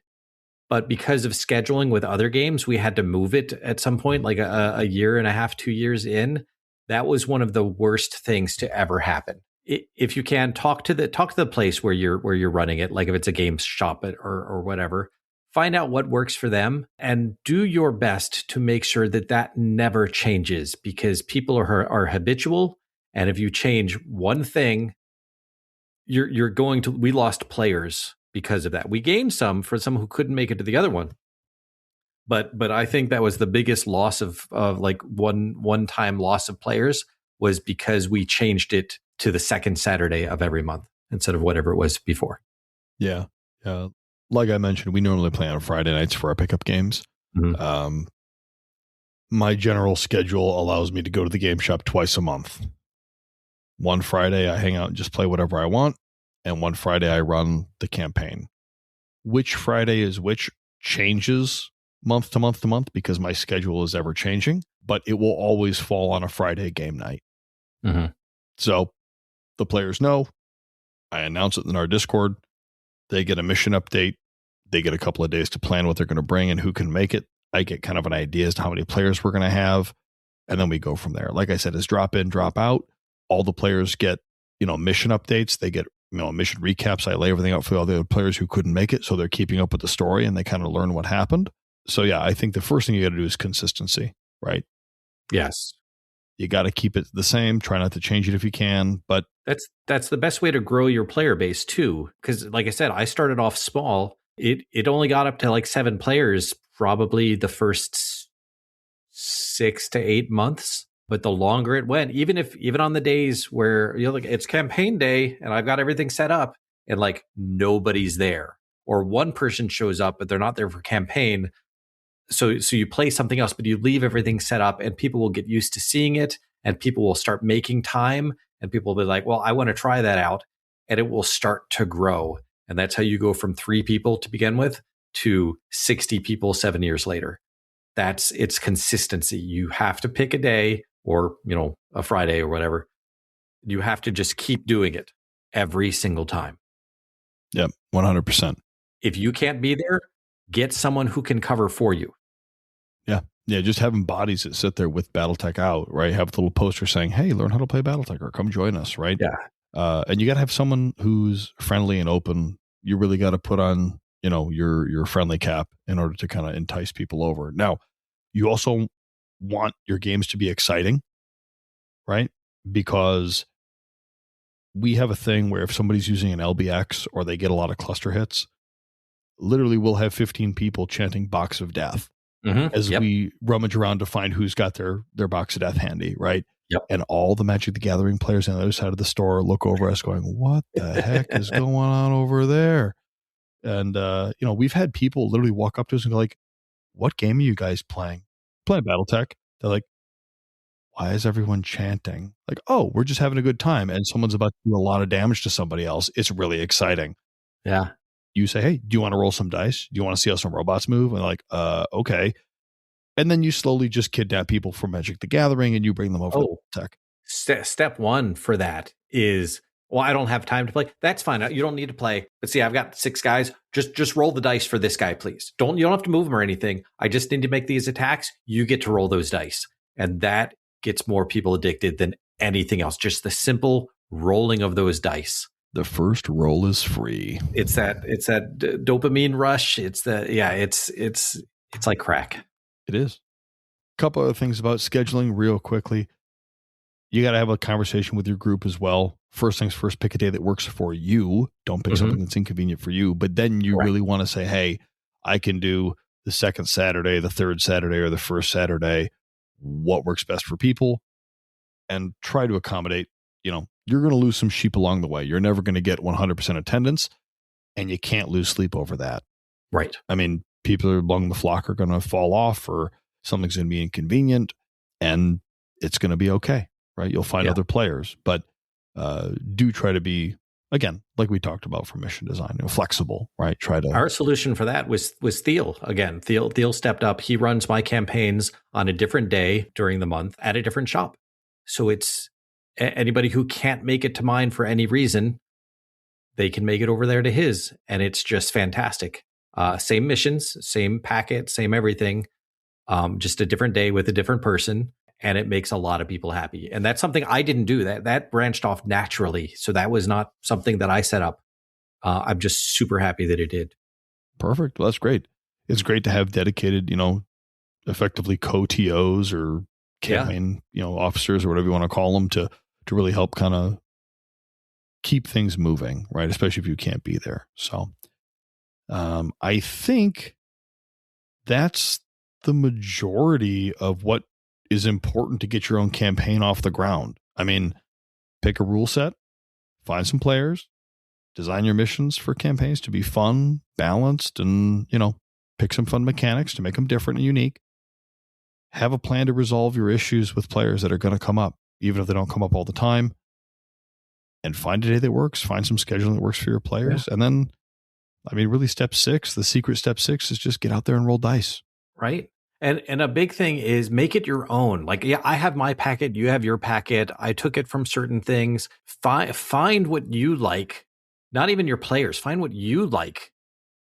but because of scheduling with other games, we had to move it at some point, like a year and a half, 2 years in. That was one of the worst things to ever happen. If you can, talk to the place where you're running it, like if it's a game shop or whatever, find out what works for them and do your best to make sure that never changes, because people are habitual. And if you change one thing, you're going to, we lost players because of that. We gained some for some who couldn't make it to the other one. But I think that was the biggest loss of like one-time loss of players, was because we changed it to the second Saturday of every month instead of whatever it was before. Yeah. Like I mentioned, we normally play on Friday nights for our pickup games. Mm-hmm. My general schedule allows me to go to the game shop twice a month. One Friday I hang out and just play whatever I want, and one Friday I run the campaign. Which Friday is which changes month to month to month because my schedule is ever changing, but it will always fall on a Friday game night. Mm-hmm. So the players know. I announce it in our Discord. They get a mission update. They get a couple of days to plan what they're going to bring and who can make it. I get kind of an idea as to how many players we're going to have, and then we go from there. Like I said, it's drop in, drop out. All the players get, mission updates. They get, mission recaps. I lay everything out for all the other players who couldn't make it, so they're keeping up with the story and they kind of learn what happened. So yeah, I think the first thing you got to do is consistency, right? Yes. You got to keep it the same. Try not to change it if you can, but that's the best way to grow your player base too. Because like I said, I started off small. It only got up to like 7 players, probably the first 6 to 8 months. But the longer it went, even on the days where it's campaign day and I've got everything set up and like nobody's there, or one person shows up but they're not there for campaign. So you play something else, but you leave everything set up and people will get used to seeing it and people will start making time and people will be like, well, I want to try that out, and it will start to grow. And that's how you go from 3 people to begin with to 60 people 7 years later. It's consistency. You have to pick a day or, a Friday or whatever. You have to just keep doing it every single time. Yep. 100%. If you can't be there, get someone who can cover for you. Yeah, just having bodies that sit there with BattleTech out, right? Have a little poster saying, hey, learn how to play BattleTech or come join us, right? Yeah. And you got to have someone who's friendly and open. You really got to put on, your friendly cap in order to kind of entice people over. Now, you also want your games to be exciting, right? Because we have a thing where if somebody's using an LBX or they get a lot of cluster hits, literally we'll have 15 people chanting Box of Death as we rummage around to find who's got their Box of Death handy, right? Yep. And all the Magic the Gathering players on the other side of the store look over us going, what the heck is going on over there? And, we've had people literally walk up to us and go like, what game are you guys playing? Playing BattleTech. They're like, why is everyone chanting? Like, oh, we're just having a good time. And someone's about to do a lot of damage to somebody else. It's really exciting. Yeah. You say, hey, do you want to roll some dice? Do you want to see how some robots move? And they're like, okay. And then you slowly just kidnap people from Magic the Gathering and you bring them over to tech. Step 1 for that is, well, I don't have time to play. That's fine. You don't need to play. But see, I've got 6 guys. Just roll the dice for this guy, please. You don't have to move him or anything. I just need to make these attacks. You get to roll those dice. And that gets more people addicted than anything else. Just the simple rolling of those dice. The first roll is free. It's that dopamine rush. It's like crack. It is. A couple other things about scheduling real quickly. You got to have a conversation with your group as well. First things first, pick a day that works for you. Don't pick something that's inconvenient for you. But then you really want to say, hey, I can do the second Saturday, the third Saturday, or the first Saturday. What works best for people? And try to accommodate. You're going to lose some sheep along the way. You're never going to get 100% attendance, and you can't lose sleep over that. Right. I mean, people along the flock are going to fall off, or something's going to be inconvenient, and it's going to be okay, right? You'll find other players, but do try to be, again, like we talked about for mission design, flexible, right? Our solution for that was Thiel. Again, Thiel stepped up. He runs my campaigns on a different day during the month at a different shop. So it's anybody who can't make it to mine for any reason, they can make it over there to his, and it's just fantastic. Same missions, same packet, same everything, just a different day with a different person, and it makes a lot of people happy. And that's something I didn't do. That branched off naturally, so that was not something that I set up. I'm just super happy that it did. Perfect. Well, that's great. It's great to have dedicated, effectively co-TOs or campaign, officers or whatever you want to call them to really help kind of keep things moving, right? Especially if you can't be there. So I think that's the majority of what is important to get your own campaign off the ground. I mean, pick a rule set, find some players, design your missions for campaigns to be fun, balanced, and, pick some fun mechanics to make them different and unique. Have a plan to resolve your issues with players that are going to come up, even if they don't come up all the time. And find a day that works. Find some scheduling that works for your players. Yeah. And then, really the secret step 6 is just get out there and roll dice. Right. And a big thing is make it your own. I have my packet, you have your packet. I took it from certain things. Find what you like, not even your players. Find what you like.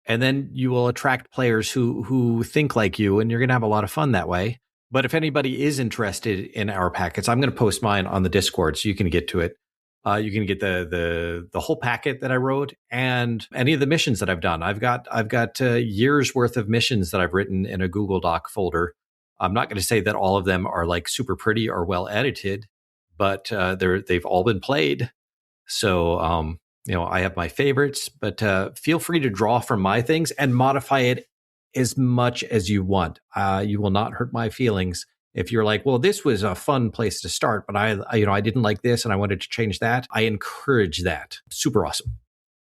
And then you will attract players who think like you, and you're going to have a lot of fun that way. But if anybody is interested in our packets, I'm going to post mine on the Discord so you can get to it. You can get the whole packet that I wrote and any of the missions that I've done. I've got years worth of missions that I've written in a Google Doc folder. I'm not going to say that all of them are like super pretty or well edited, but they've all been played. So I have my favorites, but feel free to draw from my things and modify it as much as you want. You will not hurt my feelings. If you're like, well, this was a fun place to start, but I didn't like this and I wanted to change that, I encourage that. Super awesome.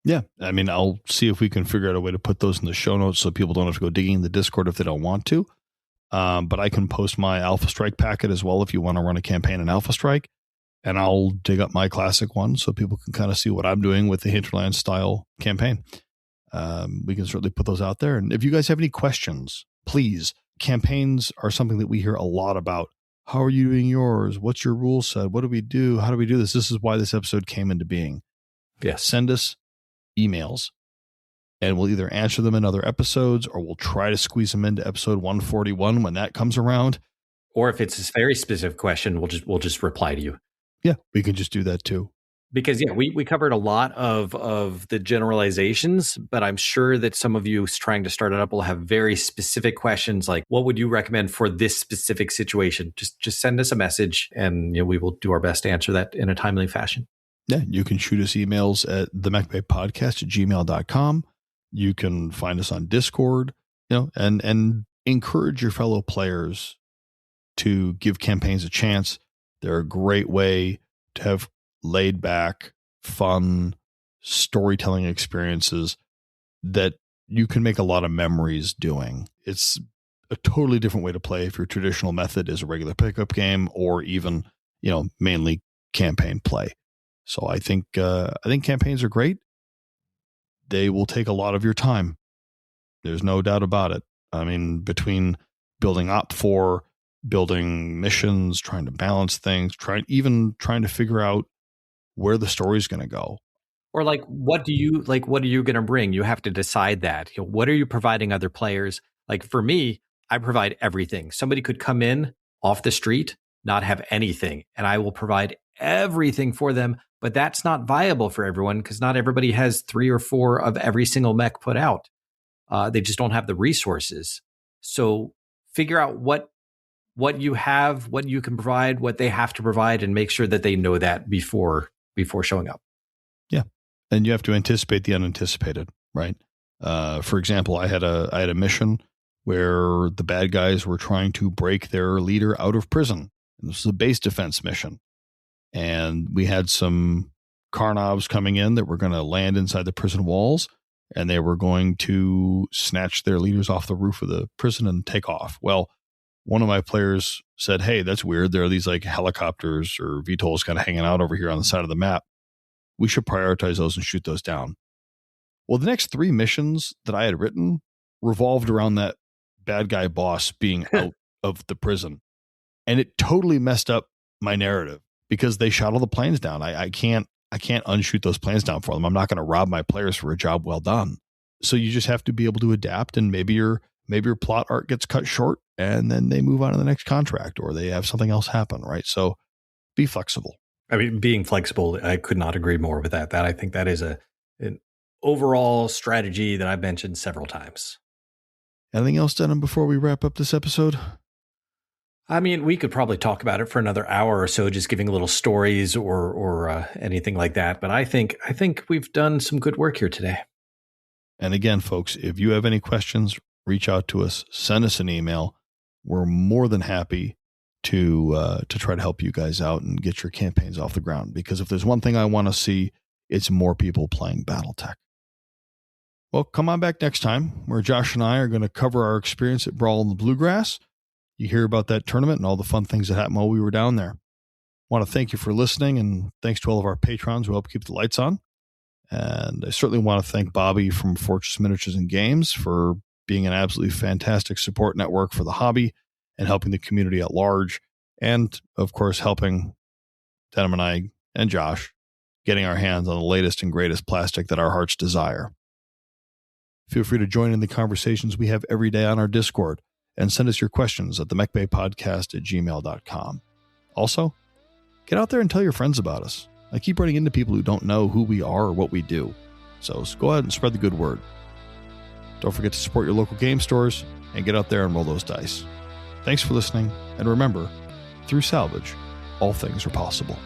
Yeah. I'll see if we can figure out a way to put those in the show notes so people don't have to go digging in the Discord if they don't want to. But I can post my Alpha Strike packet as well if you want to run a campaign in Alpha Strike. And I'll dig up my classic one so people can kind of see what I'm doing with the Hinterland style campaign. We can certainly put those out there. And if you guys have any questions, please. Campaigns are something that we hear a lot about. How are you doing yours? What's your rule set? What do we do? How do we do this? This is why this episode came into being. Yeah. Send us emails and we'll either answer them in other episodes or we'll try to squeeze them into episode 141 when that comes around. Or if it's a very specific question, we'll just reply to you. Yeah, we can just do that too. Because we covered a lot of the generalizations, but I'm sure that some of you trying to start it up will have very specific questions like, what would you recommend for this specific situation? Just send us a message and we will do our best to answer that in a timely fashion. Yeah, you can shoot us emails at themechbaypodcast@gmail.com. You can find us on Discord, and encourage your fellow players to give campaigns a chance. They're a great way to have laid back, fun storytelling experiences that you can make a lot of memories doing. It's a totally different way to play if your traditional method is a regular pickup game or even, mainly campaign play. So I think campaigns are great. They will take a lot of your time. There's no doubt about it. Between building op4, building missions, trying to balance things, trying to figure out where the story's going to go. Or what are you going to bring? You have to decide that. What are you providing other players? Like for me, I provide everything. Somebody could come in off the street, not have anything, and I will provide everything for them. But that's not viable for everyone because not everybody has 3 or 4 of every single mech put out. They just don't have the resources. So figure out what you have, what you can provide, what they have to provide, and make sure that they know that before showing up. Yeah. And you have to anticipate the unanticipated, right? For example, I had a mission where the bad guys were trying to break their leader out of prison. And this was a base defense mission. And we had some Karnovs coming in that were going to land inside the prison walls, and they were going to snatch their leaders off the roof of the prison and take off. Well, one of my players said, hey, that's weird. There are these like helicopters or VTOLs kind of hanging out over here on the side of the map. We should prioritize those and shoot those down. Well, the next 3 missions that I had written revolved around that bad guy boss being out of the prison. And it totally messed up my narrative because they shot all the planes down. I can't unshoot those planes down for them. I'm not going to rob my players for a job well done. So you just have to be able to adapt, and maybe your plot arc gets cut short and then they move on to the next contract or they have something else happen, right? So be flexible. I mean, being flexible, I could not agree more with that. I think that is an overall strategy that I've mentioned several times. Anything else, Denham, before we wrap up this episode? I mean, we could probably talk about it for another hour or so, just giving little stories or anything like that. But I think we've done some good work here today. And again, folks, if you have any questions, reach out to us, send us an email. We're more than happy to try to help you guys out and get your campaigns off the ground. Because if there's one thing I want to see, it's more people playing BattleTech. Well, come on back next time, where Josh and I are going to cover our experience at Brawl in the Bluegrass. You hear about that tournament and all the fun things that happened while we were down there. I want to thank you for listening, and thanks to all of our patrons who help keep the lights on. And I certainly want to thank Bobby from Fortress Miniatures and Games for being an absolutely fantastic support network for the hobby and helping the community at large. And, of course, helping Denham and I and Josh getting our hands on the latest and greatest plastic that our hearts desire. Feel free to join in the conversations we have every day on our Discord and send us your questions at the mechbaypodcast@gmail.com. Also, get out there and tell your friends about us. I keep running into people who don't know who we are or what we do. So go ahead and spread the good word. Don't forget to support your local game stores and get out there and roll those dice. Thanks for listening. And remember, through salvage, all things are possible.